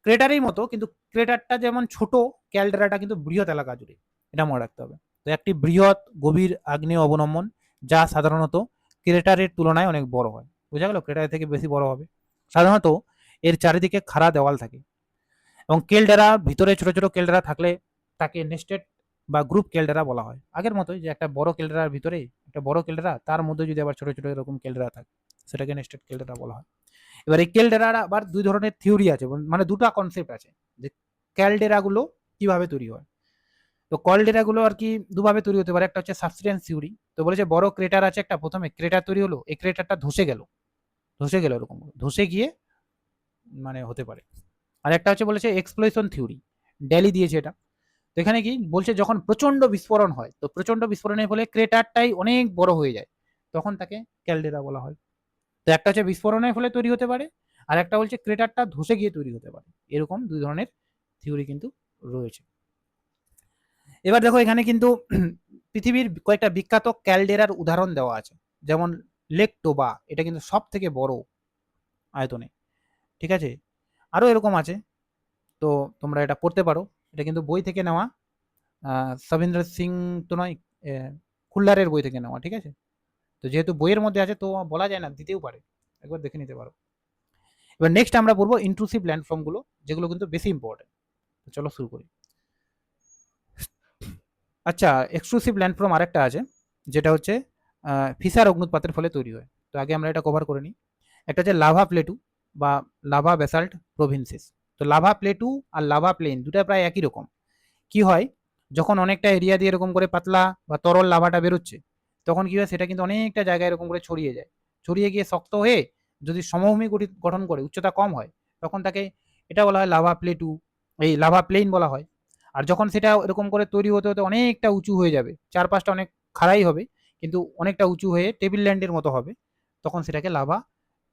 ক্রেটারের মতো, কিন্তু ক্রেটারটা যেমন ছোট, ক্যালডেরাটা কিন্তু বৃহৎ এলাকা জুড়ে, এটা মনে রাখতে হবে। তো একটি বৃহৎ গভীর আগ্নেয় অবনমন, যা সাধারণত ক্রেটারের তুলনায় অনেক বড় হয়। বোঝা গেল, ক্রেটারের থেকে বেশি বড় হবে। সাধারণত এর চারিদিকে খাড়া দেওয়াল থাকে, এবং ক্যালডেরা ভিতরে ছোট ছোট ক্যালডেরা থাকলে তাকে নেস্টেড বা গ্রুপ ক্যালডেরা বলা হয়। আগের মতোই যে একটা বড় ক্যালডেরার ভিতরে একটা বড় ক্যালডেরা, তার মধ্যে যদি আবার ছোট ছোট এরকম ক্যালডেরা থাকে, সেটাকে নেস্টেড ক্যালডেরা বলা হয়। এবার এই ক্যালডেরার আবার দুই ধরনের থিওরি আছে, মানে দুটো কনসেপ্ট আছে যে ক্যালডেরাগুলো কিভাবে তৈরি হয়। তো ক্যালডেরাগুলো আর কি দুভাবে তৈরি হতে পারে। একটা হচ্ছে সাবসিডেন্স থিওরি। তো বলেছে বড় ক্রেটার আছে একটা, প্রথমে ক্রেটার তৈরি হলো, এই ক্রেটারটা ধসে গেল এরকম ধসে গিয়ে মানে হতে পারে। আর একটা হচ্ছে বলেছে এক্সপ্লোশন থিওরি, ডেলি দিয়েছে এটা। তো এখানে কি বলছে, যখন প্রচন্ড বিস্ফোরণ হয়, তো প্রচন্ড বিস্ফোরণের ফলে ক্রেটারটাই অনেক বড় হয়ে যায়, তখন তাকে ক্যালডেরা বলা হয়। তো একটা হচ্ছে বিস্ফোরণের ফলে তৈরি হতে পারে, আর একটা বলছে ক্রেটারটা ধসে গিয়ে তৈরি হতে পারে। এরকম দুই ধরনের থিওরি কিন্তু রয়েছে। এবার দেখো এখানে কিন্তু পৃথিবীর কয়েকটা বিখ্যাত ক্যালডেরার উদাহরণ দেওয়া আছে, যেমন লেক টোবা, এটা কিন্তু সব থেকে বড় আয়তনে, ঠিক আছে। আরও এরকম আছে, তো তোমরা এটা পড়তে পারো, এটা কিন্তু বই থেকে নেওয়া, সবিন্দ্র সিং তো নয়, খুল্লারের বই থেকে নেওয়া, ঠিক আছে। তো যেহেতু বইয়ের মধ্যে আছে তো বলা যায় না, দিতেও পারে, একবার দেখে নিতে পারো। এবার নেক্সট আমরা পড়বো ইন্ট্রুসিভ ল্যান্ডফর্মগুলো, যেগুলো কিন্তু বেশি ইম্পর্টেন্ট। তো চলো শুরু করি। আচ্ছা, এক্সক্লুসিভ ল্যান্ডফর্ম আরেকটা আছে, যেটা হচ্ছে ফিসার অগ্নুৎপাতের ফলে তৈরি হয়। তো আগে আমরা এটা কভার করে নিই। একটা হচ্ছে লাভা প্লেটু বা লাভা বেসাল্ট প্রভিন্সেস। তো লাভা প্লেটু আর লাভা প্লেন দুটা প্রায় একই রকম। কি হয়, যখন অনেকটা এরিয়া দিয়ে এরকম করে পাতলা বা তরল লাভাটা বেরোচ্ছে, তখন কি হয়, সেটা কিন্তু অনেকটা জায়গায় এরকম করে ছড়িয়ে যায়, ছড়িয়ে গিয়ে শক্ত হয়ে যদি সমভূমি গঠন করে, উচ্চতা কম হয়, তখন তাকে এটা বলা হয় লাভা প্লেটু, এই লাভা প্লেন বলা হয়। আর যখন সেটা এরকম করে তৈরি হতে হতে অনেকটা উঁচু হয়ে যাবে, চারপাশটা অনেক খাড়াই হবে, কিন্তু অনেকটা উঁচু হয়ে টেবিল ল্যান্ডের মতো হবে, তখন সেটাকে লাভা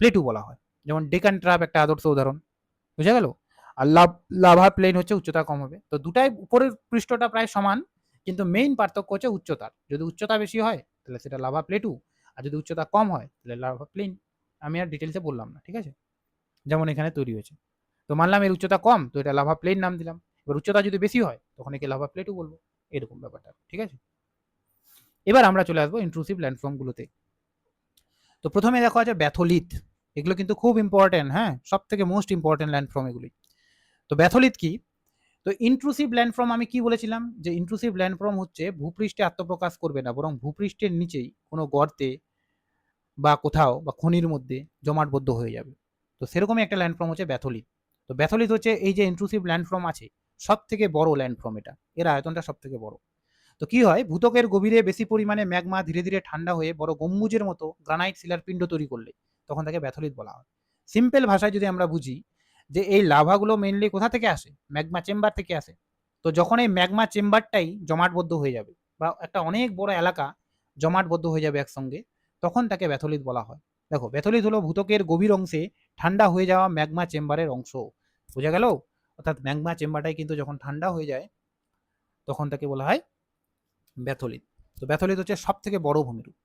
প্লেটু বলা হয়। যেমন ডেকান ট্রাপ একটা আদর্শ উদাহরণ, বুঝা গেল। আর লাভা প্লেন হচ্ছে উচ্চতা কম হবে। তো দুটাই উপরের পৃষ্ঠটা প্রায় সমান, কিন্তু মেইন পার্থক্য হচ্ছে উচ্চতার। যদি উচ্চতা বেশি হয় তাহলে সেটা লাভা প্লেটু, আর যদি উচ্চতা কম হয় তাহলে লাভা প্লেন। আমি আর ডিটেলসে বললাম না, ঠিক আছে। যেমন এখানে তৈরি হয়েছে, তো মানলাম এর উচ্চতা কম, তো এটা লাভা প্লেন নাম দিলাম। এবার উচ্চতা যদি বেশি হয় তখন একে লাভা প্লেটু বলবো, এরকম ব্যাপারটা, ঠিক আছে। এবার আমরা চলে আসবো ইন্ট্রুসিভ ল্যান্ডফর্মগুলোতে। তো প্রথমে দেখো আছে ব্যাথোলিথ। এগুলো কিন্তু খুব ইম্পর্টেন্ট, হ্যাঁ, সব থেকে মোস্ট ইম্পর্টেন্ট ল্যান্ডফর্ম এগুলি। তো ব্যাথোলিথ কি? তো ইন্ট্রুসিভ ল্যান্ডফর্ম আমি কি বলেছিলাম, যে ইন্ট্রুসিভ ল্যান্ডফর্ম হচ্ছে ভূপৃষ্ঠে আত্মপ্রকাশ করবে না, বরং ভূপৃষ্ঠের নিচেই কোনো গর্তে বা কোথাও বা খনির মধ্যে জমাটবদ্ধ হয়ে যাবে। তো সেরকমই একটা ল্যান্ডফর্ম হচ্ছে ব্যাথোলিথ। তো ব্যাথোলিথ হচ্ছে এই যে ইন্ট্রুসিভ ল্যান্ডফর্ম আছে, সব থেকে বড় ল্যান্ডফর্ম এটা, এর আয়তনটা সব থেকে বড়। তো কি হয়, ভূত্বকের গভীরে বেশি পরিমাণে ম্যাগমা ধীরে ধীরে ঠান্ডা হয়ে বড় গম্বুজের মতো গ্রানাইট শিলার পিণ্ড তৈরি করলে তখন তাকে ব্যাথলিট বলা হয়। সিম্পল ভাষায় যদি আমরা বুঝি যে এই লাভাগুলো মেইনলি কোথা থেকে আসে, ম্যাগমা চেম্বার থেকে আসে। তো যখন এই ম্যাগমা চেম্বারটাই জমাটবদ্ধ হয়ে যাবে বা একটা অনেক বড় এলাকা জমাটবদ্ধ হয়ে যাবে একসঙ্গে, তখন তাকে ব্যাথলিট বলা হয়। দেখো, ব্যাথলিট হলো ভূত্বকের গভীর অংশে ঠান্ডা হয়ে যাওয়া ম্যাগমা চেম্বারের অংশ। বোঝা গেল? অর্থাৎ ম্যাগমা চেম্বারটাই কিন্তু যখন ঠান্ডা হয়ে যায় তখন তাকে বলা হয় ব্যাথলিট। তো ব্যাথলিট হচ্ছে সব থেকে বড় ভূমিরূপ।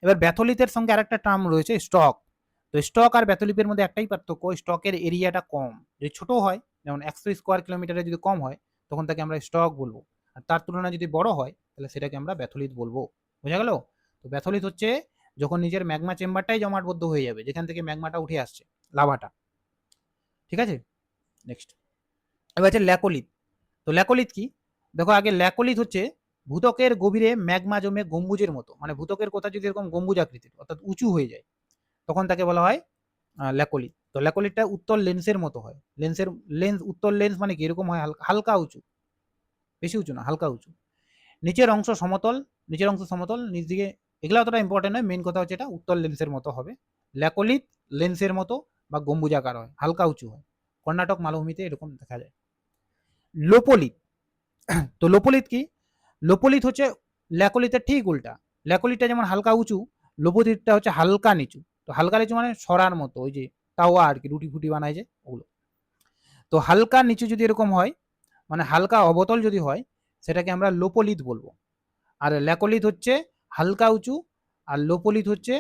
এবার ব্যাথলিটের সঙ্গে আরেকটা টার্ম রয়েছে স্টক। তো স্টক আর ব্যাথলিটের মধ্যে একটাই পার্থক্য, স্টকের এরিয়াটা কম। যদি ছোট হয়, যেমন 100 স্কোয়ার কিলোমিটারে যদি কম হয় তখন তাকে আমরা স্টক বলবো, আর তার তুলনায় যদি বড় হয় তাহলে সেটাকে আমরা ব্যাথলিট বলবো। বোঝা গেল? তো ব্যাথলিট হচ্ছে যখন নিজের ম্যাগমা চেম্বারটাই জমাটবদ্ধ হয়ে যাবে, যেখান থেকে ম্যাগমাটা উঠে আসছে, লাভাটা। ঠিক আছে, নেক্সট। এবার হচ্ছে ল্যাকোলিথ। তো ল্যাকোলিথ কি? দেখো, আগে ল্যাকোলিথ হচ্ছে ভূত্বকের গভীরে ম্যাগমা জমে গম্বুজের মতো, মানে ভূত্বকের কথা যদি এরকম গম্বুজ আকৃতির অর্থাৎ উঁচু হয়ে যায় তখন তাকে বলা হয় ল্যাকোলিথ। তো ল্যাকোলিথটা উত্তল লেন্সের মতো হয়। লেন্স উত্তল লেন্স মানে কি এরকম হয়, হালকা উঁচু, বেশি উঁচু না, হালকা উঁচু। নিচের অংশ সমতল, নিচ দিকে, এগুলো অতটা ইম্পর্টেন্ট নয়, মেন কথা হচ্ছে এটা উত্তল লেন্সের মতো হবে। ল্যাকোলিথ লেন্সের মতো বা গম্বুজাকার হয়, হালকা উঁচু হয়। কর্ণাটক মালভূমিতে এরকম দেখা যায়। লোপোলিথ। তো লোপোলিথ কি? লোপোলিথ হচ্ছে ল্যাকোলিথের ঠিক উল্টা। ল্যাকোলিথটা যেমন হালকা উঁচু, লোপোলিথটা হচ্ছে হালকা নিচু। তো হালকা নিচু মানে সরার মতো, ওই যে তাওয়া আর কি, রুটি ফুটি বানায় যে ওগুলো। তো হালকা নিচু যদি এরকম হয়, মানে হালকা অবতল যদি হয়, সেটাকে আমরা লোপোলিথ বলবো। আর ল্যাকোলিথ হচ্ছে হালকা উঁচু, আর লোপোলিথ হচ্ছে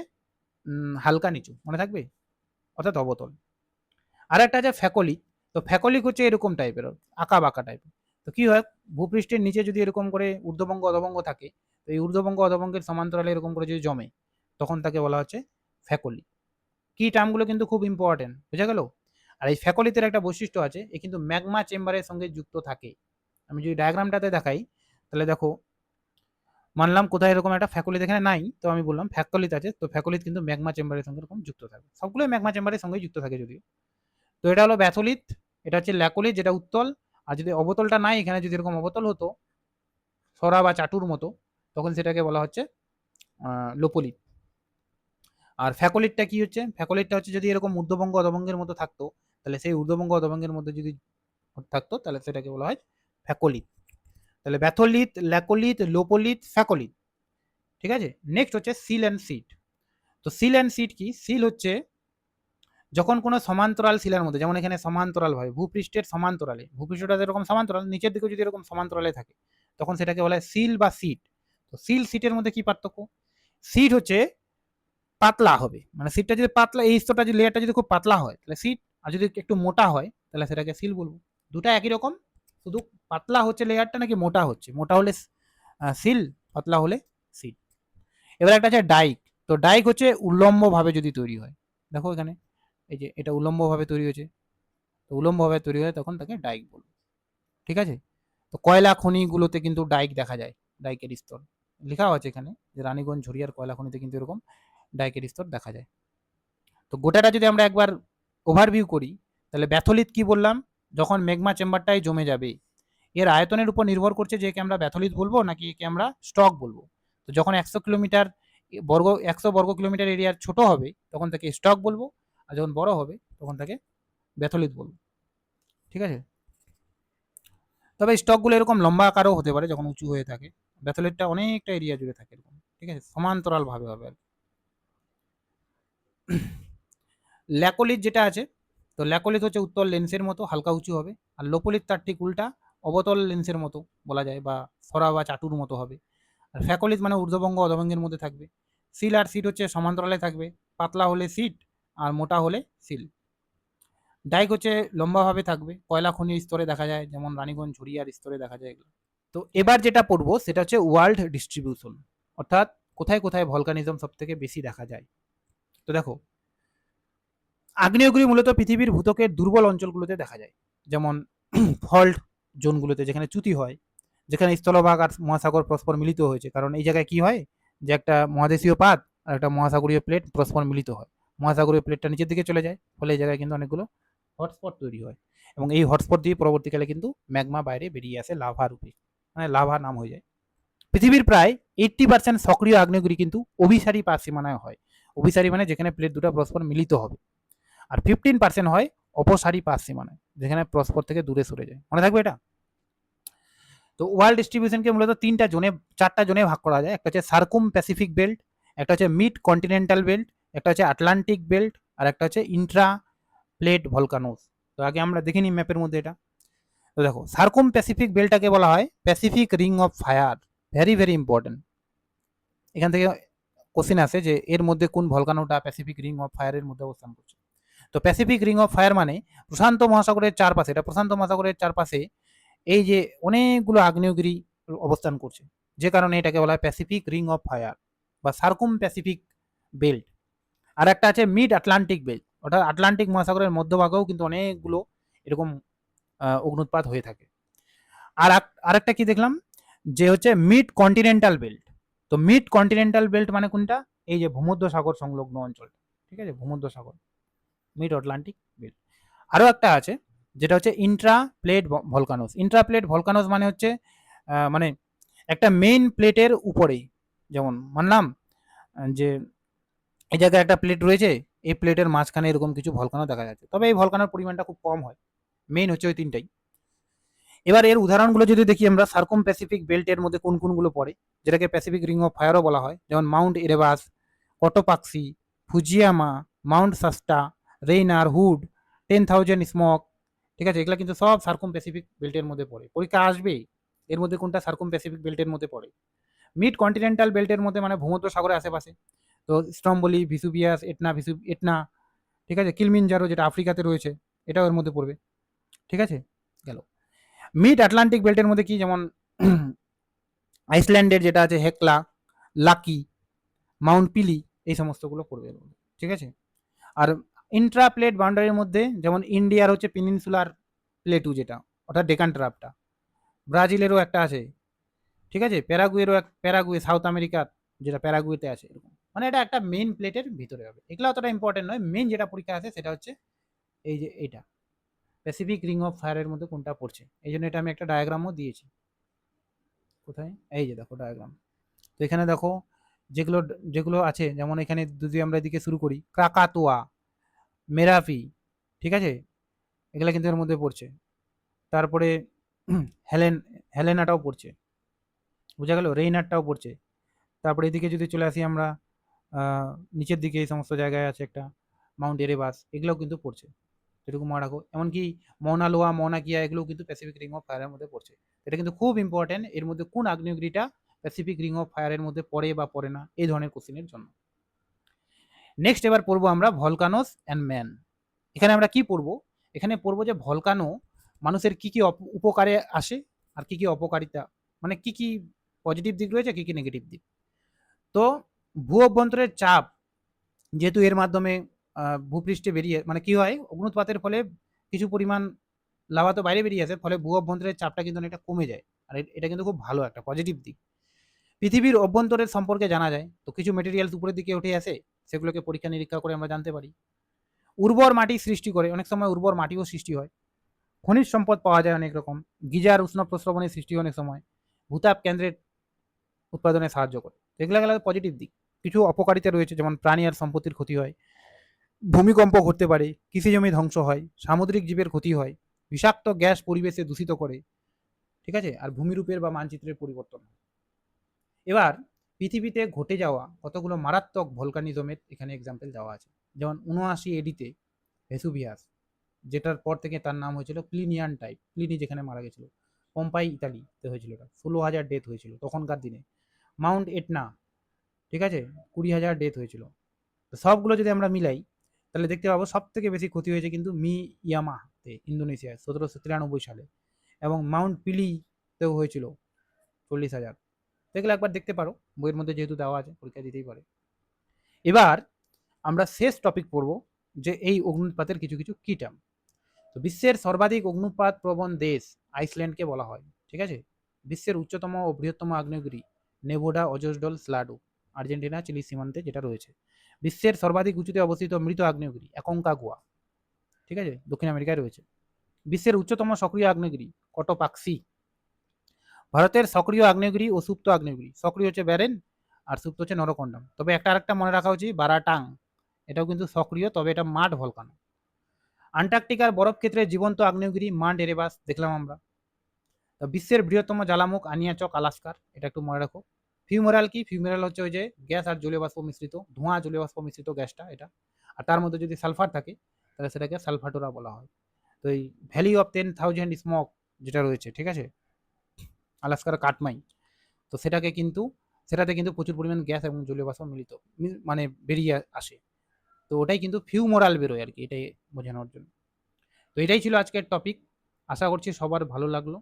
হালকা নিচু, মনে থাকবে, অর্থাৎ অবতল। আর একটা আছে ফ্যাকলিক। তো ফ্যাকলিক হচ্ছে এরকম টাইপের, আঁকা বাঁকা টাইপের। তো কি হয়, ভূপৃষ্ঠের নিচে যদি এরকম করে ঊর্ধ্ববঙ্গ অধবঙ্গ থাকে, তো এই ঊর্ধ্ববঙ্গ অধবঙ্গের সমান্তরালে এরকম করে যদি জমে তখন তাকে বলা হচ্ছে ফ্যাকলি। কি টার্মগুলো কিন্তু খুব ইম্পর্টেন্ট, বুঝা গেল? আর এই ফ্যাকলিতের একটা বৈশিষ্ট্য আছে, এ কিন্তু ম্যাগমা চেম্বারের সঙ্গে যুক্ত থাকে। আমি যদি ডায়াগ্রামটাতে দেখাই তাহলে দেখো, মানলাম কোথায় এরকম একটা ফ্যাকলিত এখানে নাই, তো আমি বললাম ফ্যাকলিত আছে। তো ফ্যাকলিত কিন্তু ম্যাগমা চেম্বারের সঙ্গে এরকম যুক্ত থাকে, সবগুলোই ম্যাগমা চেম্বারের সঙ্গে যুক্ত থাকে যদিও। তো এটা হলো ব্যাথলিথ, এটা হচ্ছে ল্যাকোলিথ যেটা উত্তল। আর যদি অবতলটা নাই, এখানে যদি এরকম অবতল হতো সরা বা চাটুর মতো, তখন সেটাকে বলা হচ্ছে লোপোলিথ। আর ফ্যাকোলিটটা কি হচ্ছে? ফ্যাকোলিটটা হচ্ছে যদি এরকম ঊর্ধ্ববঙ্গ অধবঙ্গের মতো থাকতো, তাহলে সেই ঊর্ধ্ববঙ্গ অধবঙ্গের মধ্যে যদি থাকতো তাহলে সেটাকে বলা হয় ফ্যাকোলিথ। তাহলে ব্যাথলিথ, ল্যাকোলিথ, লোপোলিথ, ফ্যাকোলিথ। ঠিক আছে, নেক্সট হচ্ছে সিল অ্যান্ড সিট। তো সিল অ্যান্ড সিট কি? সিল হচ্ছে যখন কোনো সমান্তরাল শিলার মধ্যে, যেমন এখানে সমান্তরাল ভাবে ভূপৃষ্ঠের সমান্তরালে, ভূপৃষ্ঠটা যেরকম সমান্তরাল নিচের দিকে যদি এরকম সমান্তরালে থাকে তখন সেটাকে বলা হয় সিল বা সিট। তো সিল সিটের মধ্যে কি পার্থক্য? সিট হচ্ছে পাতলা হবে, মানে সিটটা যদি পাতলা, এই স্তরটা যদি লেয়ারটা যদি খুব পাতলা হয় তাহলে সিট, আর যদি একটু মোটা হয় তাহলে সেটাকে সিল বলবো। দুটা একই রকম, শুধু পাতলা হচ্ছে লেয়ারটা নাকি মোটা হচ্ছে, মোটা হলে সিল, পাতলা হলে সিট। এবার একটা আছে ডাইক। তো ডাইক হচ্ছে উল্লম্ব ভাবে যদি তৈরি হয়, দেখো এখানে এই যে এটা উল্লম্ব ভাবে তৈরি হয়েছে, তো উল্লম্ব ভাবে তৈরি হয় তখন তাকে ডাইক বলবো। ঠিক আছে, তো কয়লা খনিগুলোতে কিন্তু ডাইক দেখা যায়, ডাইকের স্তর লেখাও আছে এখানে, যে রানীগঞ্জ ঝরিয়ার কয়লা খনিতে কিন্তু এরকম ডাইকের স্তর দেখা যায়। তো গোটাটা যদি আমরা একবার ওভারভিউ করি তাহলে ব্যাথলিথ কি বললাম, যখন ম্যাগমা চেম্বারটাই জমে যাবে। এর আয়তনের উপর নির্ভর করছে যে একে আমরা ব্যাথলিথ বলবো নাকি একে আমরা স্টক বলবো। তো যখন 100 বর্গ কিলোমিটার এরিয়ার ছোট হবে তখন তাকে স্টক বলবো, আর যখন বড় হবে তখন তাকে ব্যাথলিথ বলবো। ঠিক আছে, তবে স্টকগুলো এরকম লম্বা আকারও হতে পারে যখন উঁচু হয়ে থাকে, ব্যাথলিথটা অনেকটা এরিয়া জুড়ে থাকে এরকম। ঠিক আছে, সমান্তরাল ভাবে হবে আর ল্যাকোলিথ যেটা আছে, তো ল্যাকোলিথ হচ্ছে উত্তল লেন্সের মতো হালকা উঁচু হবে, আর লোপোলিথ তার ঠিক উল্টা, অবতল লেন্সের মতো বলা যায়, বা সরা বা চাটুর মতো হবে। আর ফ্যাকোলিথ মানে ঊর্ধ্ববঙ্গ অধবঙ্গের মধ্যে থাকবে। সিল আর সিট হচ্ছে সমান্তরালে থাকবে, পাতলা হলে সিট আর মোটা হলে সিল। ডাইক হচ্ছে লম্বাভাবে থাকবে, কয়লা খনির স্তরে দেখা যায়, যেমন রানীগঞ্জ ঝুরিয়ার স্তরে দেখা যায় এগুলো। তো এবার যেটা পড়বো সেটা হচ্ছে ওয়ার্ল্ড ডিস্ট্রিবিউশন, অর্থাৎ কোথায় কোথায় ভলকানিজম সব থেকে বেশি দেখা যায়। তো দেখো, আগ্নেয়গিরি মূলত পৃথিবীর ভূত্বকের দুর্বল অঞ্চলগুলোতে দেখা যায়, যেমন ফল্ট জোনগুলোতে, যেখানে চ্যুতি হয়, যেখানে স্থলভাগ আর মহাসাগর পরস্পর মিলিত হয়েছে। কারণ এই জায়গায় কি হয়, যে একটা মহাদেশীয় পাত আর একটা মহাসাগরীয় প্লেট পরস্পর মিলিত হয়, মহাসাগরীয় প্লেটটা নিচের দিকে চলে যায়, ফলে এই জায়গায় কিন্তু অনেকগুলো হটস্পট তৈরি হয়। এবং এই হটস্পট দিয়ে পরবর্তীকালে কিন্তু ম্যাগমা বাইরে বেরিয়ে আসে লাভা রূপে, মানে লাভা নাম হয়ে যায়। পৃথিবীর প্রায় 80% সক্রিয় আগ্নেয়গিরি কিন্তু অভিসারী পাশ সীমানায় হয়। অভিসারী মানে যেখানে প্লেট দুটো পরস্পর মিলিত হবে। আর 15% হয় অপসারী পাশ সীমানায়, যেখানে পরস্পর থেকে দূরে সরে যায়। মনে থাকবে এটা। তো ওয়ার্ল্ড ডিস্ট্রিবিউশনকে মূলত চারটা জোনে ভাগ করা যায়। একটা হচ্ছে সার্কুম প্যাসিফিক বেল্ট, একটা হচ্ছে মিড কন্টিনেন্টাল বেল্ট, একটা হচ্ছে আটলান্টিক বেল্ট, আর একটা হচ্ছে ইন্ট্রা প্লেট ভলকানোস। তো আগে আমরা দেখে নিই ম্যাপের মধ্যে এটা। তো দেখো, সার্কুম প্যাসিফিক বেল্টটাকে বলা হয় Pacific ring of fire. Very very important. এখান থেকে কোশ্চেন আসে যে এর মধ্যে কোন ভলকানোটা প্যাসিফিক রিং অফ ফায়ারের মধ্যে অবস্থান করছে। তো প্যাসিফিক রিং অফ ফায়ার মানে প্রশান্ত মহাসাগরের চারপাশে, এটা প্রশান্ত মহাসাগরের চারপাশে এই যে অনেকগুলো আগ্নেয়গিরি অবস্থান করছে, যে কারণে এটাকে বলা হয় প্যাসিফিক রিং অফ ফায়ার বা সার্কুম প্যাসিফিক বেল্ট। আর একটা আছে মিড আটলান্টিক বেল্ট, অর্থাৎ আটলান্টিক মহাসাগরের মধ্যভাগেও কিন্তু অনেকগুলো এরকম অগ্নুৎপাত হয়ে থাকে। আর আরেকটা কি দেখলাম যে হচ্ছে মিড কন্টিনেন্টাল বেল্ট। তো মিড কন্টিনেন্টাল বেল্ট মানে কোনটা? এই যে ভূমধ্য সাগর সংলগ্ন অঞ্চলটা, ঠিক আছে, ভূমধ্য সাগর, মিড আটলান্টিক বেল্ট। আরও একটা আছে যেটা হচ্ছে Intra plate volcanoes. Intra plate volcanoes মানে হচ্ছে মানে একটা মেইন প্লেটের উপরেই, যেমন মানলাম যে এই জায়গায় একটা প্লেট রয়েছে, এই প্লেটের মাঝখানে এরকম কিছু ভলকানো দেখা যাচ্ছে, তবে এই ভলকানোর পরিমাণটা খুব কম হয়। মেইন হচ্ছে ওই তিনটাই। এবার এর উদাহরণগুলো যদি দেখি আমরা, সার্কুম প্যাসিফিক বেল্টের মধ্যে কোন কোনগুলো পড়ে, যেটাকে প্যাসিফিক রিং অফ ফায়ারও বলা হয়, যেমন Mount Erebus, Cotopaxi, Fujiyama, Mount Shasta, Rainier, Hood, 10,000 smoke, ঠিক আছে, এগুলো কিন্তু সব সার্কুম প্যাসিফিক বেল্টের মধ্যে পড়ে। পরীক্ষা আসবেই এর মধ্যে কোনটা সার্কুম প্যাসিফিক বেল্টের মধ্যে পড়ে। মিড কন্টিনেন্টাল বেল্টের মধ্যে মানে ভূমধ্য সাগরের আশেপাশে, তো স্ট্রম্বলি, ভিসুভিয়াস, এটনা, ঠিক আছে, কিলমিনজারো যেটা আফ্রিকাতে রয়েছে, এটাও এর মধ্যে পড়বে, ঠিক আছে, গেল। মিড আটলান্টিক বেল্টের মধ্যে কি, যেমন আইসল্যান্ডের যেটা আছে হেকলা, লাকি, মাউন্ট পিলি, এই সমস্তগুলো পড়বে এর মধ্যে, ঠিক আছে। আর ইন্ট্রা প্লেট বাউন্ডারির মধ্যে যেমন ইন্ডিয়ার হচ্ছে পেনিনসুলার প্লেটু, যেটা অর্থাৎ ডেকান ট্রাপটা, ব্রাজিলেরও একটা আছে, ঠিক আছে, প্যারাগুয়ে সাউথ আমেরিকার যেটা প্যারাগুয়েতে আছে, এরকম মানে এটা একটা মেইন প্লেটের ভিতরে হবে। এগুলো অতটা ইম্পর্টেন্ট নয়, মেইন যেটা পরীক্ষা আছে সেটা হচ্ছে এই যে এইটা প্যাসিফিক রিং অফ ফায়ারের মধ্যে কোনটা পড়ছে। এই জন্য এটা আমি একটা ডায়াগ্রামও দিয়েছি। কোথায়? এই যে দেখো ডায়াগ্রাম। তো এখানে দেখো যেগুলো যেগুলো আছে, যেমন এখানে যদি আমরা এদিকে শুরু করি, ক্রাকাতোয়া, মেরাফি, ঠিক আছে, এগুলো কিন্তু এর মধ্যে পড়ছে। তারপরে হেলেন হেলেনাটাও পড়ছে, বোঝা গেল, রেইনারটাও পড়ছে। তারপরে এদিকে যদি চলে আসি আমরা, নিচের দিকে এই সমস্ত জায়গায় আছে একটা মাউন্ট এরেবাস, এগুলোও কিন্তু পড়ছে, এরকম মনে রাখো। এমনকি মৌনা লোয়া, মৌনা কিয়া, এগুলোও কিন্তু প্যাসিফিক রিং অফ ফায়ারের মধ্যে পড়ছে। এটা কিন্তু খুব ইম্পর্টেন্ট, এর মধ্যে কোন আগ্নেয়গিরিটা প্যাসিফিক রিং অফ ফায়ারের মধ্যে পড়ে বা পড়ে না, এই ধরনের কোশ্চেনের জন্য। নেক্সট এবার পড়বো আমরা ভলকানোস অ্যান্ড ম্যান। এখানে আমরা কি পড়বো? এখানে পড়বো যে ভলকানো মানুষের কি কি উপকারে আসে আর কি কি অপকারিতা, মানে কি কি পজিটিভ দিক রয়েছে, কি কি নেগেটিভ দিক। তো ভূ অভ্যন্তরের চাপ যেহেতু এর মাধ্যমে ভূপৃষ্ঠে বেরিয়ে, মানে কি হয়, অগ্নুৎপাতের ফলে কিছু পরিমাণ লাভা তো বাইরে বেরিয়ে আসে, ফলে ভূ অভ্যন্তরের চাপটা কিন্তু অনেকটা কমে যায়। আর এটা কিন্তু খুব ভালো একটা পজিটিভ দিক। পৃথিবীর অভ্যন্তরের সম্পর্কে জানা যায়, তো কিছু মেটেরিয়ালস উপরের দিকে উঠে আসে, সেগুলোকে পরীক্ষা নিরীক্ষা করে আমরা জানতে পারি। উর্বর মাটি সৃষ্টি করে, অনেক সময় উর্বর মাটিও সৃষ্টি হয়। খনিজ সম্পদ পাওয়া যায় অনেক রকম। গিজার উষ্ণ প্রস্রবণের সৃষ্টি হয় অনেক সময়। ভূতাপ কেন্দ্রের উৎপাদনে সাহায্য করে। এগুলো গেল পজিটিভ দিক। কিছু অপকারিতা রয়েছে, যেমন প্রাণী আর সম্পত্তির ক্ষতি হয়, ভূমিকম্প ঘটতে পারে, কৃষিজমি ধ্বংস হয়, সামুদ্রিক জীবের ক্ষতি হয়, বিষাক্ত গ্যাস পরিবেশে দূষিত করে, ঠিক আছে, আর ভূমিরূপের বা মানচিত্রের পরিবর্তন। এবার পৃথিবীতে ঘটে যাওয়া কতগুলো মারাত্মক ভলকানিজমের এখানে এক্সাম্পল দেওয়া আছে। যেমন ৭৯ এডিতে ভেসুভিয়াস, যেটার পর থেকে তার নাম হয়েছিল প্লিনিয়ান টাইপ, প্লিনি যেখানে মারা গেছিল। পম্পাই ইতালিতে হয়েছিল, এটা ১৬,০০০ ডেথ হয়েছিল তখনকার দিনে। মাউন্ট এটনা, ঠিক আছে, ২০,০০০ ডেথ হয়েছিল। তো সবগুলো যদি আমরা মিলাই, তাহলে দেখতে পাবো সব থেকে বেশি ক্ষতি হয়েছে কিন্তু ইয়ামাতে, ইন্দোনেশিয়ায় ১৭৯৩ সালে, এবং মাউন্ট পিলিতেও হয়েছিল ৪০,০০০। দেখলে একবার দেখতে পারো, বইয়ের মধ্যে যেহেতু দেওয়া আছে, পরীক্ষা দিতেই পারে। এবার আমরা শেষ টপিক পড়ব, যে এই অগ্নুৎপাতের কিছু কিছু কি টার্ম। তো বিশ্বের সর্বাধিক অগ্নুৎপাত প্রবণ দেশ আইসল্যান্ডকে বলা হয়, ঠিক আছে। বিশ্বের উচ্চতম ও বৃহত্তম আগ্নেয়গিরি নেভোডা অজসডল স্লাডু, আর্জেন্টিনা চিলি সীমান্তে যেটা রয়েছে। বিশ্বের সর্বাধিক উঁচুতে অবস্থিত মৃত আগ্নেয়গিরি অ্যাকঙ্কাগুয়া, ঠিক আছে, দক্ষিণ আমেরিকায় রয়েছে। বিশ্বের উচ্চতম সক্রিয় আগ্নেয়গিরি কটপাক্সি। ভারতের সক্রিয় আগ্নেয়গিরি ও সুপ্ত আগ্নেয়গিরি, সক্রিয় হচ্ছে ব্যারেন আর সুপ্ত হচ্ছে নরকন্ডম। তবে একটা আরেকটা মনে রাখা উচিত, বারাটাং, এটাও কিন্তু সক্রিয়, তবে এটা মাড ভলকানো। আন্টার্কটিকার বরফ ক্ষেত্রে জীবন্ত আগ্নেয়গিরি মাউন্ট এরেবাস দেখলাম আমরা। তো বিশ্বের বৃহত্তম জ্বালামুখ আনিয়াচক আলাস্কার, এটা একটু মনে রাখো। ফিউমেরাল কি? ফিউমেরাল হচ্ছে ওই যে গ্যাস আর জলীয় বাষ্প মিশ্রিত, ধোঁয়া জলীয় বাষ্প মিশ্রিত গ্যাসটা এটা। আর তার মধ্যে যদি সালফার থাকে তাহলে সেটাকে সালফাটোরা বলা হয়। তো এই ভ্যালি অফ 10,000 স্মোক যেটা রয়েছে, ঠিক আছে, আলাস্কার কাটমাই, তো সেটাতে কিন্তু প্রচুর পরিমাণ গ্যাস এবং জলীয় বাষ্প মিলিত মানে বেরিয়ে আসে। তো ওটাই কিন্তু ফিউমোরাল বেরোয় আর কি, এটাই বোঝানোর জন্য। তো এটাই ছিল আজকের টপিক। আশা করছি সবার ভালো লাগলো।